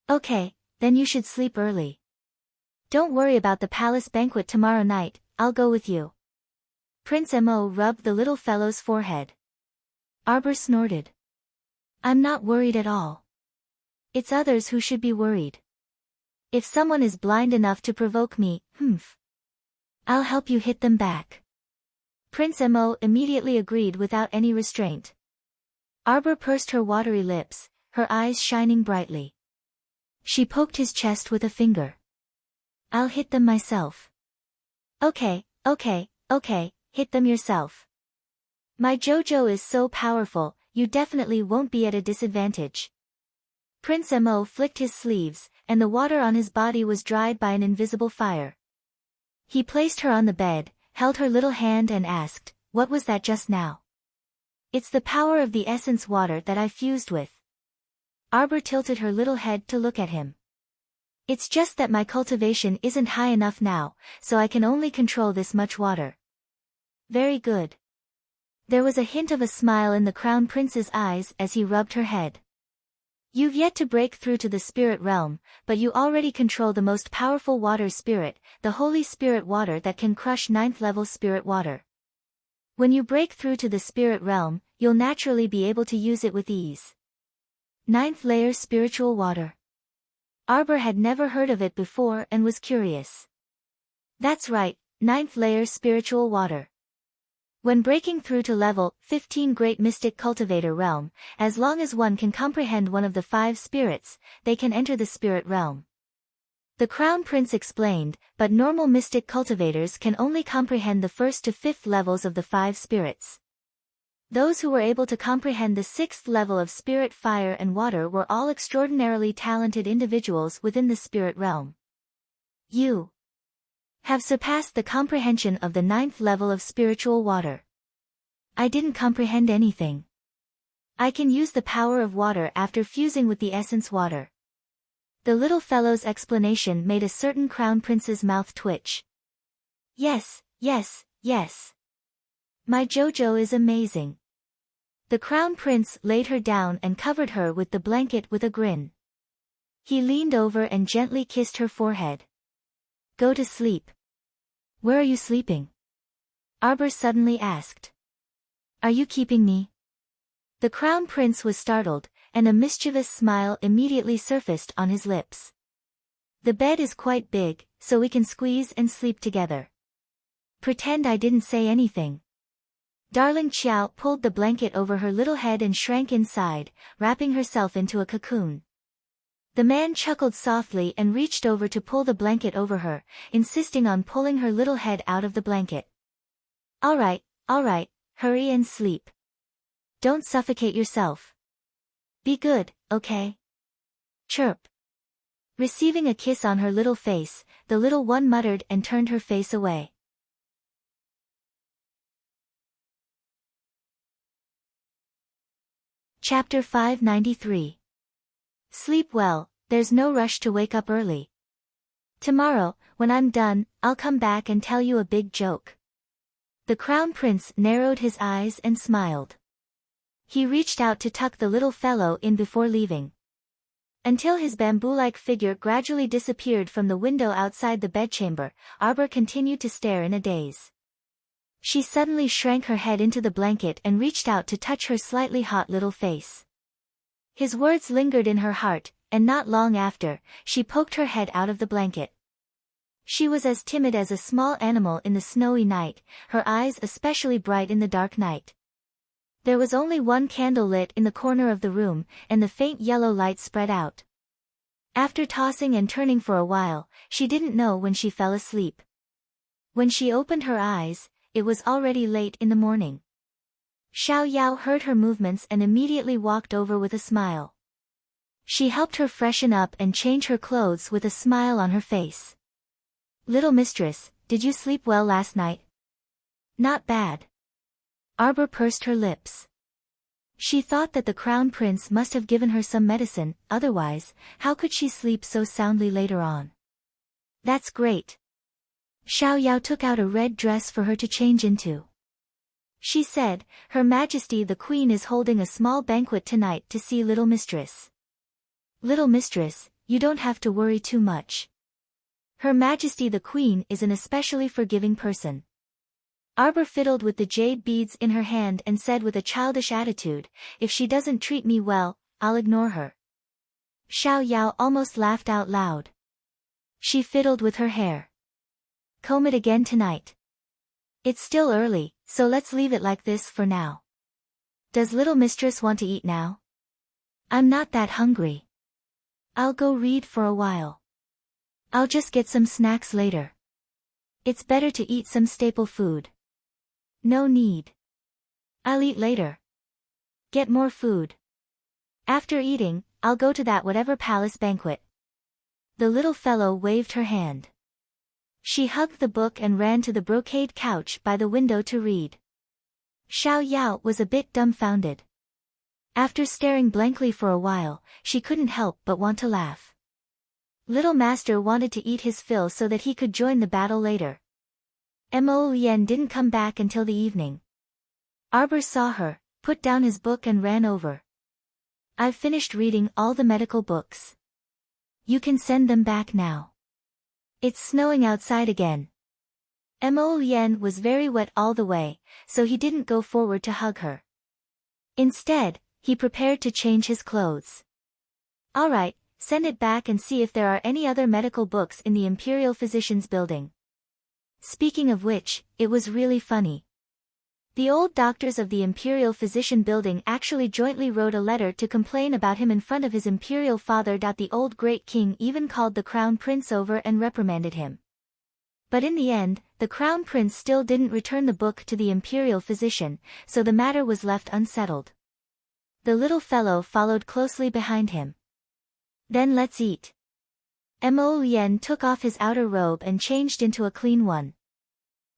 "Okay, then you should sleep early. Don't worry about the palace banquet tomorrow night, I'll go with you." Prince Mo rubbed the little fellow's forehead. Arbor snorted. "I'm not worried at all. It's others who should be worried. If someone is blind enough to provoke me, I'll help you hit them back." Prince Mo immediately agreed without any restraint. Arbor pursed her watery lips, her eyes shining brightly. She poked his chest with a finger. "I'll hit them myself." Okay, hit them yourself. My Jojo is so powerful, you definitely won't be at a disadvantage." Prince Mo flicked his sleeves, and the water on his body was dried by an invisible fire. He placed her on the bed, held her little hand and asked, "What was that just now?" "It's the power of the essence water that I fused with." Arbor tilted her little head to look at him. "It's just that my cultivation isn't high enough now, so I can only control this much water." "Very good." There was a hint of a smile in the Crown Prince's eyes as he rubbed her head. "You've yet to break through to the spirit realm, but you already control the most powerful water spirit, the Holy Spirit water that can crush 9th level spirit water. When you break through to the spirit realm, you'll naturally be able to use it with ease." 9th layer spiritual water. Arbor had never heard of it before and was curious. That's right, 9th layer spiritual water. When breaking through to level 15 Great Mystic Cultivator Realm, as long as one can comprehend one of the 5 spirits, they can enter the spirit realm. The Crown Prince explained, but normal mystic cultivators can only comprehend the 1st to 5th levels of the 5 spirits. Those who were able to comprehend the 6th level of spirit fire and water were all extraordinarily talented individuals within the spirit realm. You have surpassed the comprehension of the 9th level of spiritual water. I didn't comprehend anything. I can use the power of water after fusing with the essence water. The little fellow's explanation made a certain Crown Prince's mouth twitch. Yes. My Jojo is amazing. The Crown Prince laid her down and covered her with the blanket with a grin. He leaned over and gently kissed her forehead. "Go to sleep." "Where are you sleeping?" Arbor suddenly asked. "Are you keeping me?" The Crown Prince was startled, and a mischievous smile immediately surfaced on his lips. "The bed is quite big, so we can squeeze and sleep together. Pretend I didn't say anything." Darling Qiao pulled the blanket over her little head and shrank inside, wrapping herself into a cocoon. The man chuckled softly and reached over to pull the blanket over her, insisting on pulling her little head out of the blanket. All right, hurry and sleep. Don't suffocate yourself. Be good, okay?" Chirp. Receiving a kiss on her little face, the little one muttered and turned her face away. Chapter 593. Sleep well, there's no rush to wake up early. Tomorrow, when I'm done, I'll come back and tell you a big joke. The Crown Prince narrowed his eyes and smiled. He reached out to tuck the little fellow in before leaving. Until his bamboo-like figure gradually disappeared from the window outside the bedchamber, Arbor continued to stare in a daze. She suddenly shrank her head into the blanket and reached out to touch her slightly hot little face. His words lingered in her heart, and not long after, she poked her head out of the blanket. She was as timid as a small animal in the snowy night, her eyes especially bright in the dark night. There was only one candle lit in the corner of the room, and the faint yellow light spread out. After tossing and turning for a while, she didn't know when she fell asleep. When she opened her eyes, it was already late in the morning. Xiao Yao heard her movements and immediately walked over with a smile. She helped her freshen up and change her clothes with a smile on her face. "Little mistress, did you sleep well last night?" "Not bad." Arbor pursed her lips. She thought that the crown prince must have given her some medicine, otherwise, how could she sleep so soundly later on? "That's great." Xiao Yao took out a red dress for her to change into. She said, "Her Majesty the Queen is holding a small banquet tonight to see little mistress." "Little mistress, you don't have to worry too much. Her Majesty the Queen is an especially forgiving person." Arbor fiddled with the jade beads in her hand and said with a childish attitude, "If she doesn't treat me well, I'll ignore her." Xiao Yao almost laughed out loud. She fiddled with her hair. "Comb it again tonight. It's still early, so let's leave it like this for now. Does little mistress want to eat now?" "I'm not that hungry. I'll go read for a while. I'll just get some snacks later. It's better to eat some staple food." "No need. I'll eat later. Get more food. After eating, I'll go to that whatever palace banquet." The little fellow waved her hand. She hugged the book and ran to the brocade couch by the window to read. Xiao Yao was a bit dumbfounded. After staring blankly for a while, she couldn't help but want to laugh. Little master wanted to eat his fill so that he could join the battle later. Mo Lien didn't come back until the evening. Arbor saw her, put down his book and ran over. "I've finished reading all the medical books. You can send them back now. It's snowing outside again." Mo Lien was very wet all the way, so he didn't go forward to hug her. Instead, he prepared to change his clothes. "All right, send it back and see if there are any other medical books in the Imperial Physicians Building." Speaking of which, it was really funny. The old doctors of the Imperial Physician Building actually jointly wrote a letter to complain about him in front of his imperial father. The old great king even called the crown prince over and reprimanded him. But in the end, the crown prince still didn't return the book to the imperial physician, so the matter was left unsettled. The little fellow followed closely behind him. "Then let's eat." Mo Lien took off his outer robe and changed into a clean one.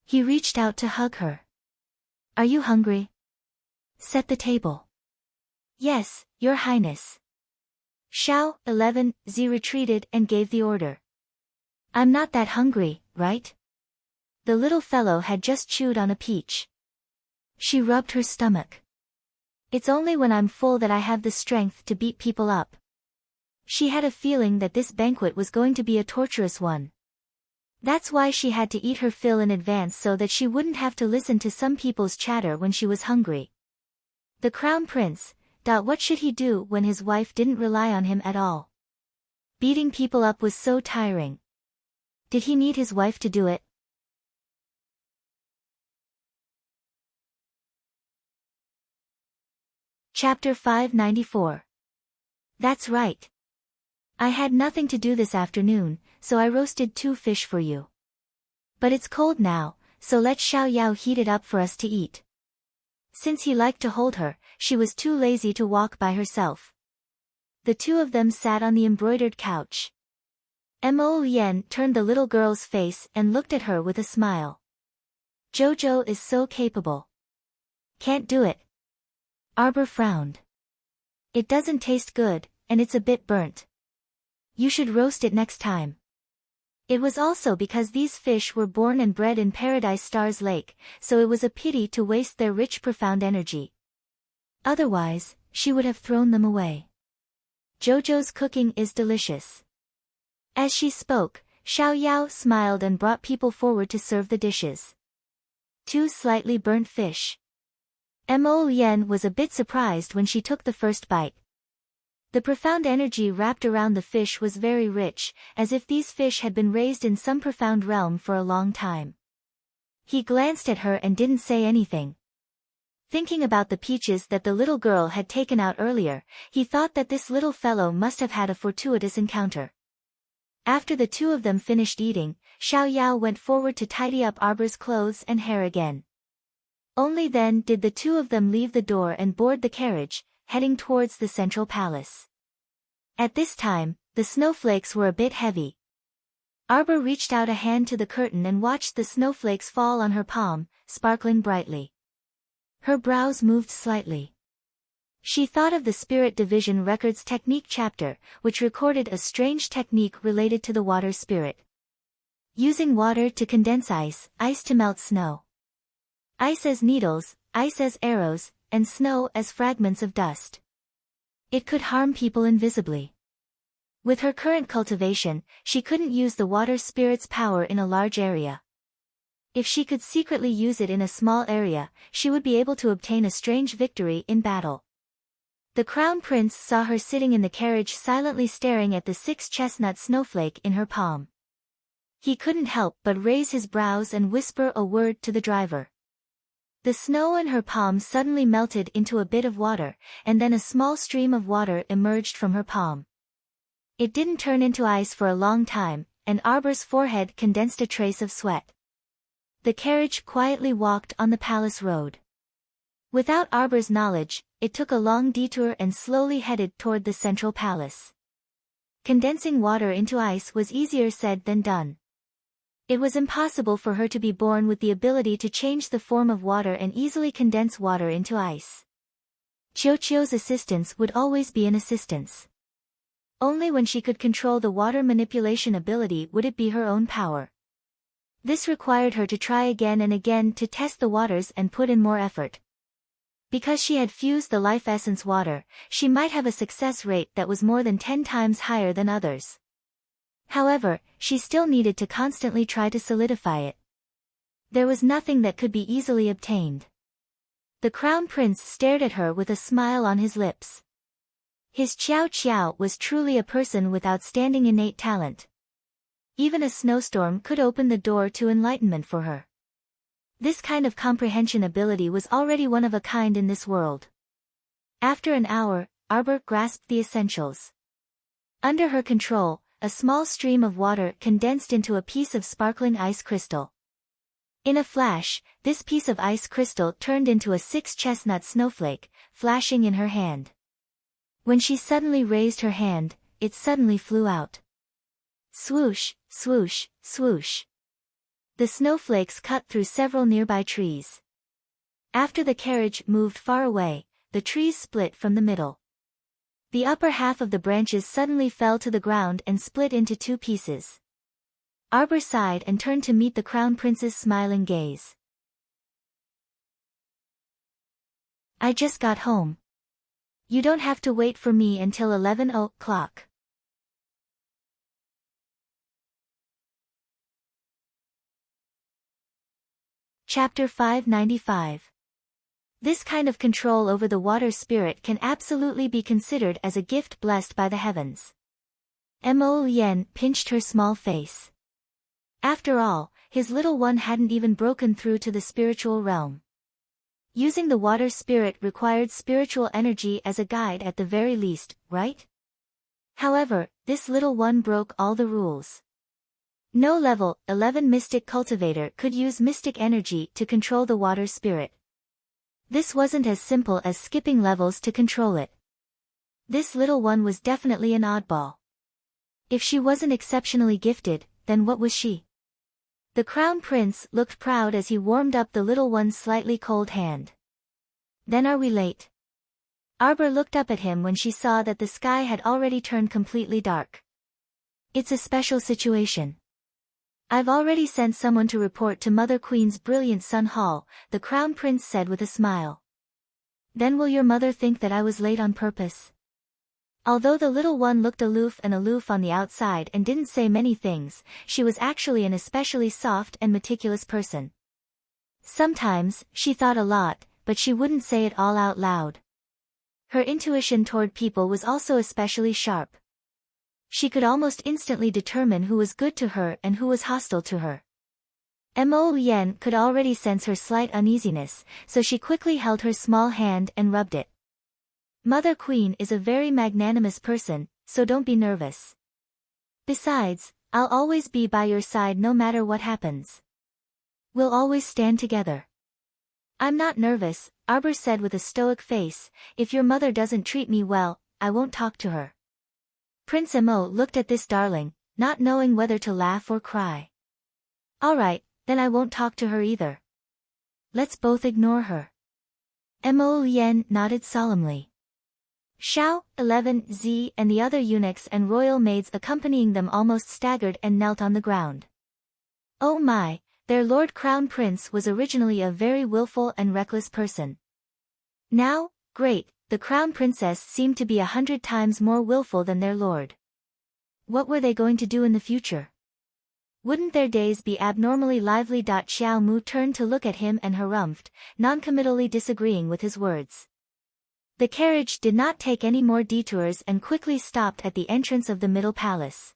He reached out to hug her. "Are you hungry?" "Set the table." "Yes, Your Highness." Xiao 11Z retreated and gave the order. "I'm not that hungry, right?" The little fellow had just chewed on a peach. She rubbed her stomach. "It's only when I'm full that I have the strength to beat people up." She had a feeling that this banquet was going to be a torturous one. That's why she had to eat her fill in advance so that she wouldn't have to listen to some people's chatter when she was hungry. The crown prince, what should he do when his wife didn't rely on him at all? Beating people up was so tiring. Did he need his wife to do it? Chapter 594. That's right. I had nothing to do this afternoon, so I roasted 2 fish for you. But it's cold now, so let Xiao Yao heat it up for us to eat. Since he liked to hold her, she was too lazy to walk by herself. The two of them sat on the embroidered couch. Mo Lien turned the little girl's face and looked at her with a smile. "Jojo is so capable." "Can't do it." Arbor frowned. "It doesn't taste good, and it's a bit burnt. You should roast it next time." It was also because these fish were born and bred in Paradise Stars Lake, so it was a pity to waste their rich profound energy. Otherwise, she would have thrown them away. "Jojo's cooking is delicious." As she spoke, Xiao Yao smiled and brought people forward to serve the dishes. 2 slightly burnt fish. Mo Lien was a bit surprised when she took the first bite. The profound energy wrapped around the fish was very rich, as if these fish had been raised in some profound realm for a long time. He glanced at her and didn't say anything. Thinking about the peaches that the little girl had taken out earlier, he thought that this little fellow must have had a fortuitous encounter. After the two of them finished eating, Xiao Yao went forward to tidy up Arbor's clothes and hair again. Only then did the two of them leave the door and board the carriage, heading towards the central palace. At this time, the snowflakes were a bit heavy. Arbor reached out a hand to the curtain and watched the snowflakes fall on her palm, sparkling brightly. Her brows moved slightly. She thought of the Spirit Division Records Technique chapter, which recorded a strange technique related to the water spirit. Using water to condense ice, ice to melt snow. Ice as needles, ice as arrows, and snow as fragments of dust. It could harm people invisibly. With her current cultivation, she couldn't use the water spirit's power in a large area. If she could secretly use it in a small area, she would be able to obtain a strange victory in battle. The Crown Prince saw her sitting in the carriage silently staring at the 6-chestnut snowflake in her palm. He couldn't help but raise his brows and whisper a word to the driver. The snow in her palm suddenly melted into a bit of water, and then a small stream of water emerged from her palm. It didn't turn into ice for a long time, and Arbor's forehead condensed a trace of sweat. The carriage quietly walked on the palace road. Without Arbor's knowledge, it took a long detour and slowly headed toward the central palace. Condensing water into ice was easier said than done. It was impossible for her to be born with the ability to change the form of water and easily condense water into ice. Qiuqiu's assistance would always be an assistance. Only when she could control the water manipulation ability would it be her own power. This required her to try again and again to test the waters and put in more effort. Because she had fused the life essence water, she might have a success rate that was more than 10 times higher than others. However, she still needed to constantly try to solidify it. There was nothing that could be easily obtained. The Crown Prince stared at her with a smile on his lips. His Qiao Qiao was truly a person with outstanding innate talent. Even a snowstorm could open the door to enlightenment for her. This kind of comprehension ability was already one of a kind in this world. After an hour, Arbor grasped the essentials. Under her control, a small stream of water condensed into a piece of sparkling ice crystal. In a flash, this piece of ice crystal turned into a 6-chestnut snowflake, flashing in her hand. When she suddenly raised her hand, it suddenly flew out. Swoosh, swoosh, swoosh. The snowflakes cut through several nearby trees. After the carriage moved far away, the trees split from the middle. The upper half of the branches suddenly fell to the ground and split into 2 pieces. Arbor sighed and turned to meet the Crown Prince's smiling gaze. I just got home. You don't have to wait for me until 11 o'clock. Chapter 595. This kind of control over the water spirit can absolutely be considered as a gift blessed by the heavens. Mo Lien pinched her small face. After all, his little one hadn't even broken through to the spiritual realm. Using the water spirit required spiritual energy as a guide at the very least, right? However, this little one broke all the rules. No level 11 mystic cultivator could use mystic energy to control the water spirit. This wasn't as simple as skipping levels to control it. This little one was definitely an oddball. If she wasn't exceptionally gifted, then what was she? The Crown Prince looked proud as he warmed up the little one's slightly cold hand. Then are we late? Arbor looked up at him when she saw that the sky had already turned completely dark. It's a special situation. I've already sent someone to report to Mother Queen's brilliant Sun Hall, the Crown Prince said with a smile. Then will your mother think that I was late on purpose? Although the little one looked aloof on the outside and didn't say many things, she was actually an especially soft and meticulous person. Sometimes, she thought a lot, but she wouldn't say it all out loud. Her intuition toward people was also especially sharp. She could almost instantly determine who was good to her and who was hostile to her. Mo Yen could already sense her slight uneasiness, so she quickly held her small hand and rubbed it. Mother Queen is a very magnanimous person, so don't be nervous. Besides, I'll always be by your side no matter what happens. We'll always stand together. I'm not nervous, Arbor said with a stoic face. If your mother doesn't treat me well, I won't talk to her. Prince Mo looked at this darling, not knowing whether to laugh or cry. Alright, then I won't talk to her either. Let's both ignore her. Mo Yen nodded solemnly. Xiao, 11Z and the other eunuchs and royal maids accompanying them almost staggered and knelt on the ground. Oh my, their Lord Crown Prince was originally a very willful and reckless person. Now, great, the Crown Princess seemed to be 100 times more willful than their lord. What were they going to do in the future? Wouldn't their days be abnormally lively? Xiao Mu turned to look at him and harumphed, noncommittally disagreeing with his words. The carriage did not take any more detours and quickly stopped at the entrance of the middle palace.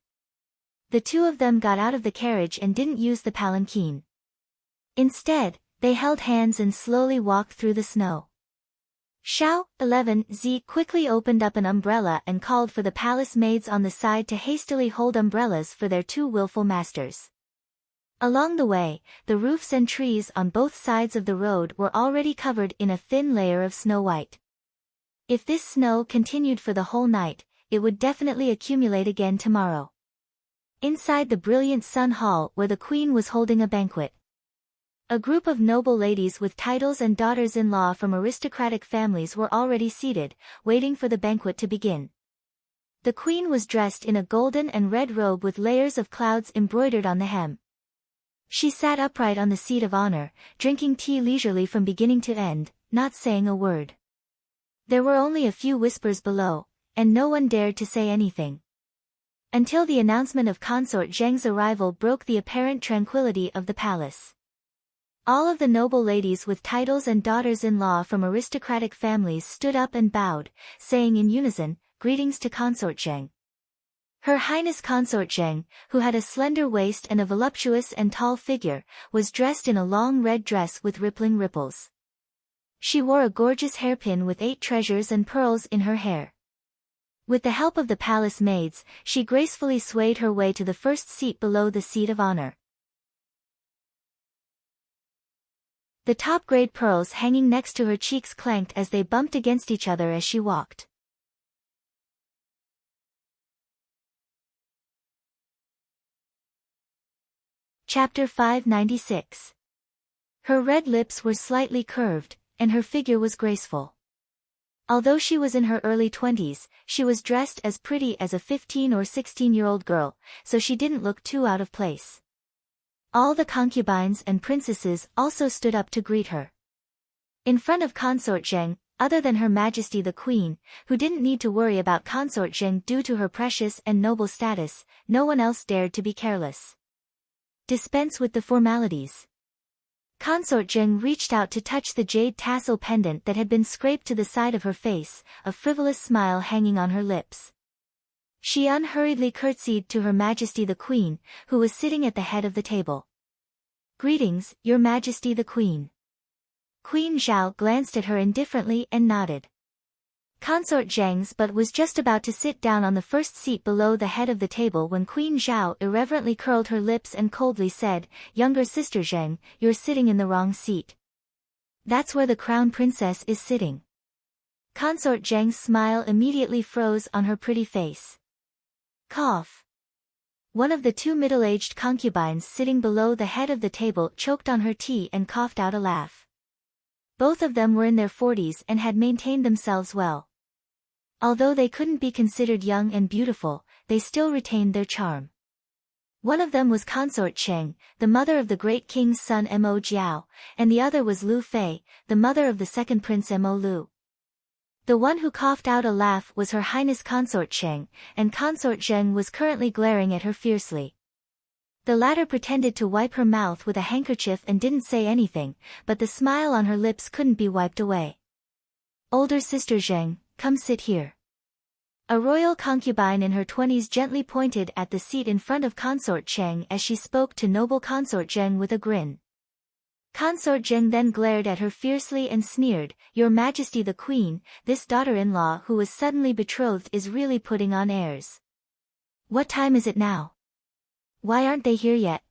The two of them got out of the carriage and didn't use the palanquin. Instead, they held hands and slowly walked through the snow. Xiao, 11Z quickly opened up an umbrella and called for the palace maids on the side to hastily hold umbrellas for their two willful masters. Along the way, the roofs and trees on both sides of the road were already covered in a thin layer of snow white. If this snow continued for the whole night, it would definitely accumulate again tomorrow. Inside the brilliant Sun Hall where the Queen was holding a banquet. A group of noble ladies with titles and daughters-in-law from aristocratic families were already seated, waiting for the banquet to begin. The Queen was dressed in a golden and red robe with layers of clouds embroidered on the hem. She sat upright on the seat of honor, drinking tea leisurely from beginning to end, not saying a word. There were only a few whispers below, and no one dared to say anything. Until the announcement of Consort Zheng's arrival broke the apparent tranquility of the palace. All of the noble ladies with titles and daughters-in-law from aristocratic families stood up and bowed, saying in unison, "Greetings to Consort Zheng." Her Highness Consort Zheng, who had a slender waist and a voluptuous and tall figure, was dressed in a long red dress with rippling ripples. She wore a gorgeous hairpin with 8 treasures and pearls in her hair. With the help of the palace maids, she gracefully swayed her way to the first seat below the seat of honor. The top-grade pearls hanging next to her cheeks clanked as they bumped against each other as she walked. Chapter 596. Her red lips were slightly curved, and her figure was graceful. Although she was in her early 20s, she was dressed as pretty as a 15 or 16-year-old girl, so she didn't look too out of place. All the concubines and princesses also stood up to greet her. In front of Consort Zheng, other than Her Majesty the Queen, who didn't need to worry about Consort Zheng due to her precious and noble status, no one else dared to be careless. Dispense with the formalities. Consort Zheng reached out to touch the jade tassel pendant that had been scraped to the side of her face, a frivolous smile hanging on her lips. She unhurriedly curtsied to Her Majesty the Queen, who was sitting at the head of the table. "Greetings, Your Majesty the Queen." Queen Zhao glanced at her indifferently and nodded. Consort Zheng's but was just about to sit down on the first seat below the head of the table when Queen Zhao irreverently curled her lips and coldly said, "Younger sister Zheng, you're sitting in the wrong seat. That's where the Crown Princess is sitting." Consort Zheng's smile immediately froze on her pretty face. Cough. One of the two middle-aged concubines sitting below the head of the table choked on her tea and coughed out a laugh. Both of them were in their 40s and had maintained themselves well. Although they couldn't be considered young and beautiful, they still retained their charm. One of them was Consort Cheng, the mother of the great king's son Mo Jiao, and the other was Lu Fei, the mother of the second prince Mo Lu. The one who coughed out a laugh was Her Highness Consort Cheng, and Consort Zheng was currently glaring at her fiercely. The latter pretended to wipe her mouth with a handkerchief and didn't say anything, but the smile on her lips couldn't be wiped away. "Older sister Zheng, come sit here. A royal concubine in her 20s gently pointed at the seat in front of Consort Cheng as she spoke to noble Consort Zheng with a grin. Consort Zheng then glared at her fiercely and sneered, "Your Majesty the Queen, this daughter-in-law who was suddenly betrothed is really putting on airs. What time is it now? Why aren't they here yet?"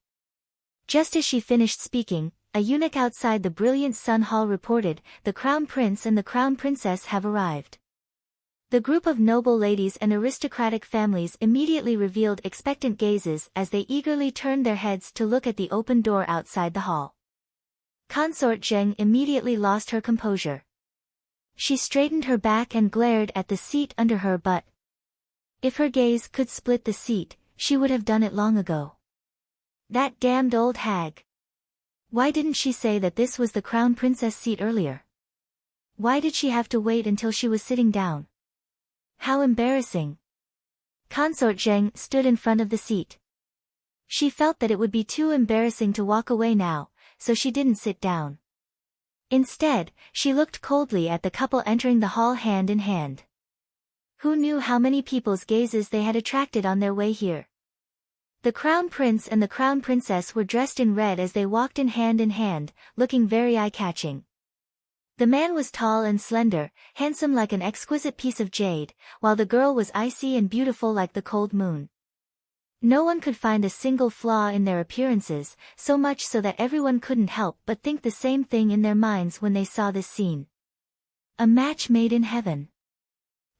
Just as she finished speaking, a eunuch outside the brilliant Sun Hall reported, "The Crown Prince and the Crown Princess have arrived." The group of noble ladies and aristocratic families immediately revealed expectant gazes as they eagerly turned their heads to look at the open door outside the hall. Consort Zheng immediately lost her composure. She straightened her back and glared at the seat under her, but if her gaze could split the seat, she would have done it long ago. That damned old hag. Why didn't she say that this was the Crown Princess seat earlier? Why did she have to wait until she was sitting down? How embarrassing. Consort Zheng stood in front of the seat. She felt that it would be too embarrassing to walk away now, so she didn't sit down. Instead, she looked coldly at the couple entering the hall hand in hand. Who knew how many people's gazes they had attracted on their way here? The Crown Prince and the Crown Princess were dressed in red as they walked in hand, looking very eye-catching. The man was tall and slender, handsome like an exquisite piece of jade, while the girl was icy and beautiful like the cold moon. No one could find a single flaw in their appearances, so much so that everyone couldn't help but think the same thing in their minds when they saw this scene. A match made in heaven.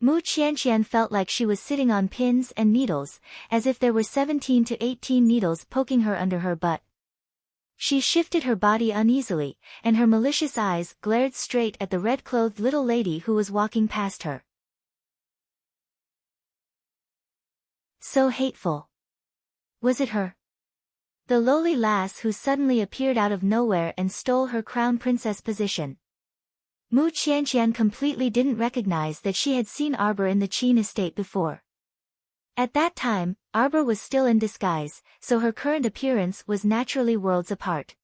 Mu Qianqian felt like she was sitting on pins and needles, as if there were 17 to 18 needles poking her under her butt. She shifted her body uneasily, and her malicious eyes glared straight at the red-clothed little lady who was walking past her. So hateful. Was it her? The lowly lass who suddenly appeared out of nowhere and stole her crown princess position. Mu Qianqian completely didn't recognize that she had seen Arbor in the Qin estate before. At that time, Arbor was still in disguise, so her current appearance was naturally worlds apart.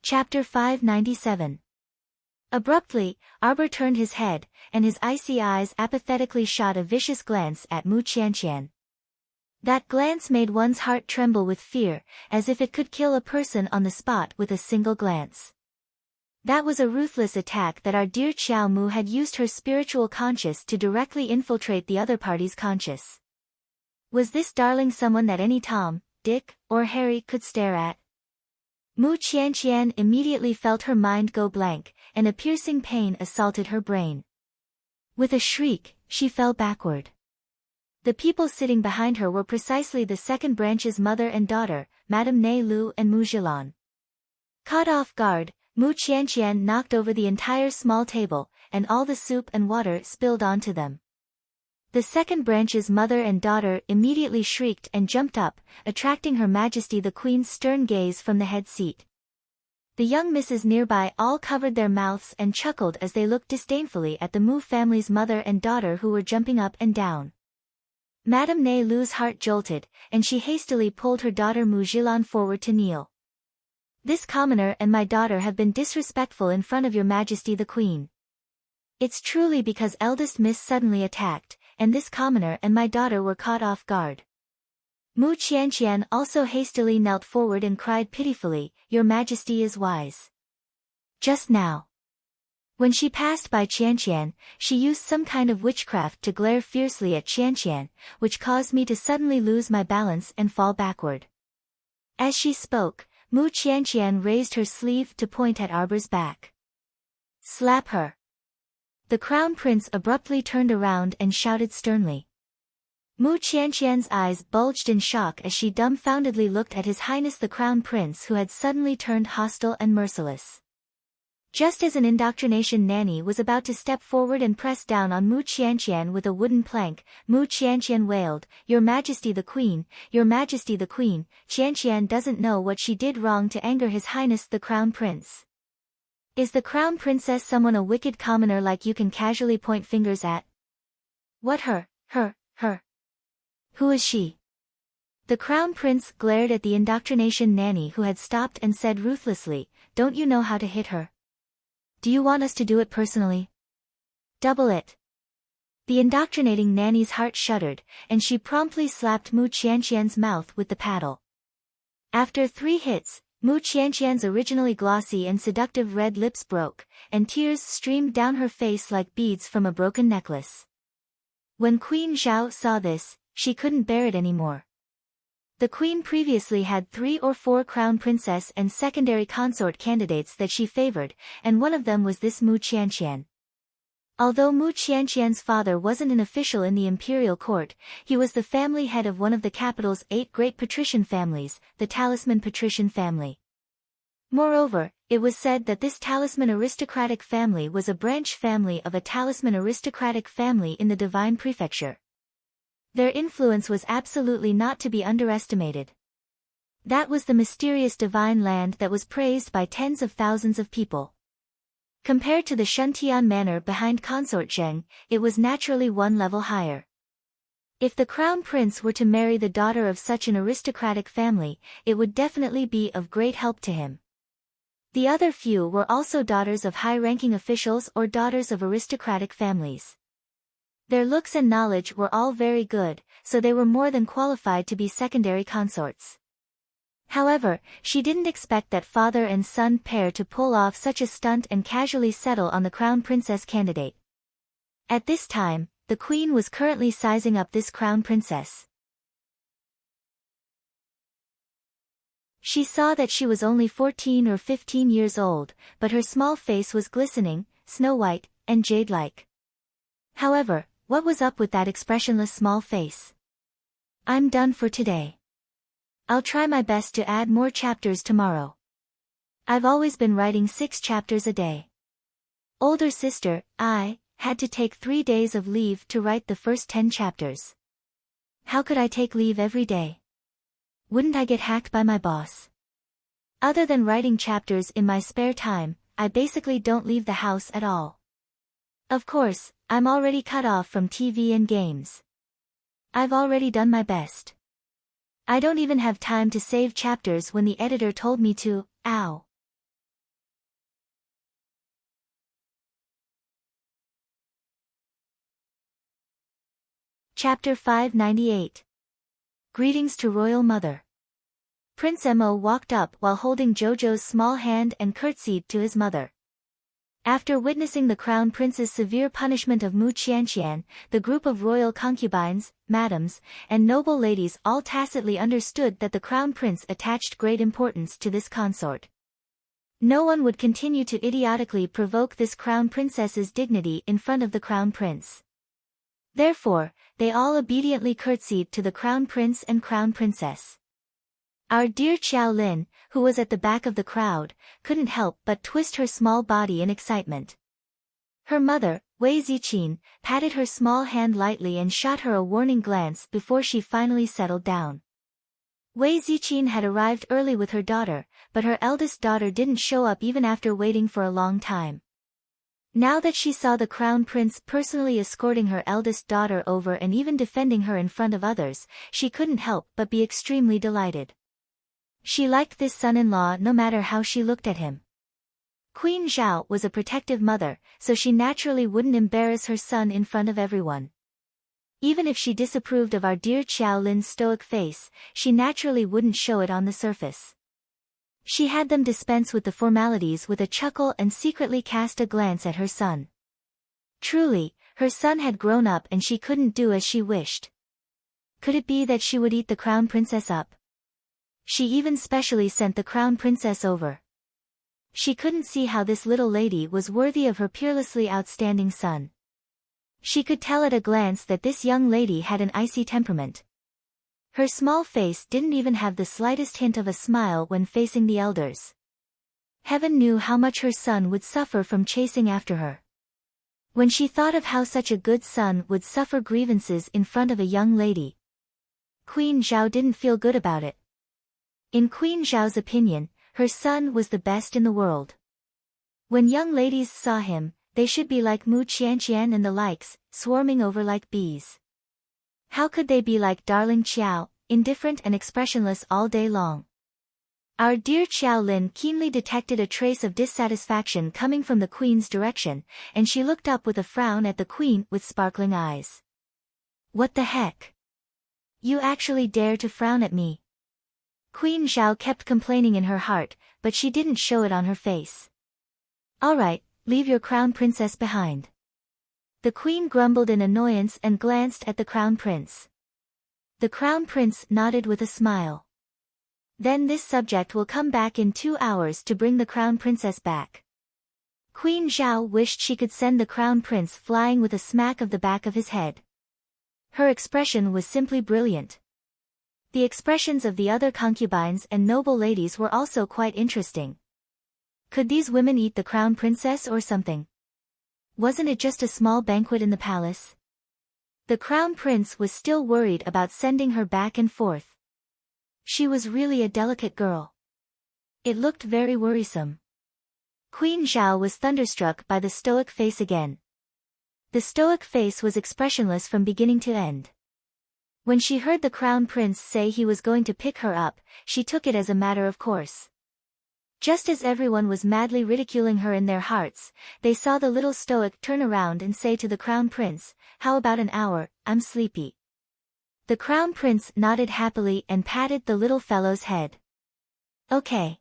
Chapter 597. Abruptly, Arbor turned his head, and his icy eyes apathetically shot a vicious glance at Mu Qianqian. That glance made one's heart tremble with fear, as if it could kill a person on the spot with a single glance. That was a ruthless attack that our dear Xiao Mu had used her spiritual conscience to directly infiltrate the other party's conscience. Was this darling someone that any Tom, Dick, or Harry could stare at? Mu Qianqian immediately felt her mind go blank, and a piercing pain assaulted her brain. With a shriek, she fell backward. The people sitting behind her were precisely the second branch's mother and daughter, Madame Nei Lu and Mu Zhilan. Caught off guard, Mu Qianqian knocked over the entire small table, and all the soup and water spilled onto them. The second branch's mother and daughter immediately shrieked and jumped up, attracting Her Majesty the Queen's stern gaze from the head seat. The young misses nearby all covered their mouths and chuckled as they looked disdainfully at the Mu family's mother and daughter who were jumping up and down. Madame Nei Lu's heart jolted, and she hastily pulled her daughter Mu Zhilan forward to kneel. "This commoner and my daughter have been disrespectful in front of Your Majesty the Queen. It's truly because eldest miss suddenly attacked, and this commoner and my daughter were caught off guard." Mu Qianqian also hastily knelt forward and cried pitifully, "Your Majesty is wise. Just now, when she passed by Qianqian, she used some kind of witchcraft to glare fiercely at Qianqian, which caused me to suddenly lose my balance and fall backward." As she spoke, Mu Qianqian raised her sleeve to point at Arbor's back. "Slap her." The Crown Prince abruptly turned around and shouted sternly. Mu Qianqian's eyes bulged in shock as she dumbfoundedly looked at His Highness the Crown Prince, who had suddenly turned hostile and merciless. Just as an indoctrination nanny was about to step forward and press down on Mu Qianqian with a wooden plank, Mu Qianqian wailed, "Your Majesty the Queen, Your Majesty the Queen." Qianqian doesn't know what she did wrong to anger His Highness the Crown Prince. Is the Crown Princess someone a wicked commoner like you can casually point fingers at? What her? Who is she? The crown prince glared at the indoctrination nanny who had stopped and said ruthlessly, "Don't you know how to hit her? Do you want us to do it personally? Double it." The indoctrinating nanny's heart shuddered, and she promptly slapped Mu Qianqian's mouth with the paddle. After 3 hits, Mu Qianqian's originally glossy and seductive red lips broke, and tears streamed down her face like beads from a broken necklace. When Queen Zhao saw this, she couldn't bear it anymore. The queen previously had 3 or 4 crown princess and secondary consort candidates that she favored, and one of them was this Mu Qianqian. Although Mu Qianqian's father wasn't an official in the imperial court, he was the family head of one of the capital's 8 great patrician families, the Talisman patrician family. Moreover, it was said that this Talisman aristocratic family was a branch family of a Talisman aristocratic family in the Divine Prefecture. Their influence was absolutely not to be underestimated. That was the mysterious divine land that was praised by tens of thousands of people. Compared to the Shuntian manor behind Consort Zheng, it was naturally one level higher. If the crown prince were to marry the daughter of such an aristocratic family, it would definitely be of great help to him. The other few were also daughters of high-ranking officials or daughters of aristocratic families. Their looks and knowledge were all very good, so they were more than qualified to be secondary consorts. However, she didn't expect that father and son pair to pull off such a stunt and casually settle on the crown princess candidate. At this time, the queen was currently sizing up this crown princess. She saw that she was only 14 or 15 years old, but her small face was glistening, snow-white, and jade-like. However, what was up with that expressionless small face? "I'm done for today. I'll try my best to add more chapters tomorrow. I've always been writing 6 chapters a day. Older sister, I had to take 3 days of leave to write the first 10 chapters. How could I take leave every day? Wouldn't I get hacked by my boss? Other than writing chapters in my spare time, I basically don't leave the house at all. Of course, I'm already cut off from TV and games. I've already done my best. I don't even have time to save chapters when the editor told me to, ow." Chapter 598. Greetings to Royal Mother. Prince Mo walked up while holding Jojo's small hand and curtsied to his mother. After witnessing the crown prince's severe punishment of Mu Qianqian, the group of royal concubines, madams, and noble ladies all tacitly understood that the crown prince attached great importance to this consort. No one would continue to idiotically provoke this crown princess's dignity in front of the crown prince. Therefore, they all obediently curtsied to the crown prince and crown princess. Our dear Qiao Lin, who was at the back of the crowd, couldn't help but twist her small body in excitement. Her mother, Wei Ziqin, patted her small hand lightly and shot her a warning glance before she finally settled down. Wei Ziqin had arrived early with her daughter, but her eldest daughter didn't show up even after waiting for a long time. Now that she saw the crown prince personally escorting her eldest daughter over and even defending her in front of others, she couldn't help but be extremely delighted. She liked this son-in-law no matter how she looked at him. Queen Zhao was a protective mother, so she naturally wouldn't embarrass her son in front of everyone. Even if she disapproved of our dear Qiao Lin's stoic face, she naturally wouldn't show it on the surface. She had them dispense with the formalities with a chuckle and secretly cast a glance at her son. Truly, her son had grown up and she couldn't do as she wished. Could it be that she would eat the crown princess up? She even specially sent the crown princess over. She couldn't see how this little lady was worthy of her peerlessly outstanding son. She could tell at a glance that this young lady had an icy temperament. Her small face didn't even have the slightest hint of a smile when facing the elders. Heaven knew how much her son would suffer from chasing after her. When she thought of how such a good son would suffer grievances in front of a young lady, Queen Zhao didn't feel good about it. In Queen Zhao's opinion, her son was the best in the world. When young ladies saw him, they should be like Mu Qianqian and the likes, swarming over like bees. How could they be like darling Qiao, indifferent and expressionless all day long. Our dear Xiao Lin keenly detected a trace of dissatisfaction coming from the queen's direction, and she looked up with a frown at the queen with sparkling eyes. What the heck? You actually dare to frown at me? Queen Zhao kept complaining in her heart, but she didn't show it on her face. Alright, leave your crown princess behind. The queen grumbled in annoyance and glanced at the crown prince. The crown prince nodded with a smile. Then this subject will come back in 2 hours to bring the crown princess back. Queen Zhao wished she could send the crown prince flying with a smack of the back of his head. Her expression was simply brilliant. The expressions of the other concubines and noble ladies were also quite interesting. Could these women eat the crown princess or something? Wasn't it just a small banquet in the palace? The crown prince was still worried about sending her back and forth. She was really a delicate girl. It looked very worrisome. Queen Zhao was thunderstruck by the stoic face again. The stoic face was expressionless from beginning to end. When she heard the crown prince say he was going to pick her up, she took it as a matter of course. Just as everyone was madly ridiculing her in their hearts, they saw the little stoic turn around and say to the crown prince, "How about an hour? I'm sleepy." The crown prince nodded happily and patted the little fellow's head. Okay.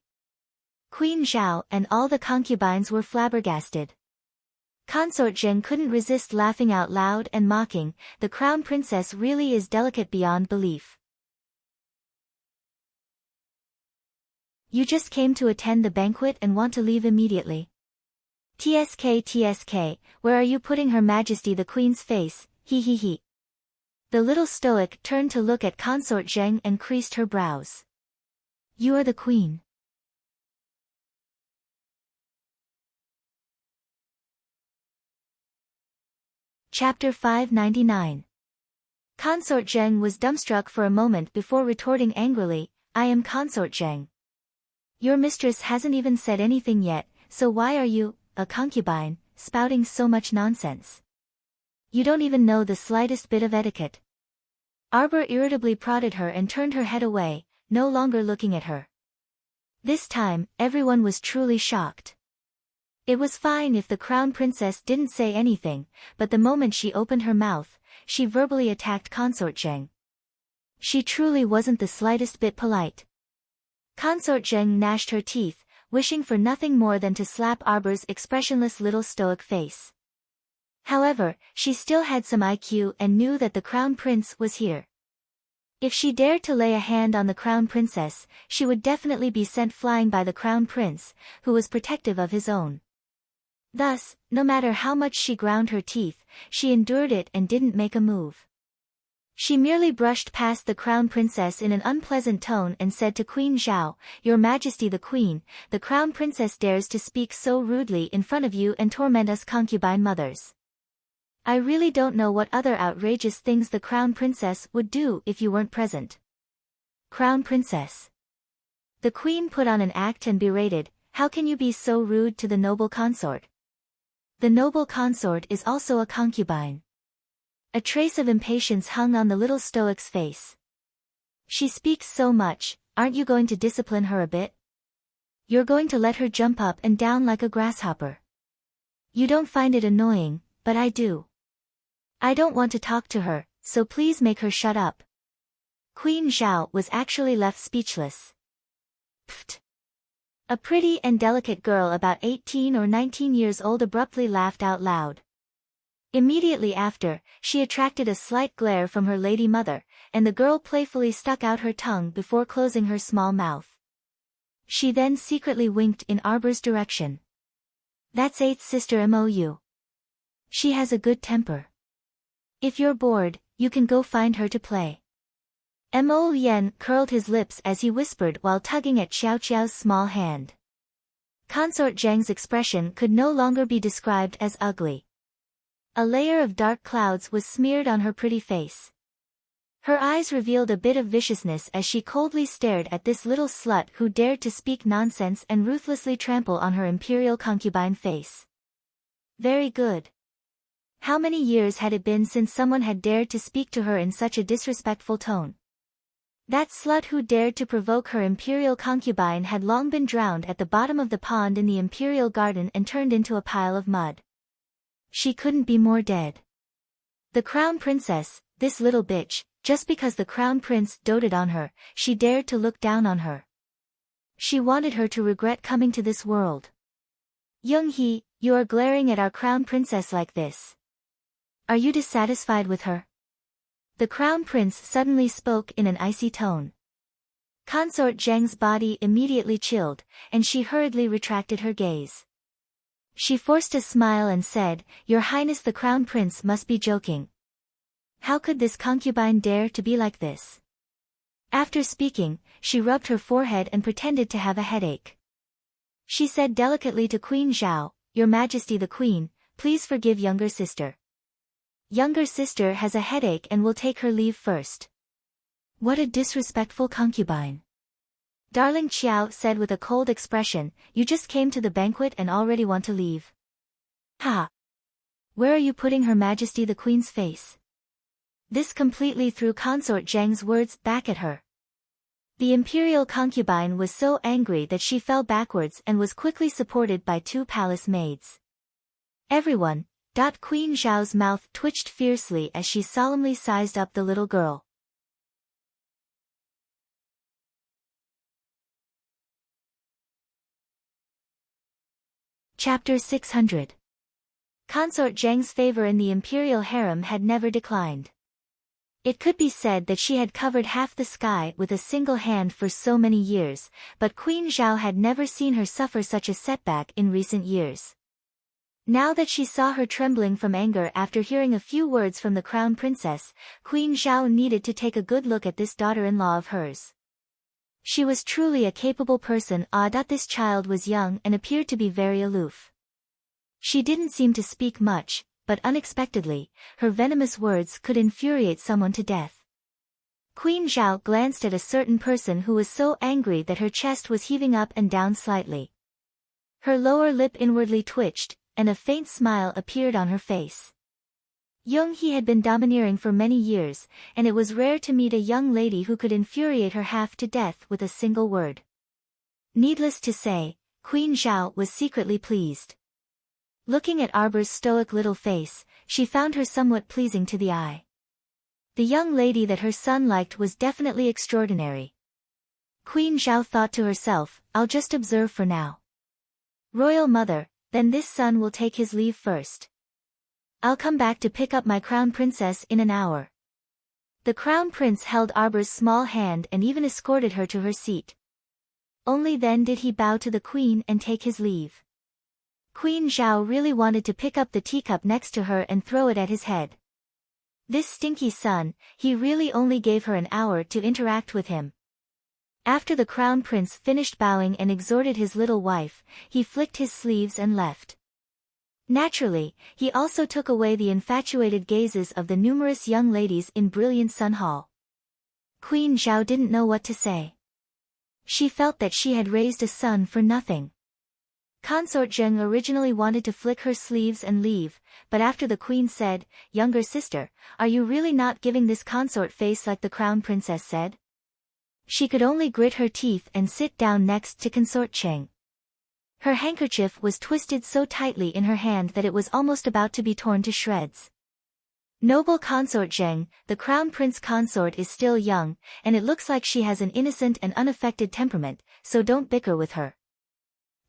Queen Zhao and all the concubines were flabbergasted. Consort Zheng couldn't resist laughing out loud and mocking, the crown princess really is delicate beyond belief. You just came to attend the banquet and want to leave immediately. TSK, where are you putting Her Majesty the Queen's face, he he he. The little stoic turned to look at Consort Zheng and creased her brows. You are the queen. Chapter 599. Consort Zheng was dumbstruck for a moment before retorting angrily, I am Consort Zheng. Your mistress hasn't even said anything yet, so why are you, a concubine, spouting so much nonsense? You don't even know the slightest bit of etiquette. Arbor irritably prodded her and turned her head away, no longer looking at her. This time, everyone was truly shocked. It was fine if the crown princess didn't say anything, but the moment she opened her mouth, she verbally attacked Consort Zheng. She truly wasn't the slightest bit polite. Consort Zheng gnashed her teeth, wishing for nothing more than to slap Arbor's expressionless little stoic face. However, she still had some IQ and knew that the crown prince was here. If she dared to lay a hand on the crown princess, she would definitely be sent flying by the crown prince, who was protective of his own. Thus, no matter how much she ground her teeth, she endured it and didn't make a move. She merely brushed past the crown princess in an unpleasant tone and said to Queen Zhao, Your Majesty the Queen, the crown princess dares to speak so rudely in front of you and torment us concubine mothers. I really don't know what other outrageous things the crown princess would do if you weren't present. Crown princess. The queen put on an act and berated, How can you be so rude to the noble consort? The noble consort is also a concubine. A trace of impatience hung on the little stoic's face. She speaks so much, aren't you going to discipline her a bit? You're going to let her jump up and down like a grasshopper. You don't find it annoying, but I do. I don't want to talk to her, so please make her shut up. Queen Zhao was actually left speechless. Pfft. A pretty and delicate girl about 18 or 19 years old abruptly laughed out loud. Immediately after, she attracted a slight glare from her lady mother, and the girl playfully stuck out her tongue before closing her small mouth. She then secretly winked in Arbor's direction. That's 8th sister Mou. She has a good temper. If you're bored, you can go find her to play. Mo Yen curled his lips as he whispered while tugging at Xiao Qiao's small hand. Consort Zheng's expression could no longer be described as ugly. A layer of dark clouds was smeared on her pretty face. Her eyes revealed a bit of viciousness as she coldly stared at this little slut who dared to speak nonsense and ruthlessly trample on her imperial concubine face. Very good. How many years had it been since someone had dared to speak to her in such a disrespectful tone? That slut who dared to provoke her imperial concubine had long been drowned at the bottom of the pond in the imperial garden and turned into a pile of mud. She couldn't be more dead. The crown princess, this little bitch, just because the crown prince doted on her, she dared to look down on her. She wanted her to regret coming to this world. Young-hee, you are glaring at our crown princess like this. Are you dissatisfied with her? The crown prince suddenly spoke in an icy tone. Consort Zheng's body immediately chilled, and she hurriedly retracted her gaze. She forced a smile and said, Your Highness the crown prince must be joking. How could this concubine dare to be like this? After speaking, she rubbed her forehead and pretended to have a headache. She said delicately to Queen Zhao, Your Majesty the Queen, please forgive younger sister. Younger sister has a headache and will take her leave first. What a disrespectful concubine. Darling Qiao said with a cold expression, You just came to the banquet and already want to leave. Ha! Where are you putting Her Majesty the Queen's face? This completely threw Consort Zheng's words back at her. The imperial concubine was so angry that she fell backwards and was quickly supported by 2 palace maids. Everyone, Queen Zhao's mouth twitched fiercely as she solemnly sized up the little girl. Chapter 600. Consort Zheng's favor in the imperial harem had never declined. It could be said that she had covered half the sky with a single hand for so many years, but Queen Zhao had never seen her suffer such a setback in recent years. Now that she saw her trembling from anger after hearing a few words from the crown princess, Queen Zhao needed to take a good look at this daughter-in-law of hers. She was truly a capable person. This child was young and appeared to be very aloof. She didn't seem to speak much, but unexpectedly, her venomous words could infuriate someone to death. Queen Zhao glanced at a certain person who was so angry that her chest was heaving up and down slightly. Her lower lip inwardly twitched, and a faint smile appeared on her face. Young-hee had been domineering for many years, and it was rare to meet a young lady who could infuriate her half to death with a single word. Needless to say, Queen Zhao was secretly pleased. Looking at Arbor's stoic little face, she found her somewhat pleasing to the eye. The young lady that her son liked was definitely extraordinary. Queen Zhao thought to herself, I'll just observe for now. Royal mother, then this son will take his leave first. I'll come back to pick up my crown princess in an hour. The crown prince held Arbor's small hand and even escorted her to her seat. Only then did he bow to the queen and take his leave. Queen Zhao really wanted to pick up the teacup next to her and throw it at his head. This stinky son, he really only gave her an hour to interact with him. After the crown prince finished bowing and exhorted his little wife, he flicked his sleeves and left. Naturally, he also took away the infatuated gazes of the numerous young ladies in Brilliant Sun Hall. Queen Zhao didn't know what to say. She felt that she had raised a son for nothing. Consort Zheng originally wanted to flick her sleeves and leave, but after the queen said, Younger sister, are you really not giving this consort face like the crown princess said? She could only grit her teeth and sit down next to Consort Zheng. Her handkerchief was twisted so tightly in her hand that it was almost about to be torn to shreds. Noble Consort Zheng, the crown prince consort is still young, and it looks like she has an innocent and unaffected temperament, so don't bicker with her.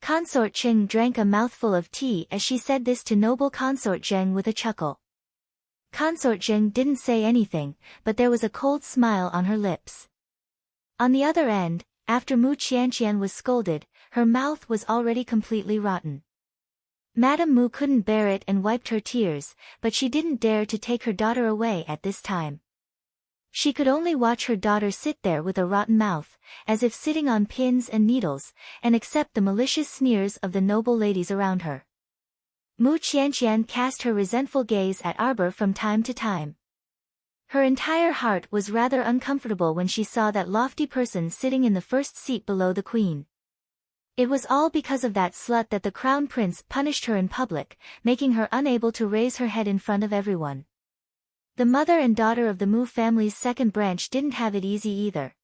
Consort Zheng drank a mouthful of tea as she said this to noble Consort Zheng with a chuckle. Consort Zheng didn't say anything, but there was a cold smile on her lips. On the other end, after Mu Qianqian was scolded, her mouth was already completely rotten. Madame Mu couldn't bear it and wiped her tears, but she didn't dare to take her daughter away at this time. She could only watch her daughter sit there with a rotten mouth, as if sitting on pins and needles, and accept the malicious sneers of the noble ladies around her. Mu Qianqian cast her resentful gaze at Arbor from time to time. Her entire heart was rather uncomfortable when she saw that lofty person sitting in the first seat below the queen. It was all because of that slut that the crown prince punished her in public, making her unable to raise her head in front of everyone. The mother and daughter of the Mu family's second branch didn't have it easy either.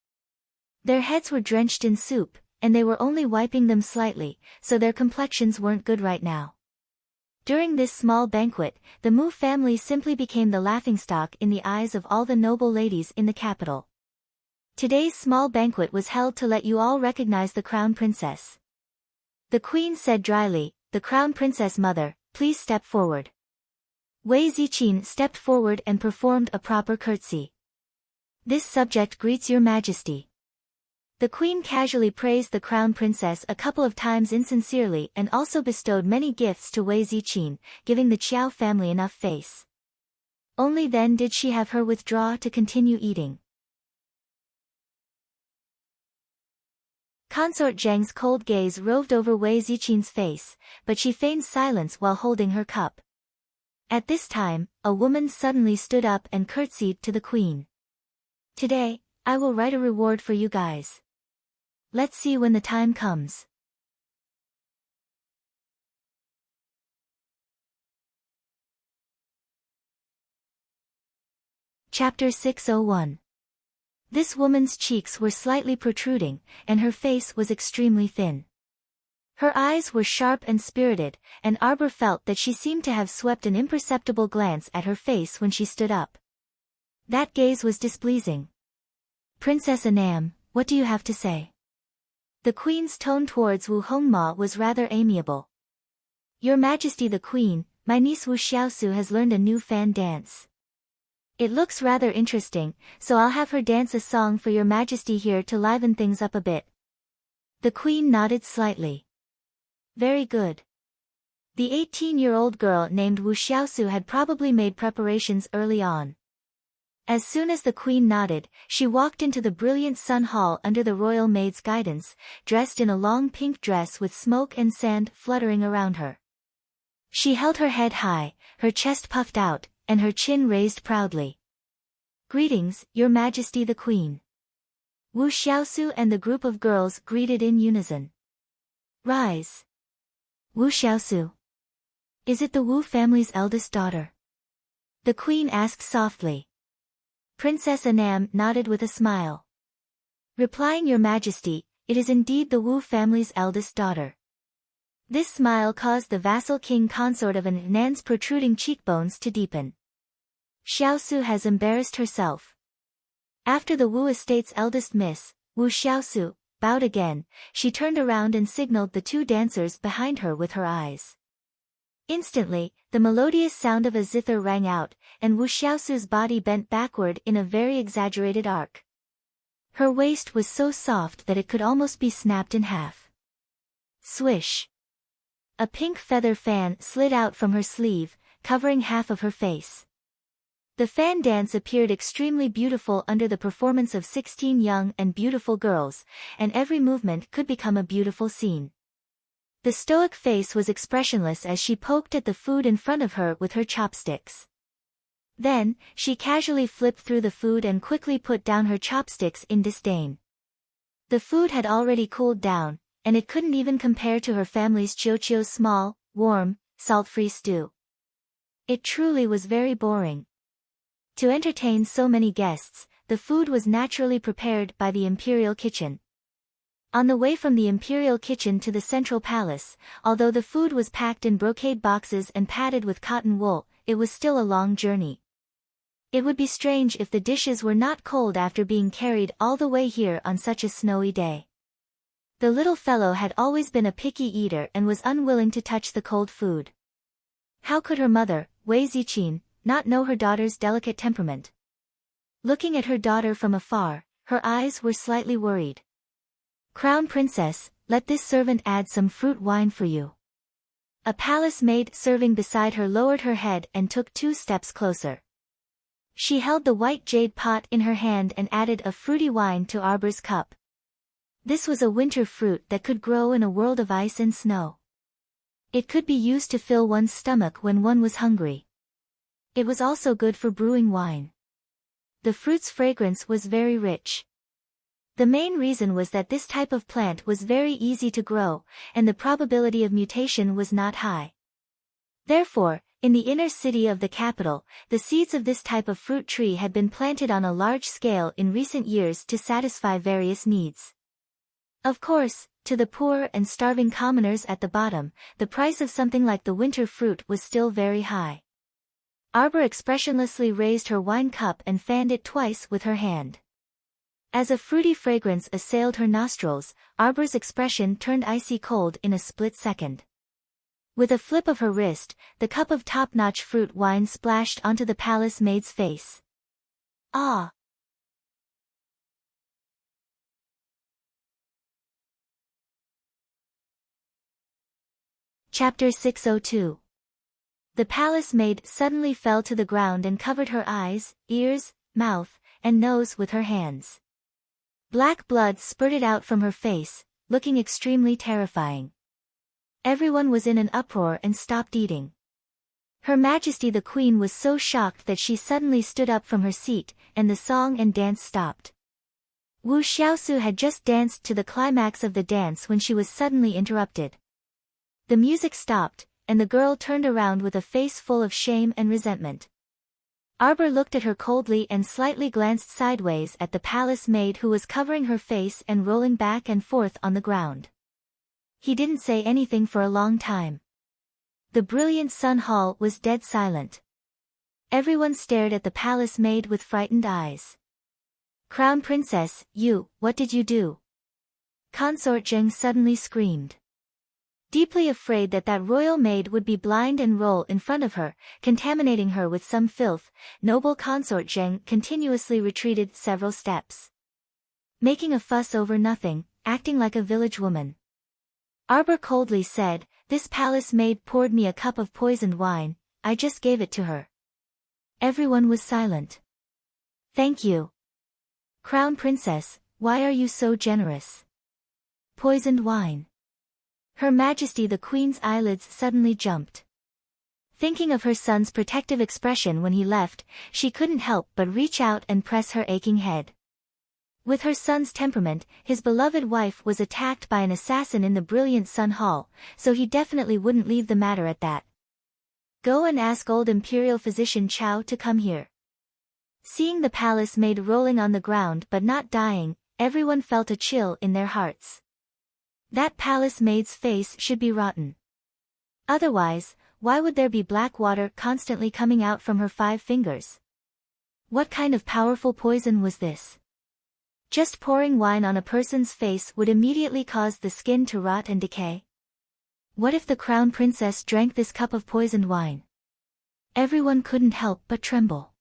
Their heads were drenched in soup, and they were only wiping them slightly, so their complexions weren't good right now. During this small banquet, the Mu family simply became the laughingstock in the eyes of all the noble ladies in the capital. Today's small banquet was held to let you all recognize the crown princess. The queen said dryly, "The crown princess mother, please step forward." Wei Ziqin stepped forward and performed a proper curtsy. "This subject greets your majesty." The queen casually praised the crown princess a couple of times insincerely and also bestowed many gifts to Wei Ziqin, giving the Qiao family enough face. Only then did she have her withdraw to continue eating. Consort Zheng's cold gaze roved over Wei Ziqin's face, but she feigned silence while holding her cup. At this time, a woman suddenly stood up and curtsied to the queen. "Today, I will write a reward for you guys. Let's see when the time comes." Chapter 601. This woman's cheeks were slightly protruding, and her face was extremely thin. Her eyes were sharp and spirited, and Arbor felt that she seemed to have swept an imperceptible glance at her face when she stood up. That gaze was displeasing. "Princess Anam, what do you have to say?" The queen's tone towards Wu Hongma was rather amiable. "Your Majesty the Queen, my niece Wu Xiaosu has learned a new fan dance. It looks rather interesting, so I'll have her dance a song for your Majesty here to liven things up a bit." The queen nodded slightly. "Very good." The 18-year-old girl named Wu Xiaosu had probably made preparations early on. As soon as the queen nodded, she walked into the brilliant sun hall under the royal maid's guidance, dressed in a long pink dress with smoke and sand fluttering around her. She held her head high, her chest puffed out, and her chin raised proudly. "Greetings, Your Majesty the Queen." Wu Xiaosu and the group of girls greeted in unison. "Rise." "Wu Xiaosu. Is it the Wu family's eldest daughter?" the queen asked softly. Princess Anam nodded with a smile. Replying, "Your Majesty, it is indeed the Wu family's eldest daughter." This smile caused the vassal king consort of Anan's protruding cheekbones to deepen. "Xiaosu has embarrassed herself." After the Wu estate's eldest miss, Wu Xiaosu, bowed again, she turned around and signaled the two dancers behind her with her eyes. Instantly, the melodious sound of a zither rang out, and Wu Xiaosu's body bent backward in a very exaggerated arc. Her waist was so soft that it could almost be snapped in half. Swish! A pink feather fan slid out from her sleeve, covering half of her face. The fan dance appeared extremely beautiful under the performance of 16 young and beautiful girls, and every movement could become a beautiful scene. The stoic face was expressionless as she poked at the food in front of her with her chopsticks. Then, she casually flipped through the food and quickly put down her chopsticks in disdain. The food had already cooled down, and it couldn't even compare to her family's Chiochio's small, warm, salt-free stew. It truly was very boring. To entertain so many guests, the food was naturally prepared by the imperial kitchen. On the way from the imperial kitchen to the central palace, although the food was packed in brocade boxes and padded with cotton wool, it was still a long journey. It would be strange if the dishes were not cold after being carried all the way here on such a snowy day. The little fellow had always been a picky eater and was unwilling to touch the cold food. How could her mother, Wei Ziqin, not know her daughter's delicate temperament? Looking at her daughter from afar, her eyes were slightly worried. "Crown Princess, let this servant add some fruit wine for you." A palace maid serving beside her lowered her head and took 2 steps closer. She held the white jade pot in her hand and added a fruity wine to Arbor's cup. This was a winter fruit that could grow in a world of ice and snow. It could be used to fill one's stomach when one was hungry. It was also good for brewing wine. The fruit's fragrance was very rich. The main reason was that this type of plant was very easy to grow, and the probability of mutation was not high. Therefore, In the inner city of the capital, the seeds of this type of fruit tree had been planted on a large scale in recent years to satisfy various needs. Of course, to the poor and starving commoners at the bottom, the price of something like the winter fruit was still very high. Arbor expressionlessly raised her wine cup and fanned it twice with her hand. As a fruity fragrance assailed her nostrils, Arbor's expression turned icy cold in a split second. With a flip of her wrist, the cup of top-notch fruit wine splashed onto the palace maid's face. Ah! Chapter 602. The palace maid suddenly fell to the ground and covered her eyes, ears, mouth, and nose with her hands. Black blood spurted out from her face, looking extremely terrifying. Everyone was in an uproar and stopped eating. Her Majesty the Queen was so shocked that she suddenly stood up from her seat, and the song and dance stopped. Wu Xiaosu had just danced to the climax of the dance when she was suddenly interrupted. The music stopped, and the girl turned around with a face full of shame and resentment. Arbor looked at her coldly and slightly glanced sideways at the palace maid who was covering her face and rolling back and forth on the ground. He didn't say anything for a long time. The brilliant Sun Hall was dead silent. Everyone stared at the palace maid with frightened eyes. "Crown Princess, what did you do?" Consort Zheng suddenly screamed. Deeply afraid that that royal maid would be blind and roll in front of her, contaminating her with some filth, noble Consort Zheng continuously retreated several steps. Making a fuss over nothing, acting like a village woman. Arbor coldly said, "This palace maid poured me a cup of poisoned wine, I just gave it to her." Everyone was silent. "Thank you. Crown Princess, why are you so generous?" "Poisoned wine." Her Majesty the Queen's eyelids suddenly jumped. Thinking of her son's protective expression when he left, she couldn't help but reach out and press her aching head. With her son's temperament, his beloved wife was attacked by an assassin in the brilliant Sun Hall, so he definitely wouldn't leave the matter at that. "Go and ask old imperial physician Chao to come here." Seeing the palace maid rolling on the ground but not dying, everyone felt a chill in their hearts. That palace maid's face should be rotten. Otherwise, why would there be black water constantly coming out from her 5 fingers? What kind of powerful poison was this? Just pouring wine on a person's face would immediately cause the skin to rot and decay. What if the crown princess drank this cup of poisoned wine? Everyone couldn't help but tremble.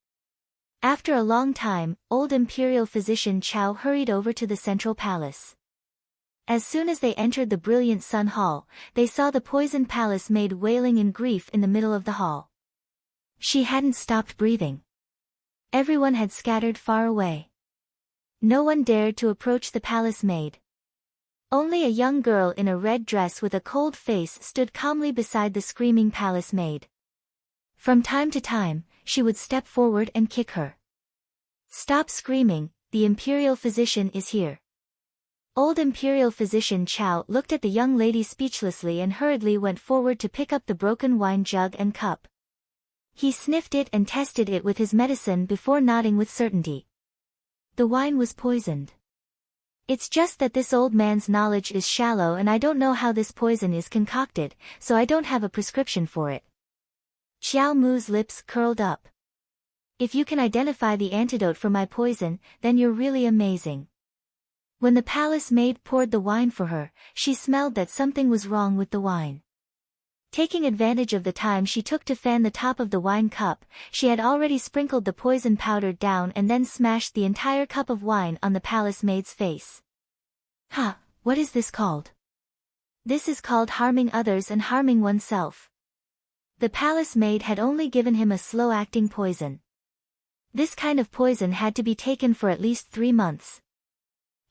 After a long time, old imperial physician Chao hurried over to the central palace. As soon as they entered the brilliant Sun Hall, they saw the poisoned palace maid wailing in grief in the middle of the hall. She hadn't stopped breathing. Everyone had scattered far away. No one dared to approach the palace maid. Only a young girl in a red dress with a cold face stood calmly beside the screaming palace maid. From time to time, she would step forward and kick her. "Stop screaming, the imperial physician is here." Old imperial physician Chao looked at the young lady speechlessly and hurriedly went forward to pick up the broken wine jug and cup. He sniffed it and tested it with his medicine before nodding with certainty. The wine was poisoned. "It's just that this old man's knowledge is shallow and I don't know how this poison is concocted, so I don't have a prescription for it." Xiao Mu's lips curled up. "If you can identify the antidote for my poison, then you're really amazing." When the palace maid poured the wine for her, she smelled that something was wrong with the wine. Taking advantage of the time she took to fan the top of the wine cup, she had already sprinkled the poison powder down and then smashed the entire cup of wine on the palace maid's face. "Ha, what is this called?" "This is called harming others and harming oneself." The palace maid had only given him a slow-acting poison. This kind of poison had to be taken for at least 3 months.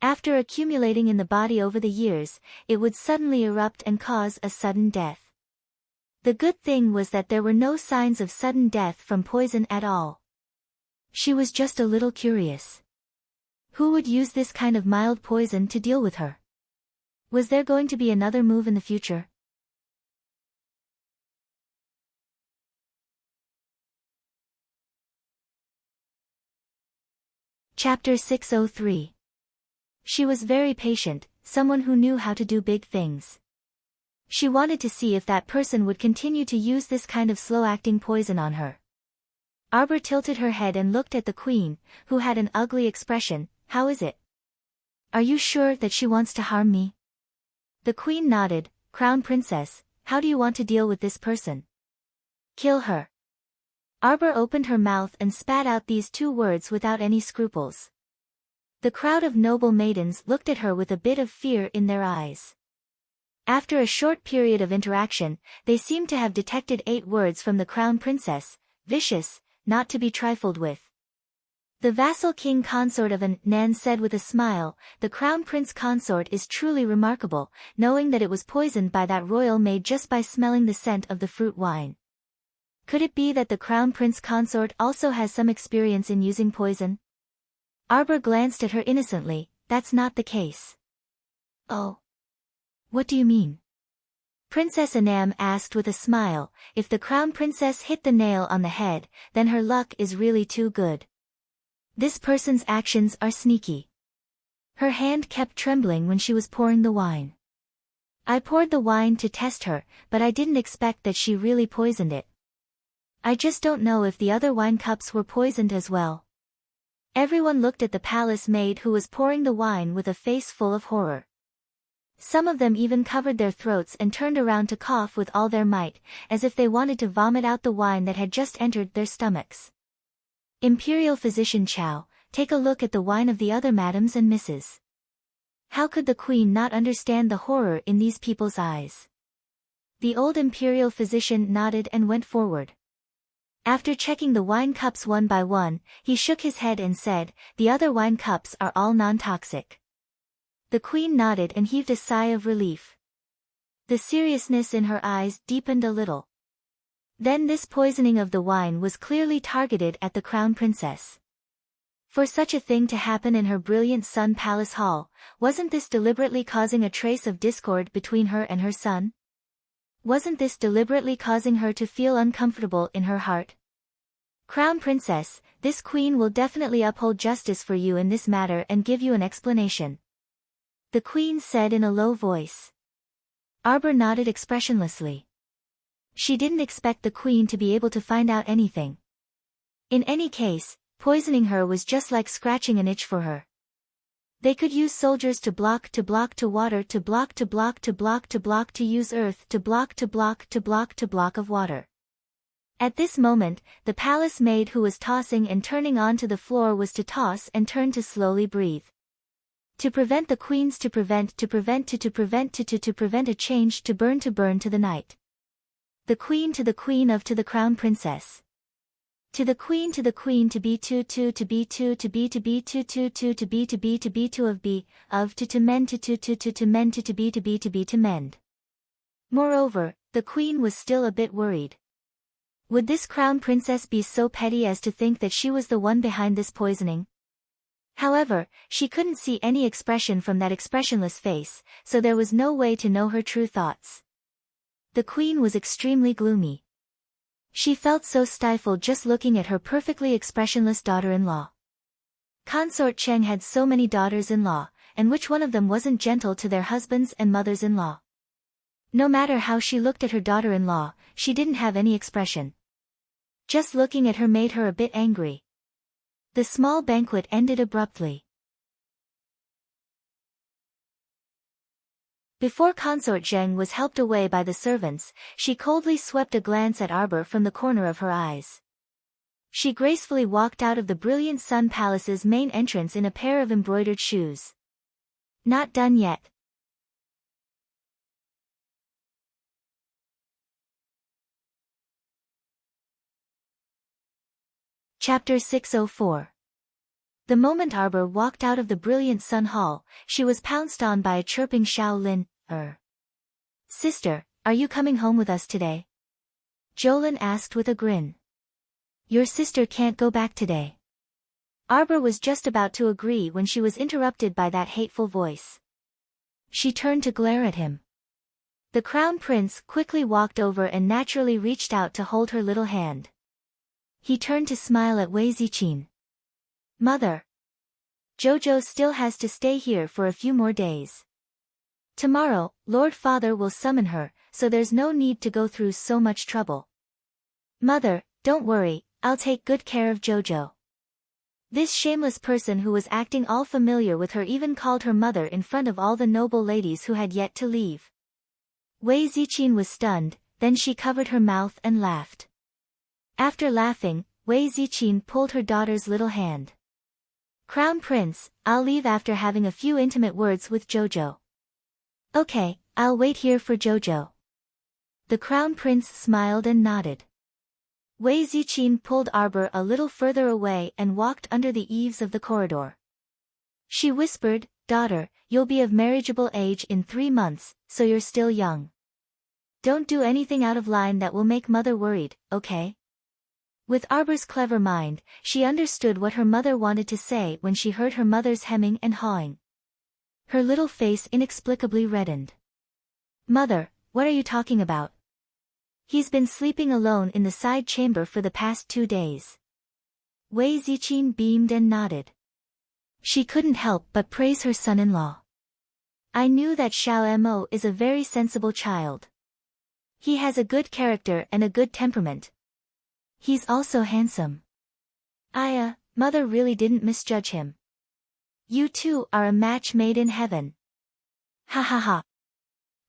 After accumulating in the body over the years, it would suddenly erupt and cause a sudden death. The good thing was that there were no signs of sudden death from poison at all. She was just a little curious. Who would use this kind of mild poison to deal with her? Was there going to be another move in the future? Chapter 603. She was very patient, someone who knew how to do big things. She wanted to see if that person would continue to use this kind of slow-acting poison on her. Arbor tilted her head and looked at the queen, who had an ugly expression. How is it? Are you sure that she wants to harm me? The queen nodded. Crown Princess, how do you want to deal with this person? Kill her. Arbor opened her mouth and spat out these two words without any scruples. The crowd of noble maidens looked at her with a bit of fear in their eyes. After a short period of interaction, they seemed to have detected 8 words from the Crown Princess: vicious, not to be trifled with. The vassal king consort of an Nan said with a smile, the Crown Prince consort is truly remarkable, knowing that it was poisoned by that royal maid just by smelling the scent of the fruit wine. Could it be that the Crown Prince consort also has some experience in using poison? Arbor glanced at her innocently. That's not the case. Oh. What do you mean? Princess Anam asked with a smile. If the Crown Princess hit the nail on the head, then her luck is really too good. This person's actions are sneaky. Her hand kept trembling when she was pouring the wine. I poured the wine to test her, but I didn't expect that she really poisoned it. I just don't know if the other wine cups were poisoned as well. Everyone looked at the palace maid who was pouring the wine with a face full of horror. Some of them even covered their throats and turned around to cough with all their might, as if they wanted to vomit out the wine that had just entered their stomachs. Imperial Physician Chow, take a look at the wine of the other madams and misses. How could the queen not understand the horror in these people's eyes? The old imperial physician nodded and went forward. After checking the wine cups one by one, he shook his head and said, the other wine cups are all non-toxic. The queen nodded and heaved a sigh of relief. The seriousness in her eyes deepened a little. Then this poisoning of the wine was clearly targeted at the Crown Princess. For such a thing to happen in her brilliant son palace hall, wasn't this deliberately causing a trace of discord between her and her son? Wasn't this deliberately causing her to feel uncomfortable in her heart? Crown Princess, this queen will definitely uphold justice for you in this matter and give you an explanation. The queen said in a low voice. Arbor nodded expressionlessly. She didn't expect the queen to be able to find out anything. In any case, poisoning her was just like scratching an itch for her. They could use soldiers to block to water to block to use earth to block of water. At this moment, the palace maid who was tossing and turning onto the floor was to toss and turn to slowly breathe. To prevent the queens to prevent a change to burn to the night. The queen to the queen of to the Crown Princess. To the queen to be two to be two to be two of be of to mend to mend to be to mend. Moreover, the queen was still a bit worried. Would this Crown Princess be so petty as to think that she was the one behind this poisoning? However, she couldn't see any expression from that expressionless face, so there was no way to know her true thoughts. The queen was extremely gloomy. She felt so stifled just looking at her perfectly expressionless daughter-in-law. Consort Cheng had so many daughters-in-law, and which one of them wasn't gentle to their husbands and mothers-in-law? No matter how she looked at her daughter-in-law, she didn't have any expression. Just looking at her made her a bit angry. The small banquet ended abruptly. Before Consort Zheng was helped away by the servants, she coldly swept a glance at Arbor from the corner of her eyes. She gracefully walked out of the brilliant Sun Palace's main entrance in a pair of embroidered shoes. Not done yet. Chapter 604. The moment Arbor walked out of the brilliant Sun Hall, she was pounced on by a chirping Shaolin. Sister, are you coming home with us today? Jolin asked with a grin. Your sister can't go back today. Arbor was just about to agree when she was interrupted by that hateful voice. She turned to glare at him. The Crown Prince quickly walked over and naturally reached out to hold her little hand. He turned to smile at Wei Ziqin. Mother. Jojo still has to stay here for a few more days. Tomorrow, Lord Father will summon her, so there's no need to go through so much trouble. Mother, don't worry, I'll take good care of Jojo. This shameless person who was acting all familiar with her even called her mother in front of all the noble ladies who had yet to leave. Wei Ziqin was stunned, then she covered her mouth and laughed. After laughing, Wei Ziqin pulled her daughter's little hand. Crown Prince, I'll leave after having a few intimate words with Jojo. Okay, I'll wait here for Jojo. The Crown Prince smiled and nodded. Wei Ziqin pulled Arbor a little further away and walked under the eaves of the corridor. She whispered, Daughter, you'll be of marriageable age in 3 months, so you're still young. Don't do anything out of line that will make mother worried, okay? With Arbor's clever mind, she understood what her mother wanted to say when she heard her mother's hemming and hawing. Her little face inexplicably reddened. Mother, what are you talking about? He's been sleeping alone in the side chamber for the past 2 days. Wei Ziqin beamed and nodded. She couldn't help but praise her son-in-law. I knew that Xiao Mo is a very sensible child. He has a good character and a good temperament. He's also handsome. Mother really didn't misjudge him. You two are a match made in heaven. Ha ha ha.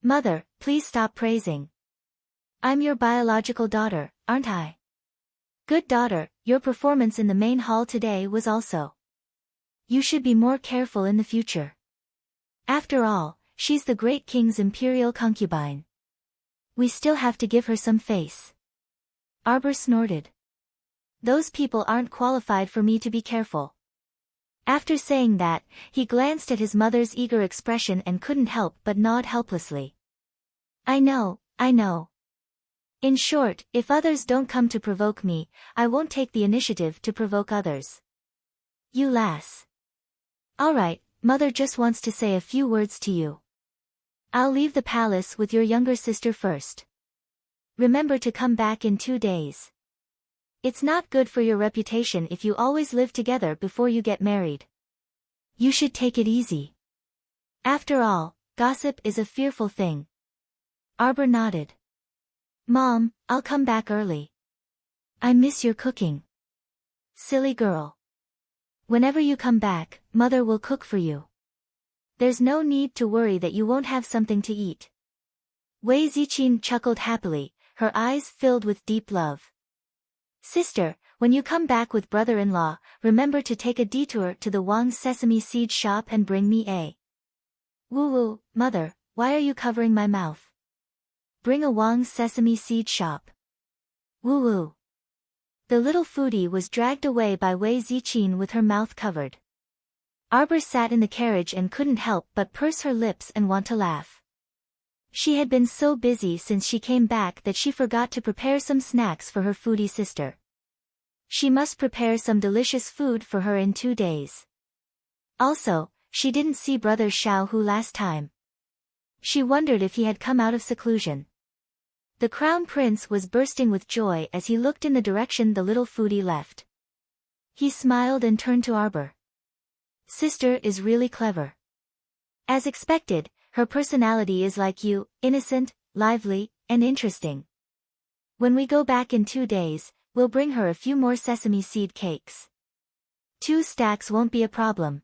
Mother, please stop praising. I'm your biological daughter, aren't I? Good daughter, your performance in the main hall today was also. You should be more careful in the future. After all, she's the great king's imperial concubine. We still have to give her some face. Arbor snorted. Those people aren't qualified for me to be careful. After saying that, he glanced at his mother's eager expression and couldn't help but nod helplessly. I know. In short, if others don't come to provoke me, I won't take the initiative to provoke others. You lass. Alright, mother just wants to say a few words to you. I'll leave the palace with your younger sister first. Remember to come back in 2 days. It's not good for your reputation if you always live together before you get married. You should take it easy. After all, gossip is a fearful thing. Arbor nodded. Mom, I'll come back early. I miss your cooking. Silly girl. Whenever you come back, mother will cook for you. There's no need to worry that you won't have something to eat. Wei Ziqin chuckled happily, her eyes filled with deep love. Sister, when you come back with brother-in-law, remember to take a detour to the Wang's sesame seed shop and bring me a. Woo-woo, mother, why are you covering my mouth? Bring a Wang's sesame seed shop. Woo-woo. The little foodie was dragged away by Wei Ziqin with her mouth covered. Arbor sat in the carriage and couldn't help but purse her lips and want to laugh. She had been so busy since she came back that she forgot to prepare some snacks for her foodie sister. She must prepare some delicious food for her in 2 days. Also, she didn't see brother Xiao Hu last time. She wondered if he had come out of seclusion. The Crown Prince was bursting with joy as he looked in the direction the little foodie left. He smiled and turned to Arbor. Sister is really clever. As expected, her personality is like you, innocent, lively, and interesting. When we go back in 2 days, we'll bring her a few more sesame seed cakes. 2 stacks won't be a problem.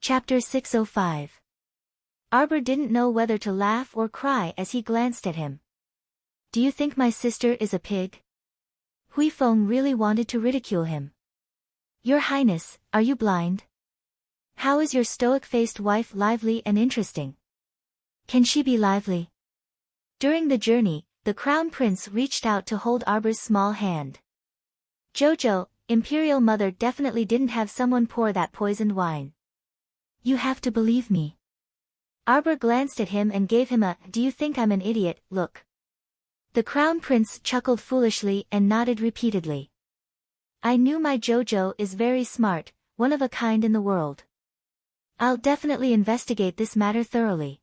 Chapter 605. Arbor didn't know whether to laugh or cry as he glanced at him. Do you think my sister is a pig? Hui Feng really wanted to ridicule him. Your Highness, are you blind? How is your stoic-faced wife lively and interesting? Can she be lively? During the journey, the Crown Prince reached out to hold Arbor's small hand. Jojo, Imperial Mother definitely didn't have someone pour that poisoned wine. You have to believe me. Arbor glanced at him and gave him a, do you think I'm an idiot, look. The Crown Prince chuckled foolishly and nodded repeatedly. I knew my Jojo is very smart, one of a kind in the world. I'll definitely investigate this matter thoroughly.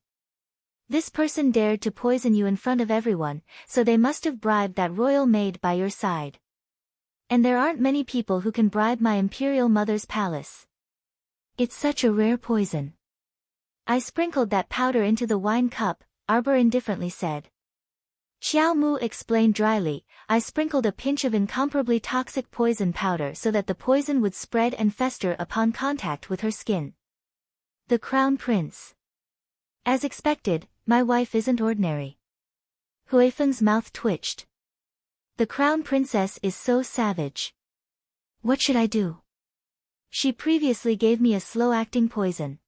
This person dared to poison you in front of everyone, so they must have bribed that royal maid by your side. And there aren't many people who can bribe my imperial mother's palace. It's such a rare poison. I sprinkled that powder into the wine cup, Arbor indifferently said. Xiao Mu explained dryly, I sprinkled a pinch of incomparably toxic poison powder so that the poison would spread and fester upon contact with her skin. The Crown Prince. As expected, my wife isn't ordinary. Huifeng's mouth twitched. The Crown Princess is so savage. What should I do? She previously gave me a slow-acting poison.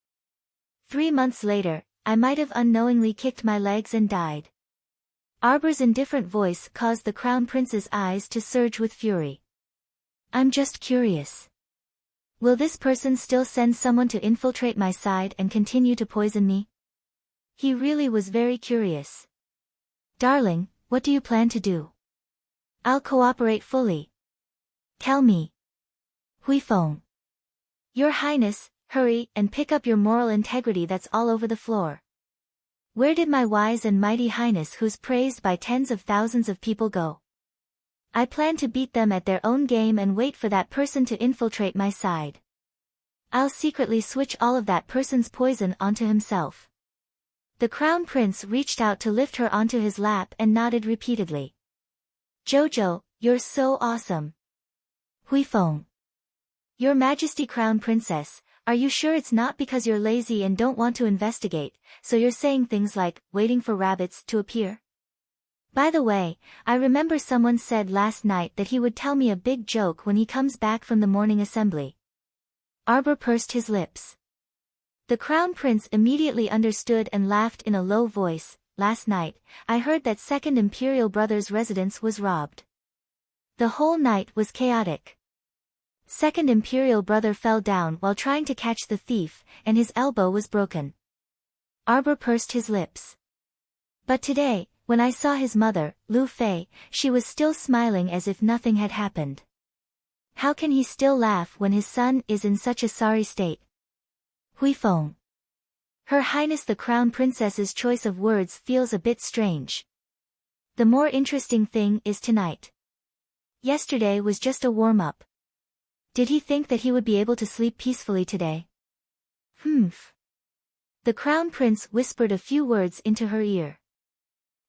3 months later, I might have unknowingly kicked my legs and died. Arbor's indifferent voice caused the Crown Prince's eyes to surge with fury. I'm just curious. Will this person still send someone to infiltrate my side and continue to poison me? He really was very curious. Darling, what do you plan to do? I'll cooperate fully. Tell me. Huifeng. Your Highness, hurry and pick up your moral integrity that's all over the floor. Where did my wise and mighty Highness who's praised by tens of thousands of people go? I plan to beat them at their own game and wait for that person to infiltrate my side. I'll secretly switch all of that person's poison onto himself. The Crown Prince reached out to lift her onto his lap and nodded repeatedly. Jojo, you're so awesome. Huifeng. Your Majesty Crown Princess, are you sure it's not because you're lazy and don't want to investigate, so you're saying things like, waiting for rabbits to appear? By the way, I remember someone said last night that he would tell me a big joke when he comes back from the morning assembly. Arbor pursed his lips. The Crown Prince immediately understood and laughed in a low voice. Last night, I heard that Second Imperial Brother's residence was robbed. The whole night was chaotic. Second Imperial Brother fell down while trying to catch the thief, and his elbow was broken. Arbor pursed his lips. But today, when I saw his mother, Lu Fei, she was still smiling as if nothing had happened. How can he still laugh when his son is in such a sorry state? Huifeng. Her Highness the Crown Princess's choice of words feels a bit strange. The more interesting thing is tonight. Yesterday was just a warm-up. Did he think that he would be able to sleep peacefully today? Humph. The Crown Prince whispered a few words into her ear.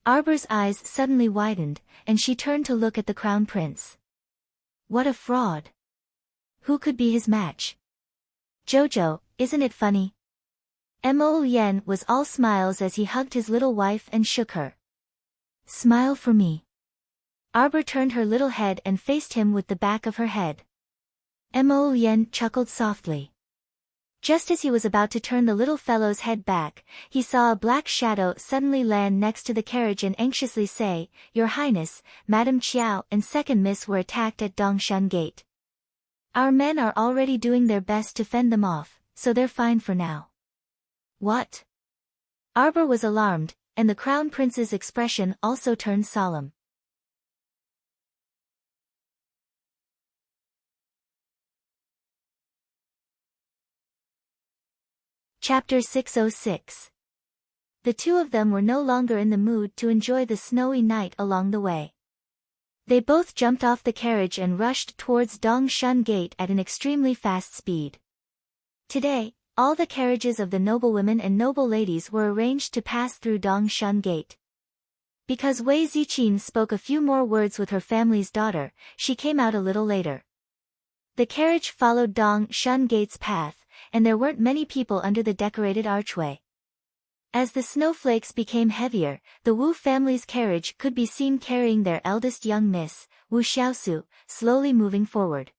Arbor's eyes suddenly widened, and she turned to look at the Crown Prince. What a fraud. Who could be his match? Jojo, isn't it funny? Mo Yen was all smiles as he hugged his little wife and shook her. Smile for me. Arbor turned her little head and faced him with the back of her head. Mo Yen chuckled softly. Just as he was about to turn the little fellow's head back, he saw a black shadow suddenly land next to the carriage and anxiously say, Your Highness, Madame Qiao and Second Miss were attacked at Dongshan Gate. Our men are already doing their best to fend them off, so they're fine for now. What? Arbor was alarmed, and the Crown Prince's expression also turned solemn. Chapter 606. The two of them were no longer in the mood to enjoy the snowy night along the way. They both jumped off the carriage and rushed towards Dongshan Gate at an extremely fast speed. Today, all the carriages of the noblewomen and noble ladies were arranged to pass through Dongshan Gate. Because Wei Ziqin spoke a few more words with her family's daughter, she came out a little later. The carriage followed Dongshan Gate's path, and there weren't many people under the decorated archway. As the snowflakes became heavier, the Wu family's carriage could be seen carrying their eldest young miss, Wu Xiaosu, slowly moving forward.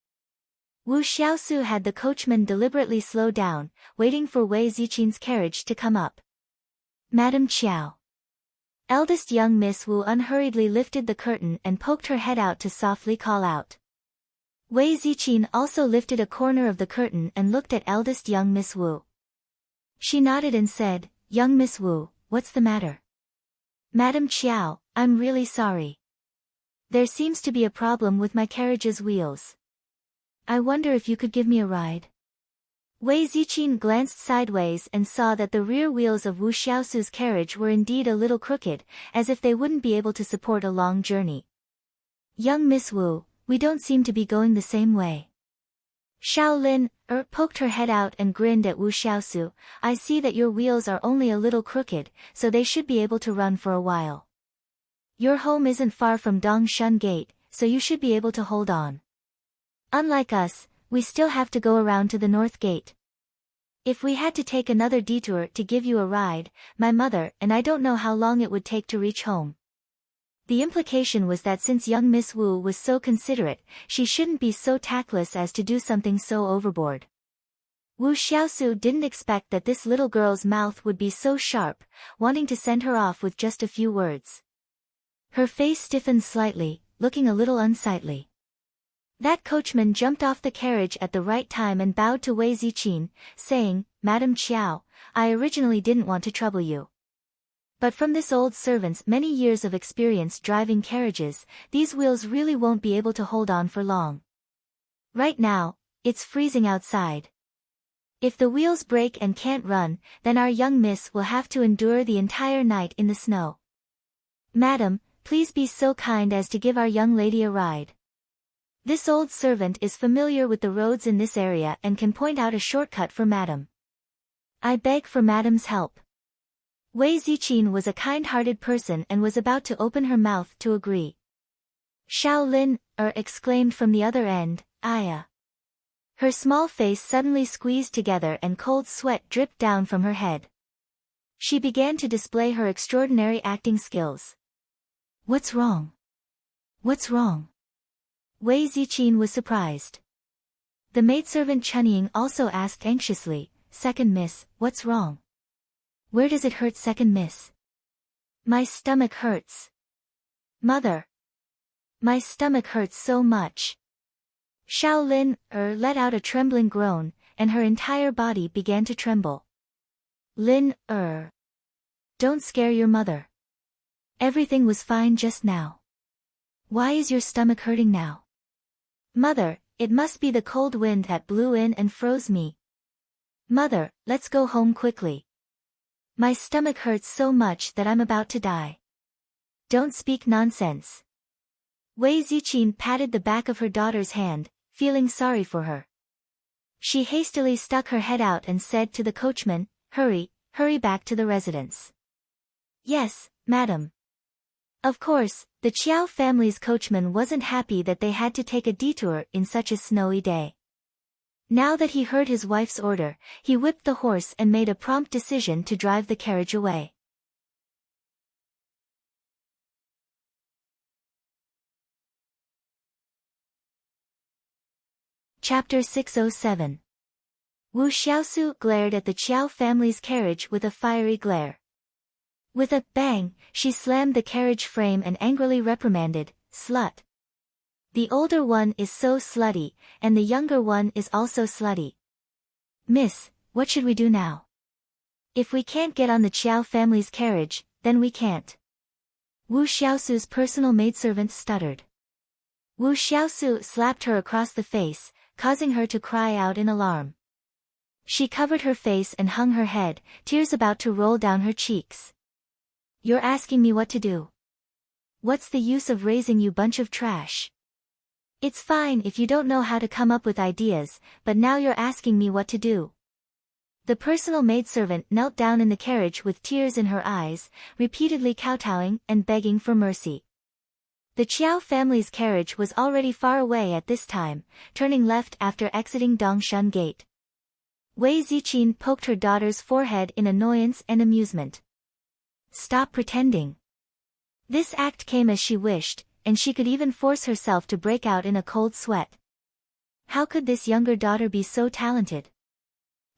Wu Xiaosu had the coachman deliberately slow down, waiting for Wei Ziqin's carriage to come up. Madame Qiao. Eldest young Miss Wu unhurriedly lifted the curtain and poked her head out to softly call out. Wei Ziqin also lifted a corner of the curtain and looked at eldest young Miss Wu. She nodded and said, Young Miss Wu, what's the matter? Madame Qiao, I'm really sorry. There seems to be a problem with my carriage's wheels. I wonder if you could give me a ride. Wei Ziqin glanced sideways and saw that the rear wheels of Wu Xiaosu's carriage were indeed a little crooked, as if they wouldn't be able to support a long journey. Young Miss Wu, we don't seem to be going the same way. Shaolin poked her head out and grinned at Wu Xiaosu. I see that your wheels are only a little crooked, so they should be able to run for a while. Your home isn't far from Dongshun Gate, so you should be able to hold on. Unlike us, we still have to go around to the North Gate. If we had to take another detour to give you a ride, my mother and I don't know how long it would take to reach home. The implication was that since young Miss Wu was so considerate, she shouldn't be so tactless as to do something so overboard. Wu Xiaosu didn't expect that this little girl's mouth would be so sharp, wanting to send her off with just a few words. Her face stiffened slightly, looking a little unsightly. That coachman jumped off the carriage at the right time and bowed to Wei Ziqin, saying, Madam Qiao, I originally didn't want to trouble you. But from this old servant's many years of experience driving carriages, these wheels really won't be able to hold on for long. Right now, it's freezing outside. If the wheels break and can't run, then our young miss will have to endure the entire night in the snow. Madam, please be so kind as to give our young lady a ride. This old servant is familiar with the roads in this area and can point out a shortcut for Madam. I beg for Madam's help. Wei Ziqin was a kind-hearted person and was about to open her mouth to agree. Shaolin, exclaimed from the other end, Aya. Her small face suddenly squeezed together and cold sweat dripped down from her head. She began to display her extraordinary acting skills. What's wrong? What's wrong? Wei Ziqin was surprised. The maidservant Chunying also asked anxiously, Second miss, what's wrong? Where does it hurt, second miss? My stomach hurts. Mother. My stomach hurts so much. Shaolin, let out a trembling groan, and her entire body began to tremble. Lin, don't scare your mother. Everything was fine just now. Why is your stomach hurting now? Mother, it must be the cold wind that blew in and froze me. Mother, let's go home quickly. My stomach hurts so much that I'm about to die. Don't speak nonsense. Wei Ziqin patted the back of her daughter's hand, feeling sorry for her. She hastily stuck her head out and said to the coachman, Hurry back to the residence. Yes, madam. Of course, the Qiao family's coachman wasn't happy that they had to take a detour in such a snowy day. Now that he heard his wife's order, he whipped the horse and made a prompt decision to drive the carriage away. Chapter 607. Wu Xiaosu glared at the Qiao family's carriage with a fiery glare. With a bang, she slammed the carriage frame and angrily reprimanded, Slut. The older one is so slutty, and the younger one is also slutty. Miss, what should we do now? If we can't get on the Qiao family's carriage, then we can't. Wu Xiaosu's personal maidservant stuttered. Wu Xiaosu slapped her across the face, causing her to cry out in alarm. She covered her face and hung her head, tears about to roll down her cheeks. You're asking me what to do. What's the use of raising you bunch of trash? It's fine if you don't know how to come up with ideas, but now you're asking me what to do. The personal maidservant knelt down in the carriage with tears in her eyes, repeatedly kowtowing and begging for mercy. The Qiao family's carriage was already far away at this time, turning left after exiting Dongshun Gate. Wei Ziqin poked her daughter's forehead in annoyance and amusement. Stop pretending. This act came as she wished, and she could even force herself to break out in a cold sweat. How could this younger daughter be so talented?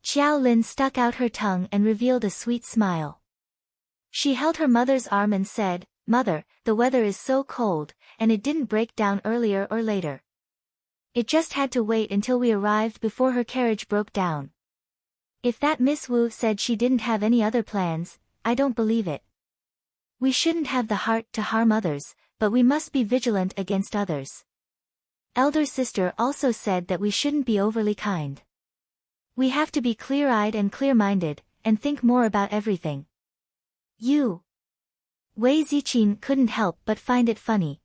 Qiao Lin stuck out her tongue and revealed a sweet smile. She held her mother's arm and said, Mother, the weather is so cold, and it didn't break down earlier or later. It just had to wait until we arrived before her carriage broke down. If that Miss Wu said she didn't have any other plans, I don't believe it. We shouldn't have the heart to harm others, but we must be vigilant against others. Elder sister also said that we shouldn't be overly kind. We have to be clear-eyed and clear-minded, and think more about everything. Wei Ziqin couldn't help but find it funny.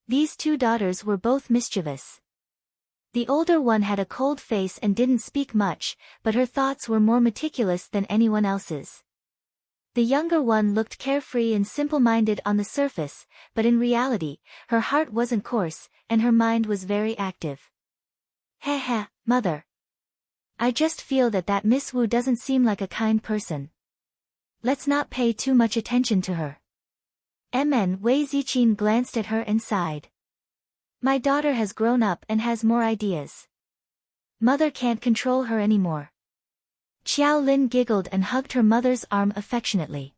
These two daughters were both mischievous. The older one had a cold face and didn't speak much, but her thoughts were more meticulous than anyone else's. The younger one looked carefree and simple-minded on the surface, but in reality, her heart wasn't coarse, and her mind was very active. Heh, mother. I just feel that Miss Wu doesn't seem like a kind person. Let's not pay too much attention to her. Wei Ziqin glanced at her and sighed. My daughter has grown up and has more ideas. Mother can't control her anymore. Xiao Lin giggled and hugged her mother's arm affectionately.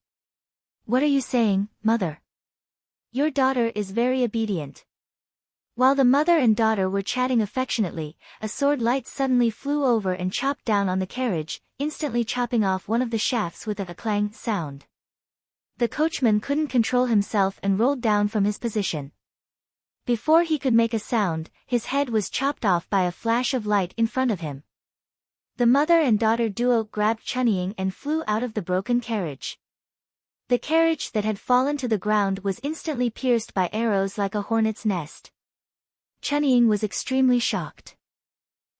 What are you saying, mother? Your daughter is very obedient. While the mother and daughter were chatting affectionately, a sword light suddenly flew over and chopped down on the carriage, instantly chopping off one of the shafts with a clang sound. The coachman couldn't control himself and rolled down from his position. Before he could make a sound, his head was chopped off by a flash of light in front of him. The mother and daughter duo grabbed Chunying and flew out of the broken carriage. The carriage that had fallen to the ground was instantly pierced by arrows like a hornet's nest. Chunying was extremely shocked.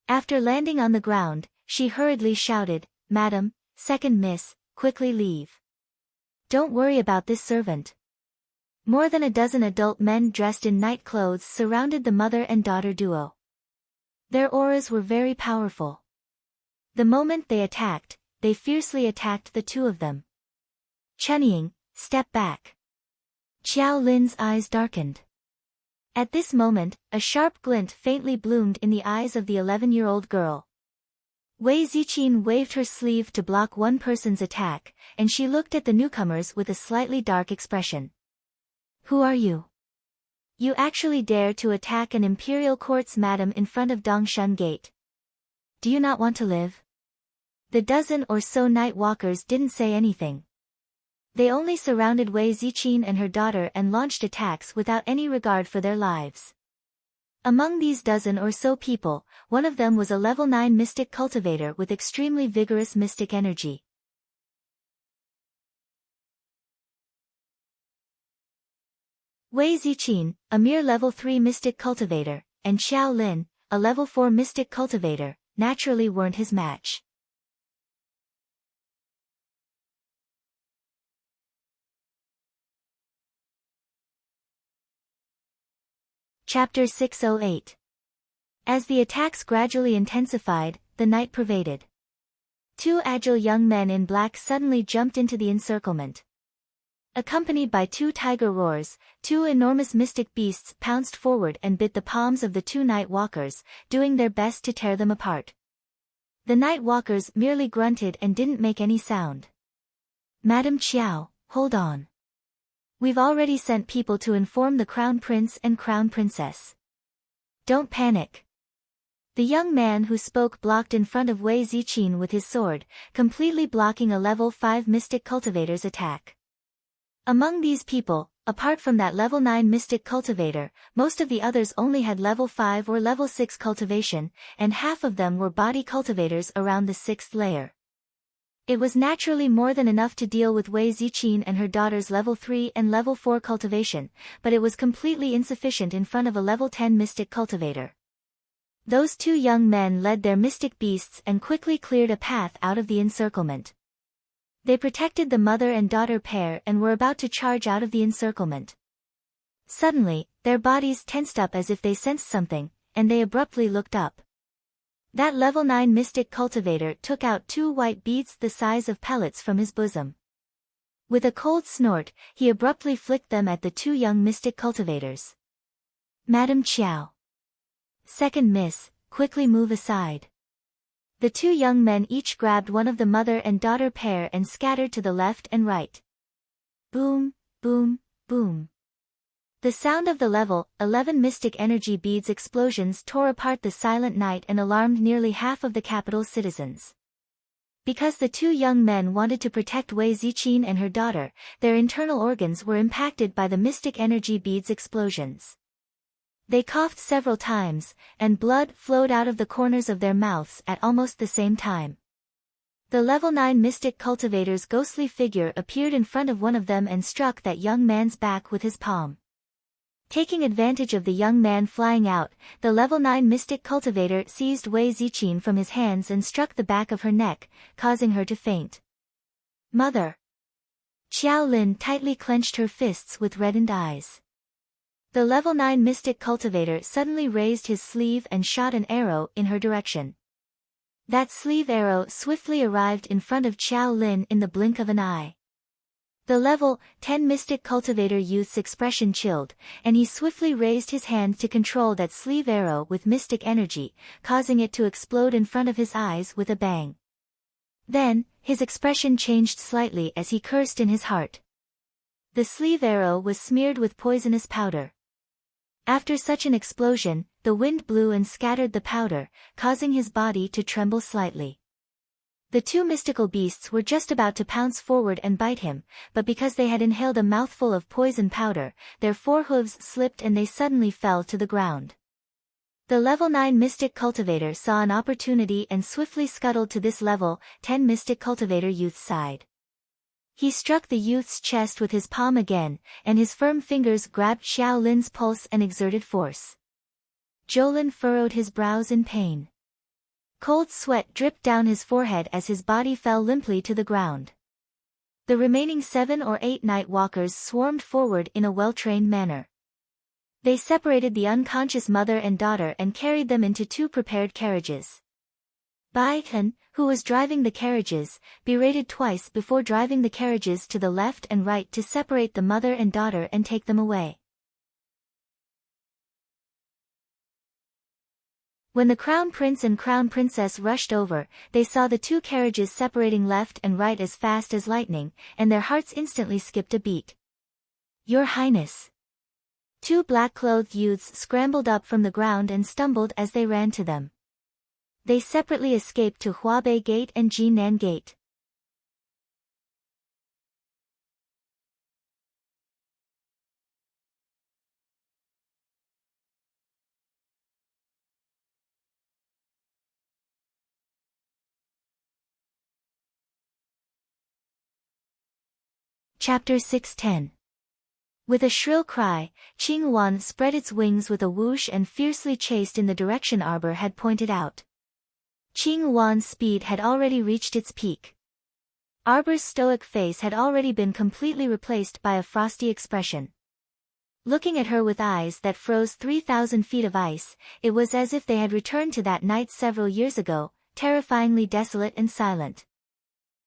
After landing on the ground, she hurriedly shouted, Madam, second miss, quickly leave. Don't worry about this servant. More than a dozen adult men dressed in night clothes surrounded the mother and daughter duo. Their auras were very powerful. The moment they attacked, they fiercely attacked the two of them. Chunying, step back. Xiao Lin's eyes darkened. At this moment, a sharp glint faintly bloomed in the eyes of the 11-year-old girl. Wei Ziqin waved her sleeve to block one person's attack, and she looked at the newcomers with a slightly dark expression. Who are you? You actually dare to attack an imperial court's madam in front of Dongshan Gate. Do you not want to live? The dozen or so night walkers didn't say anything. They only surrounded Wei Ziqin and her daughter and launched attacks without any regard for their lives. Among these dozen or so people, one of them was a level 9 mystic cultivator with extremely vigorous mystic energy. Wei Ziqin, a mere level 3 mystic cultivator, and Xiao Lin, a level 4 mystic cultivator, naturally weren't his match. Chapter 608. As the attacks gradually intensified, the night pervaded. Two agile young men in black suddenly jumped into the encirclement. Accompanied by two tiger roars, two enormous mystic beasts pounced forward and bit the palms of the two night walkers, doing their best to tear them apart. The night walkers merely grunted and didn't make any sound. Madam Qiao, hold on. We've already sent people to inform the Crown Prince and Crown Princess. Don't panic. The young man who spoke blocked in front of Wei Ziqin with his sword, completely blocking a level 5 mystic cultivator's attack. Among these people, apart from that level 9 mystic cultivator, most of the others only had level 5 or level 6 cultivation, and half of them were body cultivators around the 6th layer. It was naturally more than enough to deal with Wei Ziqin and her daughter's level 3 and level 4 cultivation, but it was completely insufficient in front of a level 10 mystic cultivator. Those two young men led their mystic beasts and quickly cleared a path out of the encirclement. They protected the mother and daughter pair and were about to charge out of the encirclement. Suddenly, their bodies tensed up as if they sensed something, and they abruptly looked up. That level 9 mystic cultivator took out two white beads the size of pellets from his bosom. With a cold snort, he abruptly flicked them at the two young mystic cultivators. Madam Qiao. Second miss, quickly move aside. The two young men each grabbed one of the mother and daughter pair and scattered to the left and right. Boom, boom, boom. The sound of the level 11 mystic energy beads explosions tore apart the silent night and alarmed nearly half of the capital's citizens. Because the two young men wanted to protect Wei Ziqin and her daughter, their internal organs were impacted by the mystic energy beads explosions. They coughed several times, and blood flowed out of the corners of their mouths at almost the same time. The level 9 mystic cultivator's ghostly figure appeared in front of one of them and struck that young man's back with his palm. Taking advantage of the young man flying out, the level 9 mystic cultivator seized Wei Ziqin from his hands and struck the back of her neck, causing her to faint. Mother! Xiao Lin tightly clenched her fists with reddened eyes. The level 9 mystic cultivator suddenly raised his sleeve and shot an arrow in her direction. That sleeve arrow swiftly arrived in front of Xiao Lin in the blink of an eye. The level 10 mystic cultivator youth's expression chilled, and he swiftly raised his hand to control that sleeve arrow with mystic energy, causing it to explode in front of his eyes with a bang. Then, his expression changed slightly as he cursed in his heart. The sleeve arrow was smeared with poisonous powder. After such an explosion, the wind blew and scattered the powder, causing his body to tremble slightly. The two mystical beasts were just about to pounce forward and bite him, but because they had inhaled a mouthful of poison powder, their forehooves slipped and they suddenly fell to the ground. The level 9 mystic cultivator saw an opportunity and swiftly scuttled to this level 10 mystic cultivator youth's side. He struck the youth's chest with his palm again, and his firm fingers grabbed Xiao Lin's pulse and exerted force. Jolin furrowed his brows in pain. Cold sweat dripped down his forehead as his body fell limply to the ground. The remaining 7 or 8 night walkers swarmed forward in a well-trained manner. They separated the unconscious mother and daughter and carried them into 2 prepared carriages. Bai He, who was driving the carriages, berated twice before driving the carriages to the left and right to separate the mother and daughter and take them away. When the Crown Prince and Crown Princess rushed over, they saw the 2 carriages separating left and right as fast as lightning, and their hearts instantly skipped a beat. Your Highness! 2 black-clothed youths scrambled up from the ground and stumbled as they ran to them. They separately escaped to Huabei Gate and Jinan Gate. Chapter 610. With a shrill cry, Qing Wan spread its wings with a whoosh and fiercely chased in the direction Arbor had pointed out. Qing Wan's speed had already reached its peak. Arbor's stoic face had already been completely replaced by a frosty expression. Looking at her with eyes that froze 3,000 feet of ice, it was as if they had returned to that night several years ago, terrifyingly desolate and silent.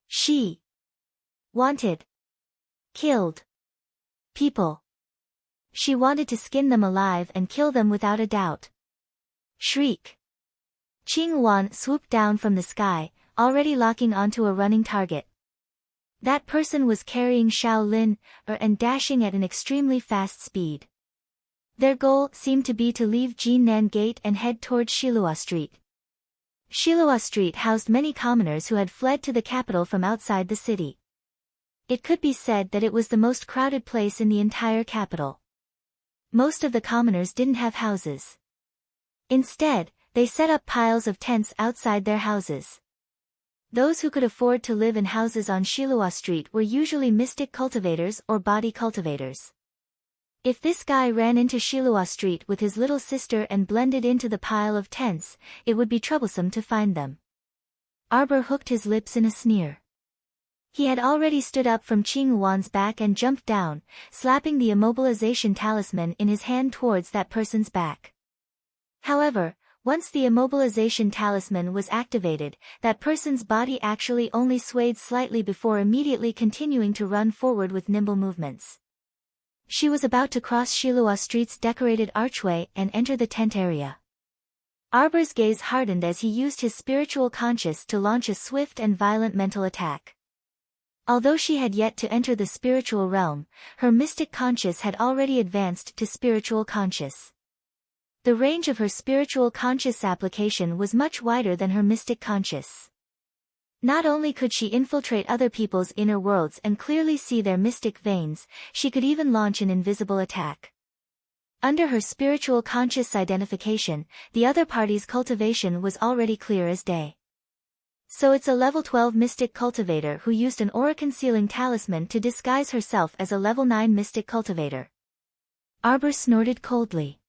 She wanted killed people. She wanted to skin them alive and kill them without a doubt. Shriek. Qing Wan swooped down from the sky, already locking onto a running target. That person was carrying Xiao Lin, and dashing at an extremely fast speed. Their goal seemed to be to leave Jinan Gate and head toward Shilua Street. Shilua Street housed many commoners who had fled to the capital from outside the city. It could be said that it was the most crowded place in the entire capital. Most of the commoners didn't have houses. Instead, they set up piles of tents outside their houses. Those who could afford to live in houses on Shilua Street were usually mystic cultivators or body cultivators. If this guy ran into Shilua Street with his little sister and blended into the pile of tents, it would be troublesome to find them. Arbor hooked his lips in a sneer. He had already stood up from Qing Wan's back and jumped down, slapping the immobilization talisman in his hand towards that person's back. However, once the immobilization talisman was activated, that person's body actually only swayed slightly before immediately continuing to run forward with nimble movements. She was about to cross Shilua Street's decorated archway and enter the tent area. Arbor's gaze hardened as he used his spiritual conscience to launch a swift and violent mental attack. Although she had yet to enter the spiritual realm, her mystic conscience had already advanced to spiritual conscience. The range of her spiritual conscious application was much wider than her mystic conscious. Not only could she infiltrate other people's inner worlds and clearly see their mystic veins, she could even launch an invisible attack. Under her spiritual conscious identification, the other party's cultivation was already clear as day. So it's a level 12 mystic cultivator who used an aura-concealing talisman to disguise herself as a level 9 mystic cultivator. Arbor snorted coldly.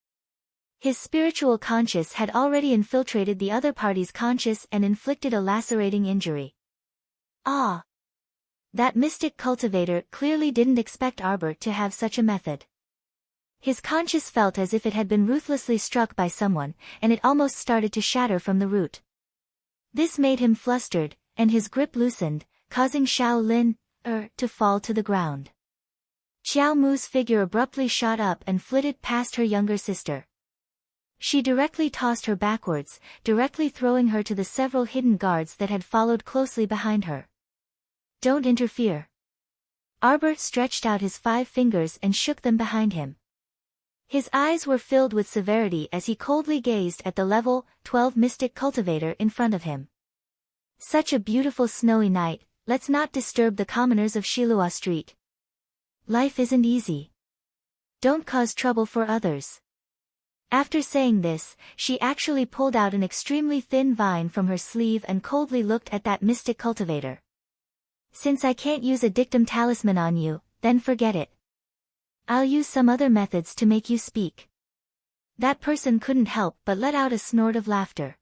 His spiritual conscious had already infiltrated the other party's conscious and inflicted a lacerating injury. Ah! That mystic cultivator clearly didn't expect Arbor to have such a method. His conscious felt as if it had been ruthlessly struck by someone, and it almost started to shatter from the root. This made him flustered, and his grip loosened, causing Xiao Lin, to fall to the ground. Xiao Mu's figure abruptly shot up and flitted past her younger sister. She directly tossed her backwards, directly throwing her to the several hidden guards that had followed closely behind her. Don't interfere. Arbor stretched out his 5 fingers and shook them behind him. His eyes were filled with severity as he coldly gazed at the level 12 mystic cultivator in front of him. Such a beautiful snowy night, let's not disturb the commoners of Shilua Street. Life isn't easy. Don't cause trouble for others. After saying this, she actually pulled out an extremely thin vine from her sleeve and coldly looked at that mystic cultivator. Since I can't use a dictum talisman on you, then forget it. I'll use some other methods to make you speak. That person couldn't help but let out a snort of laughter.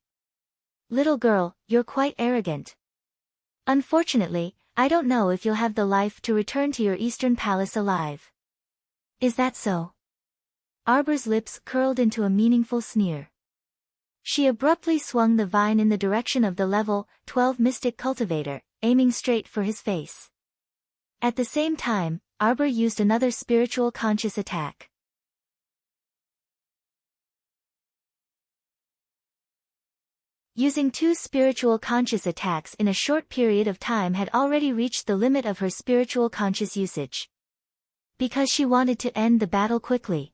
Little girl, you're quite arrogant. Unfortunately, I don't know if you'll have the life to return to your Eastern Palace alive. Is that so? Arbor's lips curled into a meaningful sneer. She abruptly swung the vine in the direction of the level 12 mystic cultivator, aiming straight for his face. At the same time, Arbor used another spiritual conscious attack. Using 2 spiritual conscious attacks in a short period of time had already reached the limit of her spiritual conscious usage. Because she wanted to end the battle quickly.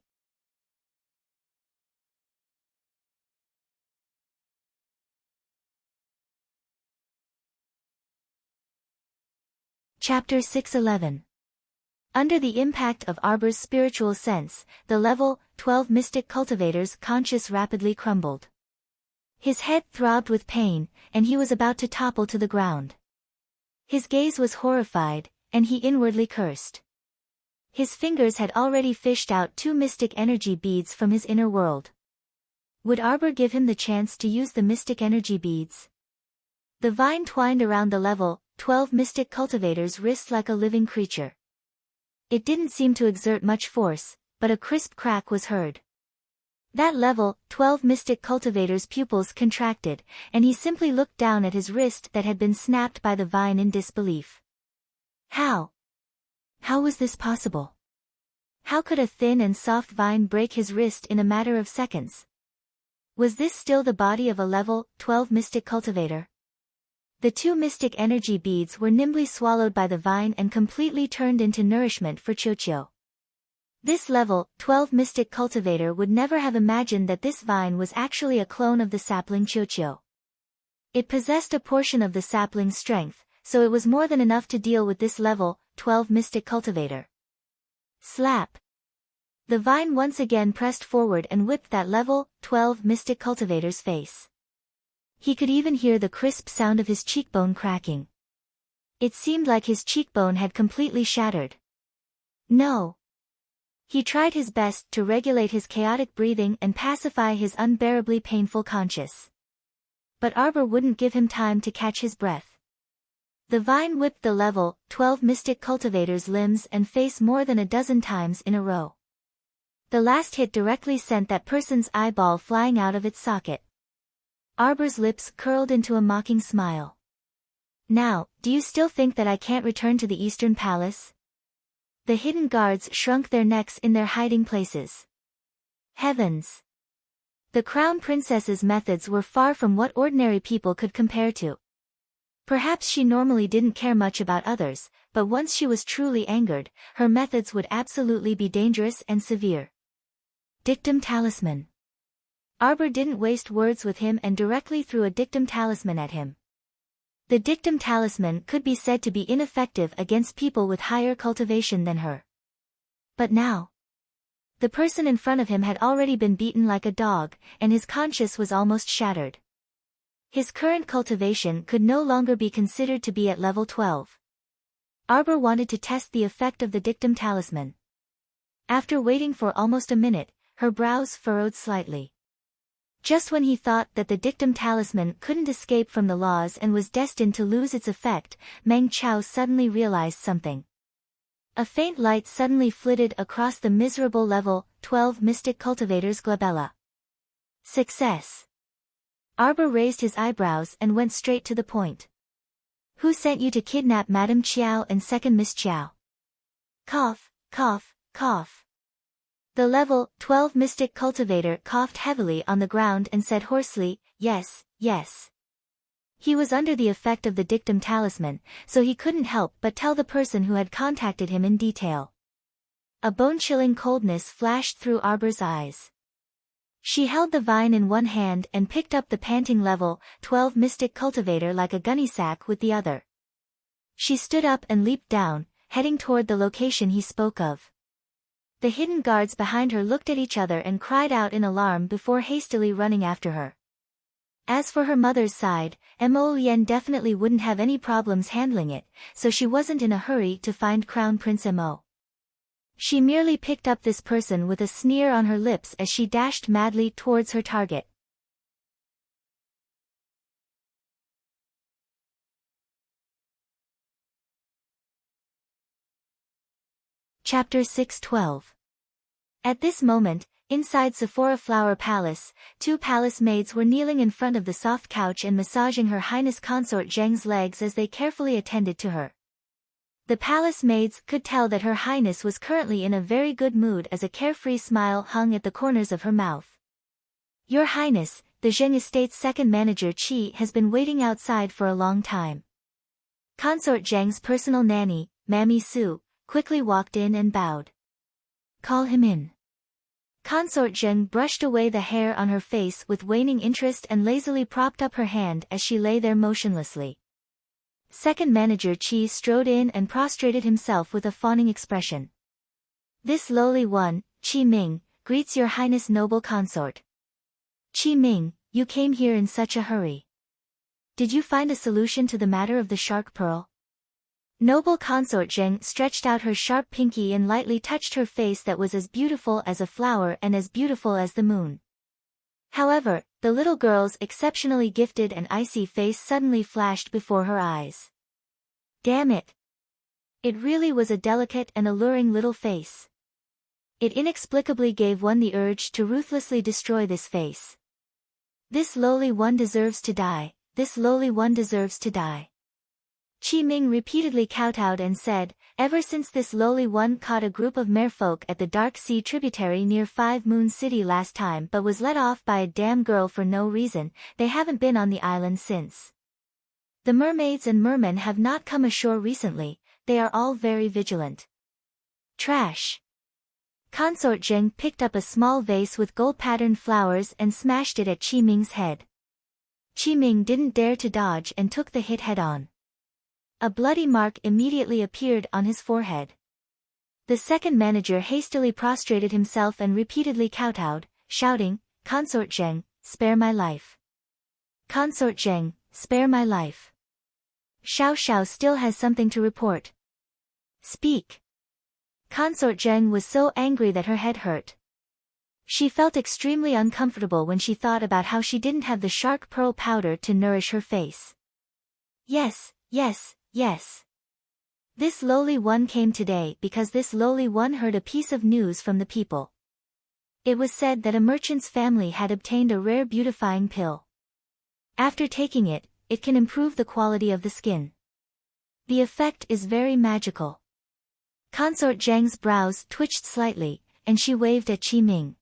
Chapter 611. Under the impact of Arbor's spiritual sense, the level 12 mystic cultivator's conscious rapidly crumbled. His head throbbed with pain, and he was about to topple to the ground. His gaze was horrified, and he inwardly cursed. His fingers had already fished out 2 mystic energy beads from his inner world. Would Arbor give him the chance to use the mystic energy beads? The vine twined around the level 12 mystic cultivator's wrist like a living creature. It didn't seem to exert much force, but a crisp crack was heard. That level 12 mystic cultivator's pupils contracted, and he simply looked down at his wrist that had been snapped by the vine in disbelief. How? How was this possible? How could a thin and soft vine break his wrist in a matter of seconds? Was this still the body of a level 12 mystic cultivator? The 2 mystic energy beads were nimbly swallowed by the vine and completely turned into nourishment for Qiuqiu. This level 12 mystic cultivator would never have imagined that this vine was actually a clone of the sapling Qiuqiu. It possessed a portion of the sapling's strength, so it was more than enough to deal with this level 12 mystic cultivator. Slap! The vine once again pressed forward and whipped that level 12 mystic cultivator's face. He could even hear the crisp sound of his cheekbone cracking. It seemed like his cheekbone had completely shattered. No. He tried his best to regulate his chaotic breathing and pacify his unbearably painful conscience. But Arbor wouldn't give him time to catch his breath. The vine whipped the level 12 mystic cultivator's limbs and face more than a dozen times in a row. The last hit directly sent that person's eyeball flying out of its socket. Arbor's lips curled into a mocking smile. Now, do you still think that I can't return to the Eastern Palace? The hidden guards shrunk their necks in their hiding places. Heavens! The Crown Princess's methods were far from what ordinary people could compare to. Perhaps she normally didn't care much about others, but once she was truly angered, her methods would absolutely be dangerous and severe. Dictum Talisman. Arbor didn't waste words with him and directly threw a dictum talisman at him. The dictum talisman could be said to be ineffective against people with higher cultivation than her. But now, The person in front of him had already been beaten like a dog, and his conscience was almost shattered. His current cultivation could no longer be considered to be at level 12. Arbor wanted to test the effect of the dictum talisman. After waiting for almost a minute, her brows furrowed slightly. Just when he thought that the dictum talisman couldn't escape from the laws and was destined to lose its effect, Meng Chao suddenly realized something. A faint light suddenly flitted across the miserable level 12 Mystic Cultivator's glabella. Success. Arbor raised his eyebrows and went straight to the point. Who sent you to kidnap Madame Chiao and second Miss Chiao? Cough, cough, cough. The level 12 Mystic Cultivator coughed heavily on the ground and said hoarsely, yes, yes. He was under the effect of the dictum talisman, so he couldn't help but tell the person who had contacted him in detail. A bone-chilling coldness flashed through Arbor's eyes. She held the vine in one hand and picked up the panting level 12 Mystic Cultivator like a gunny sack with the other. She stood up and leaped down, heading toward the location he spoke of. The hidden guards behind her looked at each other and cried out in alarm before hastily running after her. As for her mother's side, Mo Lien definitely wouldn't have any problems handling it, so she wasn't in a hurry to find Crown Prince Mo. She merely picked up this person with a sneer on her lips as she dashed madly towards her target. Chapter 612. At this moment, inside Sephora Flower Palace, 2 palace maids were kneeling in front of the soft couch and massaging Her Highness Consort Zheng's legs as they carefully attended to her. The palace maids could tell that Her Highness was currently in a very good mood as a carefree smile hung at the corners of her mouth. Your Highness, the Zheng Estate's second manager Qi has been waiting outside for a long time. Consort Zheng's personal nanny, Mammy Su, quickly walked in and bowed. Call him in. Consort Zheng brushed away the hair on her face with waning interest and lazily propped up her hand as she lay there motionlessly. Second manager Qi strode in and prostrated himself with a fawning expression. This lowly one, Qi Ming, greets your highness noble consort. Qi Ming, you came here in such a hurry. Did you find a solution to the matter of the shark pearl? Noble consort Zheng stretched out her sharp pinky and lightly touched her face that was as beautiful as a flower and as beautiful as the moon. However, the little girl's exceptionally gifted and icy face suddenly flashed before her eyes. Damn it! It really was a delicate and alluring little face. It inexplicably gave one the urge to ruthlessly destroy this face. This lowly one deserves to die, this lowly one deserves to die. Qi Ming repeatedly kowtowed and said, ever since this lowly one caught a group of merfolk at the Dark Sea tributary near 5 Moon City last time but was let off by a damn girl for no reason, they haven't been on the island since. The mermaids and mermen have not come ashore recently, they are all very vigilant. Trash. Consort Zheng picked up a small vase with gold-patterned flowers and smashed it at Qi Ming's head. Qi Ming didn't dare to dodge and took the hit head-on. A bloody mark immediately appeared on his forehead. The second manager hastily prostrated himself and repeatedly kowtowed, shouting, Consort Zheng, spare my life. Consort Zheng, spare my life. Xiao Xiao still has something to report. Speak. Consort Zheng was so angry that her head hurt. She felt extremely uncomfortable when she thought about how she didn't have the shark pearl powder to nourish her face. Yes, yes. Yes. This lowly one came today because this lowly one heard a piece of news from the people. It was said that a merchant's family had obtained a rare beautifying pill. After taking it, it can improve the quality of the skin. The effect is very magical. Consort Zheng's brows twitched slightly, and she waved at Qi Ming.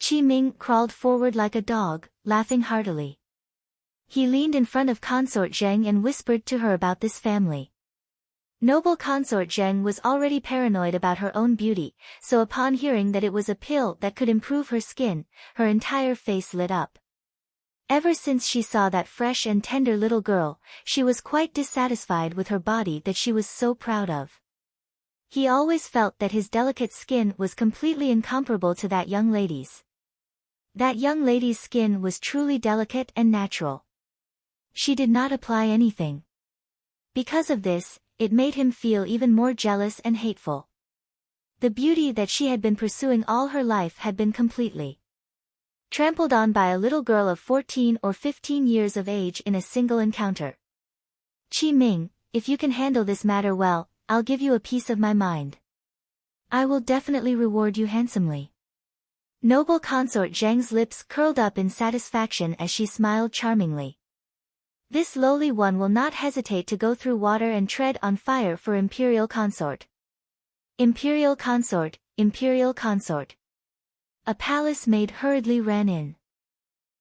Qi Ming crawled forward like a dog, laughing heartily. He leaned in front of Consort Zheng and whispered to her about this family. Noble Consort Zheng was already paranoid about her own beauty, so upon hearing that it was a pill that could improve her skin, her entire face lit up. Ever since she saw that fresh and tender little girl, she was quite dissatisfied with her body that she was so proud of. He always felt that his delicate skin was completely incomparable to that young lady's. That young lady's skin was truly delicate and natural. She did not apply anything. Because of this, it made him feel even more jealous and hateful. The beauty that she had been pursuing all her life had been completely trampled on by a little girl of 14 or 15 years of age in a single encounter. Qi Ming, if you can handle this matter well, I'll give you a piece of my mind. I will definitely reward you handsomely. Noble consort Zheng's lips curled up in satisfaction as she smiled charmingly. This lowly one will not hesitate to go through water and tread on fire for imperial consort. Imperial consort, imperial consort. A palace maid hurriedly ran in.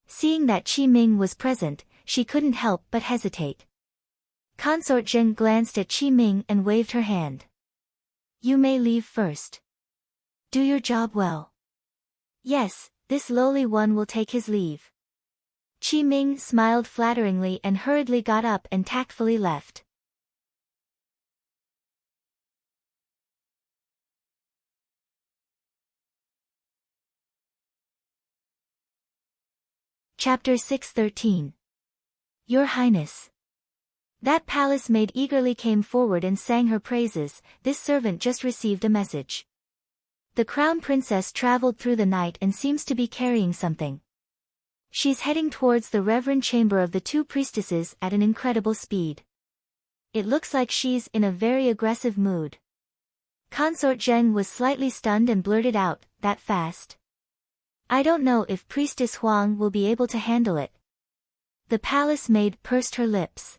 Seeing that Qi Ming was present, she couldn't help but hesitate. Consort Zheng glanced at Qi Ming and waved her hand. You may leave first. Do your job well. Yes, this lowly one will take his leave. Qi Ming smiled flatteringly and hurriedly got up and tactfully left. Chapter 613. Your Highness. That palace maid eagerly came forward and sang her praises. This servant just received a message. The crown princess traveled through the night and seems to be carrying something. She's heading towards the reverend chamber of the two priestesses at an incredible speed. It looks like she's in a very aggressive mood. Consort Zheng was slightly stunned and blurted out, that fast? I don't know if Priestess Huang will be able to handle it. The palace maid pursed her lips.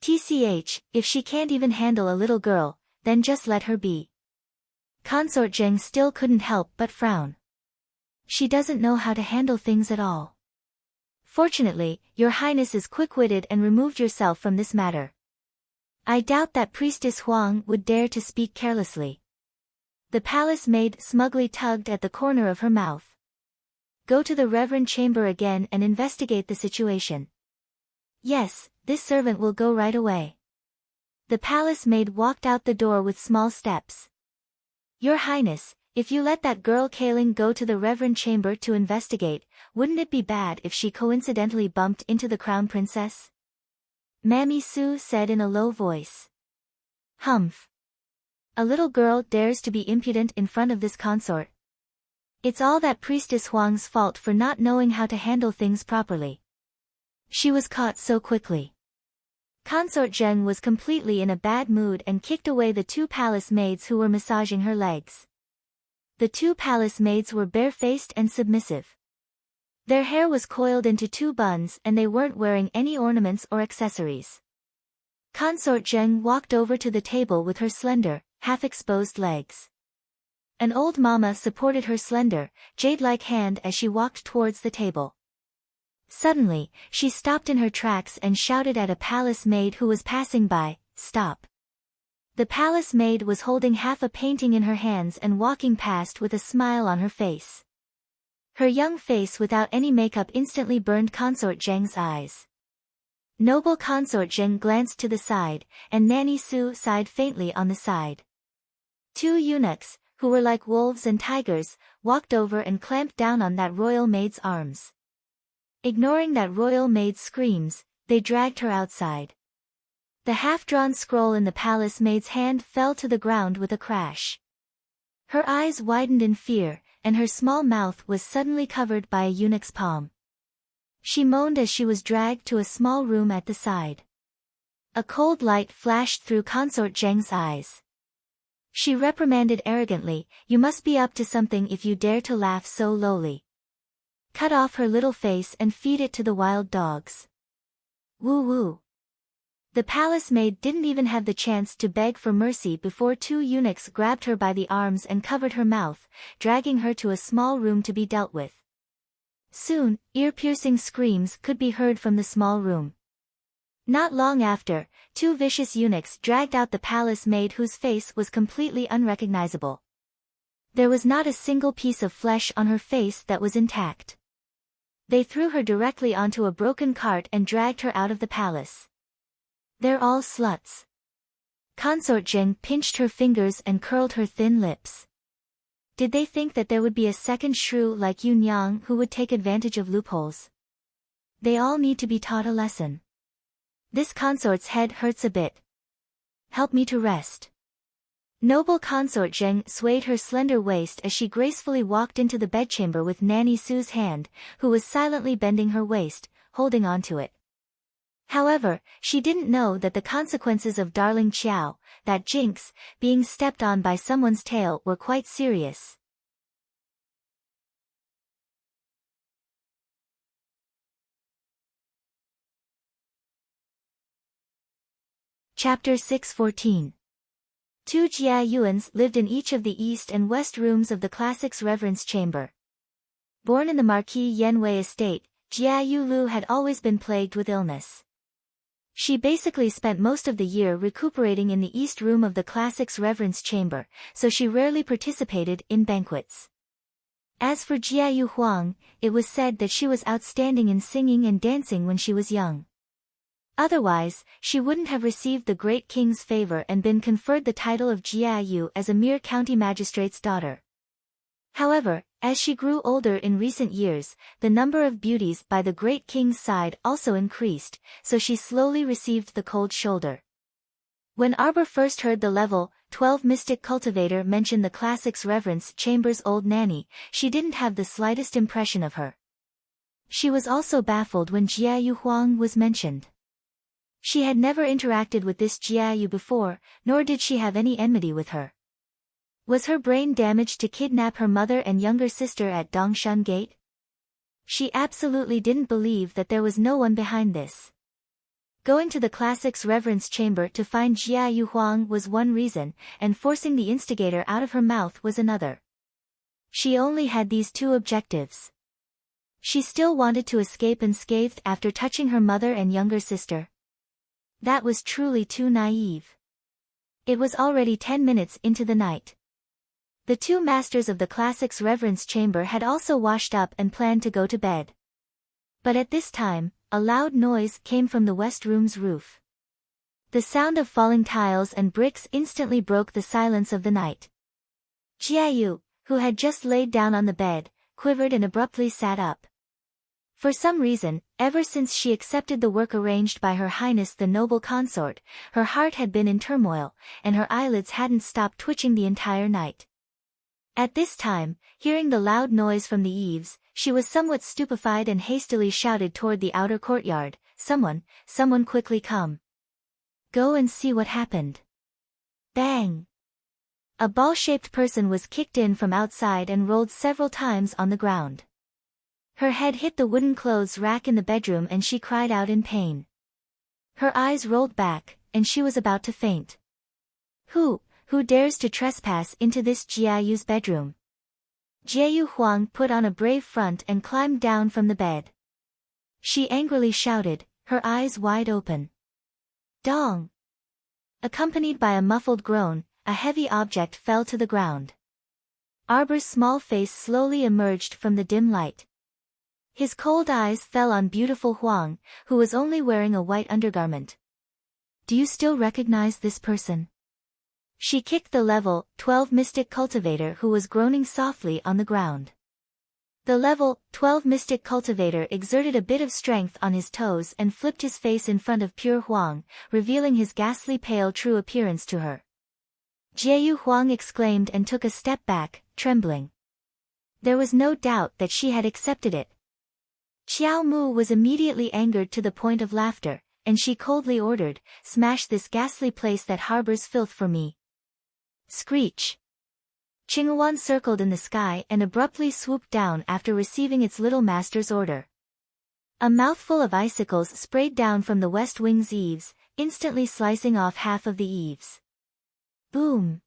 TCH, if she can't even handle a little girl, then just let her be. Consort Zheng still couldn't help but frown. She doesn't know how to handle things at all. Fortunately, Your Highness is quick-witted and removed yourself from this matter. I doubt that Priestess Huang would dare to speak carelessly. The palace maid smugly tugged at the corner of her mouth. Go to the reverend chamber again and investigate the situation. Yes, this servant will go right away. The palace maid walked out the door with small steps. Your Highness, if you let that girl Kaling go to the reverend chamber to investigate, wouldn't it be bad if she coincidentally bumped into the crown princess? Mammy Su said in a low voice. Humph. A little girl dares to be impudent in front of this consort. It's all that Priestess Huang's fault for not knowing how to handle things properly. She was caught so quickly. Consort Zheng was completely in a bad mood and kicked away the two palace maids who were massaging her legs. The two palace maids were barefaced and submissive. Their hair was coiled into two buns and they weren't wearing any ornaments or accessories. Consort Zheng walked over to the table with her slender, half-exposed legs. An old mama supported her slender, jade-like hand as she walked towards the table. Suddenly, she stopped in her tracks and shouted at a palace maid who was passing by, "Stop." The palace maid was holding half a painting in her hands and walking past with a smile on her face. Her young face without any makeup instantly burned Consort Zheng's eyes. Noble Consort Zheng glanced to the side, and Nanny Su sighed faintly on the side. Two eunuchs, who were like wolves and tigers, walked over and clamped down on that royal maid's arms. Ignoring that royal maid's screams, they dragged her outside. The half-drawn scroll in the palace maid's hand fell to the ground with a crash. Her eyes widened in fear, and her small mouth was suddenly covered by a eunuch's palm. She moaned as she was dragged to a small room at the side. A cold light flashed through Consort Zheng's eyes. She reprimanded arrogantly, "You must be up to something if you dare to laugh so lowly. Cut off her little face and feed it to the wild dogs." Woo woo. The palace maid didn't even have the chance to beg for mercy before two eunuchs grabbed her by the arms and covered her mouth, dragging her to a small room to be dealt with. Soon, ear-piercing screams could be heard from the small room. Not long after, two vicious eunuchs dragged out the palace maid whose face was completely unrecognizable. There was not a single piece of flesh on her face that was intact. They threw her directly onto a broken cart and dragged her out of the palace. "They're all sluts." Consort Jing pinched her fingers and curled her thin lips. Did they think that there would be a second shrew like Yu Nyang who would take advantage of loopholes? They all need to be taught a lesson. This consort's head hurts a bit. Help me to rest. Noble Consort Zheng swayed her slender waist as she gracefully walked into the bedchamber with Nanny Su's hand, who was silently bending her waist, holding on to it. However, she didn't know that the consequences of darling Qiao, that jinx, being stepped on by someone's tail were quite serious. Chapter 614. Two Jia Yuans lived in each of the east and west rooms of the classics reverence chamber. Born in the Marquis Yanwei estate, Jia Yu Lu had always been plagued with illness. She basically spent most of the year recuperating in the east room of the classics reverence chamber, so she rarely participated in banquets. As for Jia Yu Huang, it was said that she was outstanding in singing and dancing when she was young. Otherwise, she wouldn't have received the great king's favor and been conferred the title of Jia Yu as a mere county magistrate's daughter. However, as she grew older in recent years, the number of beauties by the great king's side also increased, so she slowly received the cold shoulder. When Arbor first heard the level 12 mystic cultivator mention the classics reverence chamber's old nanny, she didn't have the slightest impression of her. She was also baffled when Jia Yu Huang was mentioned. She had never interacted with this Jia Yu before, nor did she have any enmity with her. Was her brain damaged to kidnap her mother and younger sister at Dongshan Gate? She absolutely didn't believe that there was no one behind this. Going to the classics reverence chamber to find Jia Yu Huang was one reason, and forcing the instigator out of her mouth was another. She only had these two objectives. She still wanted to escape unscathed after touching her mother and younger sister. That was truly too naive. It was already 10 minutes into the night. The two masters of the classics reverence chamber had also washed up and planned to go to bed. But at this time, a loud noise came from the west room's roof. The sound of falling tiles and bricks instantly broke the silence of the night. Jia Yu, who had just laid down on the bed, quivered and abruptly sat up. For some reason, ever since she accepted the work arranged by Her Highness the Noble Consort, her heart had been in turmoil, and her eyelids hadn't stopped twitching the entire night. At this time, hearing the loud noise from the eaves, she was somewhat stupefied and hastily shouted toward the outer courtyard, someone quickly come. Go and see what happened. Bang! A ball-shaped person was kicked in from outside and rolled several times on the ground. Her head hit the wooden clothes rack in the bedroom and she cried out in pain. Her eyes rolled back, and she was about to faint. Who dares to trespass into this Jia Yu's bedroom? Jia Yu Huang put on a brave front and climbed down from the bed. She angrily shouted, her eyes wide open. Dong! Accompanied by a muffled groan, a heavy object fell to the ground. Arbor's small face slowly emerged from the dim light. His cold eyes fell on beautiful Huang, who was only wearing a white undergarment. Do you still recognize this person? She kicked the level 12 mystic cultivator who was groaning softly on the ground. The level 12 mystic cultivator exerted a bit of strength on his toes and flipped his face in front of pure Huang, revealing his ghastly pale true appearance to her. Jia Yu Huang exclaimed and took a step back, trembling. There was no doubt that she had accepted it. Qiao Mu was immediately angered to the point of laughter, and she coldly ordered, smash this ghastly place that harbors filth for me. Screech! Qinghuan circled in the sky and abruptly swooped down after receiving its little master's order. A mouthful of icicles sprayed down from the west wing's eaves, instantly slicing off half of the eaves. Boom!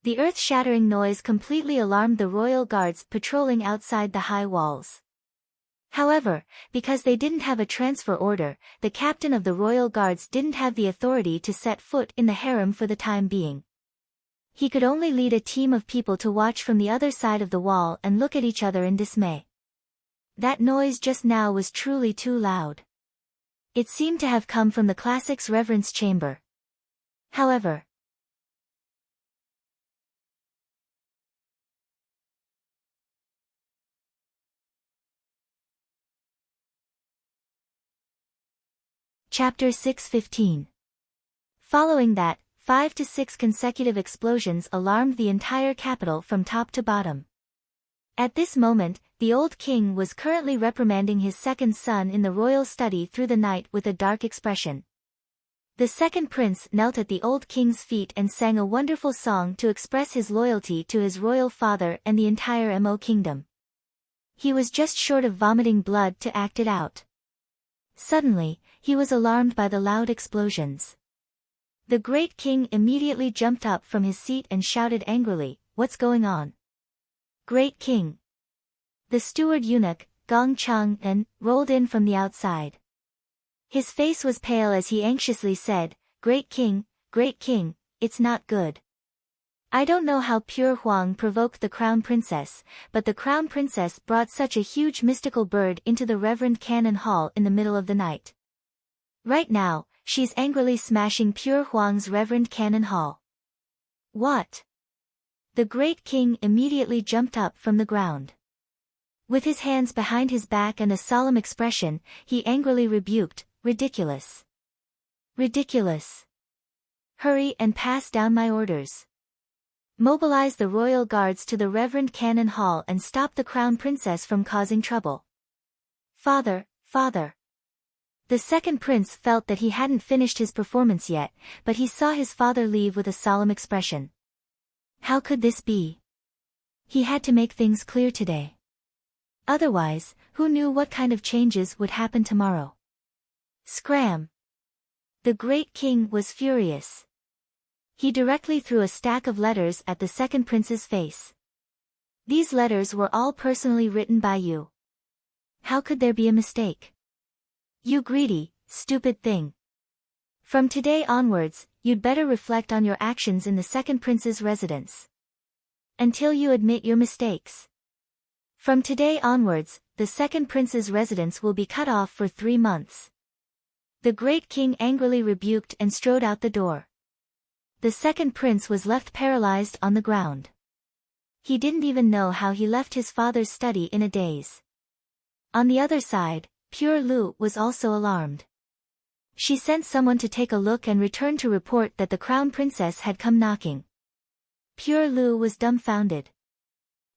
The earth-shattering noise completely alarmed the royal guards patrolling outside the high walls. However, because they didn't have a transfer order, the captain of the royal guards didn't have the authority to set foot in the harem for the time being. He could only lead a team of people to watch from the other side of the wall and look at each other in dismay. That noise just now was truly too loud. It seemed to have come from the classics reverence chamber. However, Chapter 6:15. Following that, 5 to 6 consecutive explosions alarmed the entire capital from top to bottom. At this moment, the old king was currently reprimanding his second son in the royal study through the night with a dark expression. The second prince knelt at the old king's feet and sang a wonderful song to express his loyalty to his royal father and the entire Mo kingdom. He was just short of vomiting blood to act it out. Suddenly, he was alarmed by the loud explosions. The great king immediately jumped up from his seat and shouted angrily, "What's going on?" "Great king!" The steward eunuch, Gong Chang-en, rolled in from the outside. His face was pale as he anxiously said, Great king, it's not good. I don't know how Pure Huang provoked the crown princess, but the crown princess brought such a huge mystical bird into the Reverend Cannon Hall in the middle of the night. Right now, she's angrily smashing Pure Huang's Reverend Cannon Hall. What? The great king immediately jumped up from the ground. With his hands behind his back and a solemn expression, he angrily rebuked, Ridiculous. Ridiculous. Hurry and pass down my orders. Mobilize the royal guards to the Reverend Cannon Hall and stop the crown princess from causing trouble. Father. The second prince felt that he hadn't finished his performance yet, but he saw his father leave with a solemn expression. How could this be? He had to make things clear today. Otherwise, who knew what kind of changes would happen tomorrow? Scram! The great king was furious. He directly threw a stack of letters at the second prince's face. These letters were all personally written by you. How could there be a mistake? You greedy, stupid thing. From today onwards, you'd better reflect on your actions in the second prince's residence. Until you admit your mistakes. From today onwards, the second prince's residence will be cut off for 3 months. The great king angrily rebuked and strode out the door. The second prince was left paralyzed on the ground. He didn't even know how he left his father's study in a daze. On the other side, Pure Lu was also alarmed. She sent someone to take a look and returned to report that the crown princess had come knocking. Pure Lu was dumbfounded.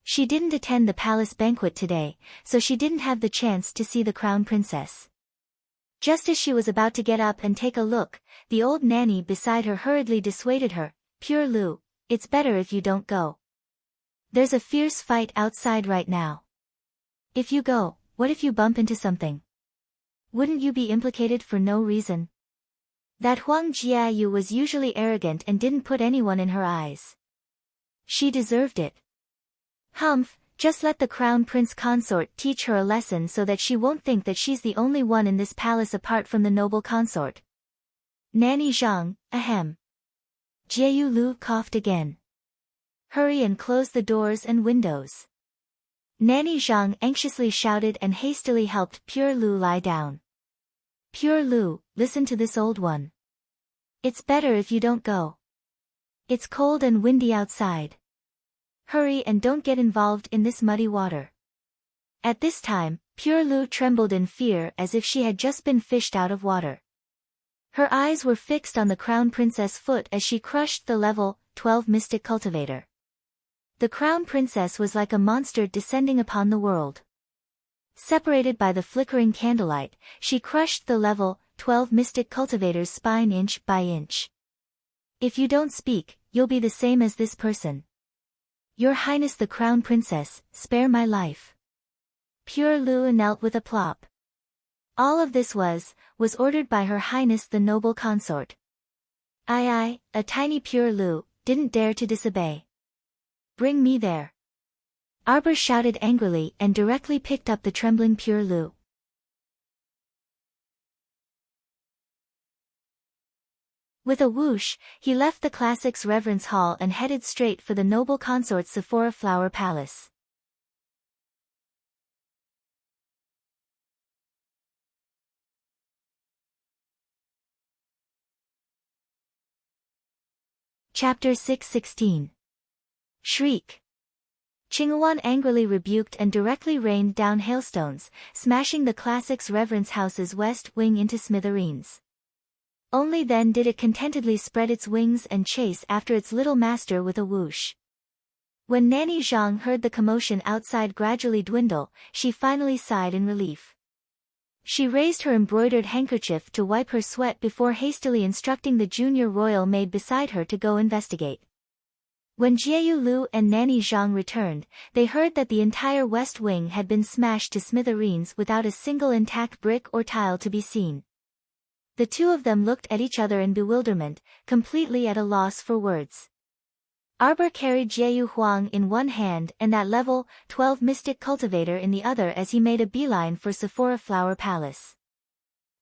She didn't attend the palace banquet today, so she didn't have the chance to see the crown princess. Just as she was about to get up and take a look, the old nanny beside her hurriedly dissuaded her, Pure Lu, it's better if you don't go. There's a fierce fight outside right now. If you go, what if you bump into something? Wouldn't you be implicated for no reason? That Huang Jiayu was usually arrogant and didn't put anyone in her eyes. She deserved it. Humph, just let the crown prince consort teach her a lesson so that she won't think that she's the only one in this palace apart from the noble consort. Nanny Zhang, ahem. Jiayu Lu coughed again. Hurry and close the doors and windows. Nanny Zhang anxiously shouted and hastily helped Pure Lu lie down. Pure Lu, listen to this old one. It's better if you don't go. It's cold and windy outside. Hurry and don't get involved in this muddy water. At this time, Pure Lu trembled in fear as if she had just been fished out of water. Her eyes were fixed on the crown princess' foot as she crushed the level 12 mystic cultivator. The crown princess was like a monster descending upon the world. Separated by the flickering candlelight, she crushed the level 12 mystic cultivator's spine inch by inch. If you don't speak, you'll be the same as this person. Your Highness the Crown Princess, spare my life. Pure Lu knelt with a plop. All of this was ordered by Her Highness the Noble Consort. I, a tiny Pure Lu, didn't dare to disobey. Bring me there. Arbor shouted angrily and directly picked up the trembling Pure Lu. With a whoosh, he left the Classics Reverence Hall and headed straight for the noble consort's Sephora Flower Palace. Chapter 616. Shriek. Qinghuan angrily rebuked and directly rained down hailstones, smashing the classics reverence house's west wing into smithereens. Only then did it contentedly spread its wings and chase after its little master with a whoosh. When Nanny Zhang heard the commotion outside gradually dwindle, she finally sighed in relief. She raised her embroidered handkerchief to wipe her sweat before hastily instructing the junior royal maid beside her to go investigate. When Jieyu Lu and Nanny Zhang returned, they heard that the entire west wing had been smashed to smithereens without a single intact brick or tile to be seen. The two of them looked at each other in bewilderment, completely at a loss for words. Arbor carried Jieyu Huang in one hand and that level, 12 mystic cultivator in the other as he made a beeline for Sephora Flower Palace.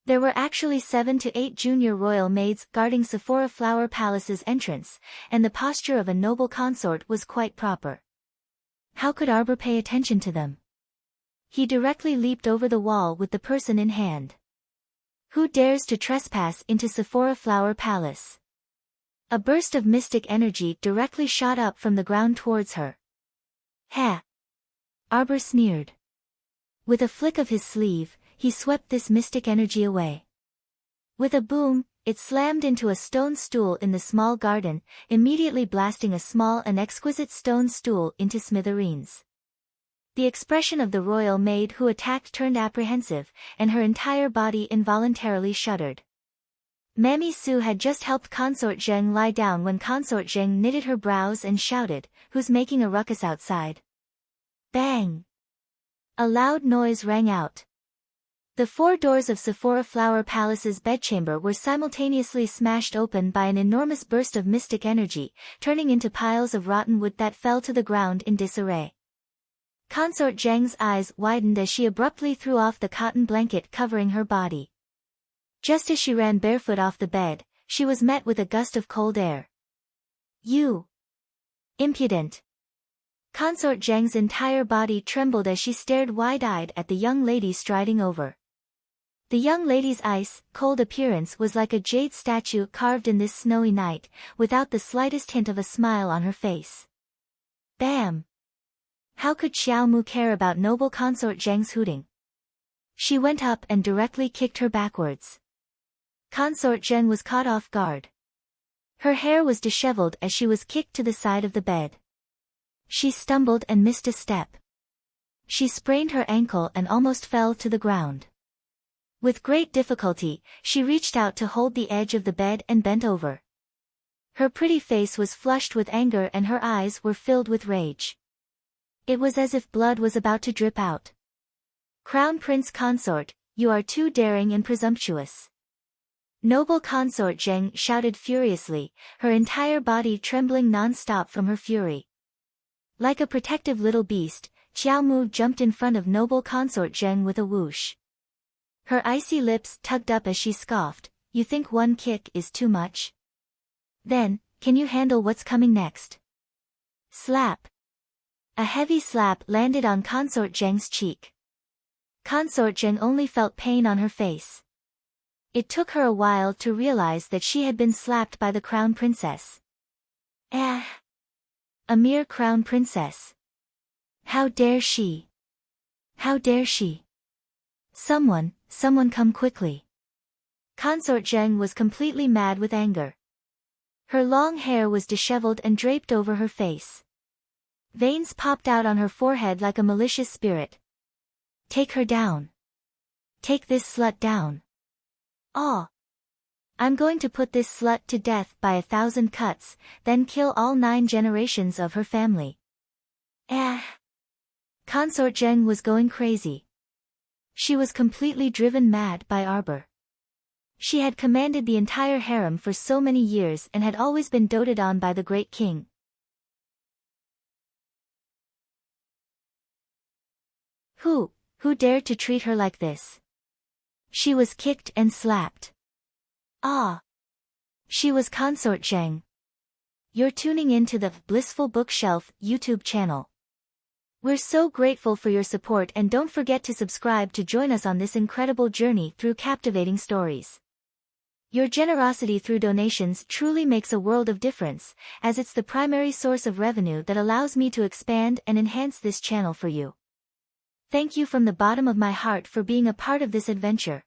There were actually 7 to 8 junior royal maids guarding Sephora Flower Palace's entrance, and the posture of a noble consort was quite proper. How could Arbor pay attention to them? He directly leaped over the wall with the person in hand. Who dares to trespass into Sephora Flower Palace? A burst of mystic energy directly shot up from the ground towards her. Ha! Arbor sneered. With a flick of his sleeve, he swept this mystic energy away. With a boom, it slammed into a stone stool in the small garden, immediately blasting a small and exquisite stone stool into smithereens. The expression of the royal maid who attacked turned apprehensive, and her entire body involuntarily shuddered. Mammy Su had just helped Consort Zheng lie down when Consort Zheng knitted her brows and shouted, "Who's making a ruckus outside?" Bang! A loud noise rang out. The 4 doors of Sephora Flower Palace's bedchamber were simultaneously smashed open by an enormous burst of mystic energy, turning into piles of rotten wood that fell to the ground in disarray. Consort Zheng's eyes widened as she abruptly threw off the cotton blanket covering her body. Just as she ran barefoot off the bed, she was met with a gust of cold air. "You! Impudent!" Consort Zheng's entire body trembled as she stared wide-eyed at the young lady striding over. The young lady's ice-cold appearance was like a jade statue carved in this snowy night, without the slightest hint of a smile on her face. Bam! How could Xiao Mu care about noble Consort Zheng's hooting? She went up and directly kicked her backwards. Consort Zheng was caught off guard. Her hair was disheveled as she was kicked to the side of the bed. She stumbled and missed a step. She sprained her ankle and almost fell to the ground. With great difficulty, she reached out to hold the edge of the bed and bent over. Her pretty face was flushed with anger and her eyes were filled with rage. It was as if blood was about to drip out. "Crown Prince Consort, you are too daring and presumptuous." Noble Consort Zheng shouted furiously, her entire body trembling non-stop from her fury. Like a protective little beast, Xiao Mu jumped in front of noble Consort Zheng with a whoosh. Her icy lips tugged up as she scoffed, "You think one kick is too much? Then, can you handle what's coming next?" Slap! A heavy slap landed on Consort Zheng's cheek. Consort Zheng only felt pain on her face. It took her a while to realize that she had been slapped by the crown princess. A mere crown princess. How dare she? How dare she? Someone come quickly. Consort Zheng was completely mad with anger. Her long hair was disheveled and draped over her face. Veins popped out on her forehead like a malicious spirit. "Take her down. Take this slut down. Oh! I'm going to put this slut to death by 1,000 cuts, then kill all 9 generations of her family." Consort Zheng was going crazy. She was completely driven mad by Arbor. She had commanded the entire harem for so many years and had always been doted on by the great king. Who dared to treat her like this? She was kicked and slapped. She was Consort Zheng. You're tuning in to the Blissful Bookshelf YouTube channel. We're so grateful for your support and don't forget to subscribe to join us on this incredible journey through captivating stories. Your generosity through donations truly makes a world of difference, as it's the primary source of revenue that allows me to expand and enhance this channel for you. Thank you from the bottom of my heart for being a part of this adventure.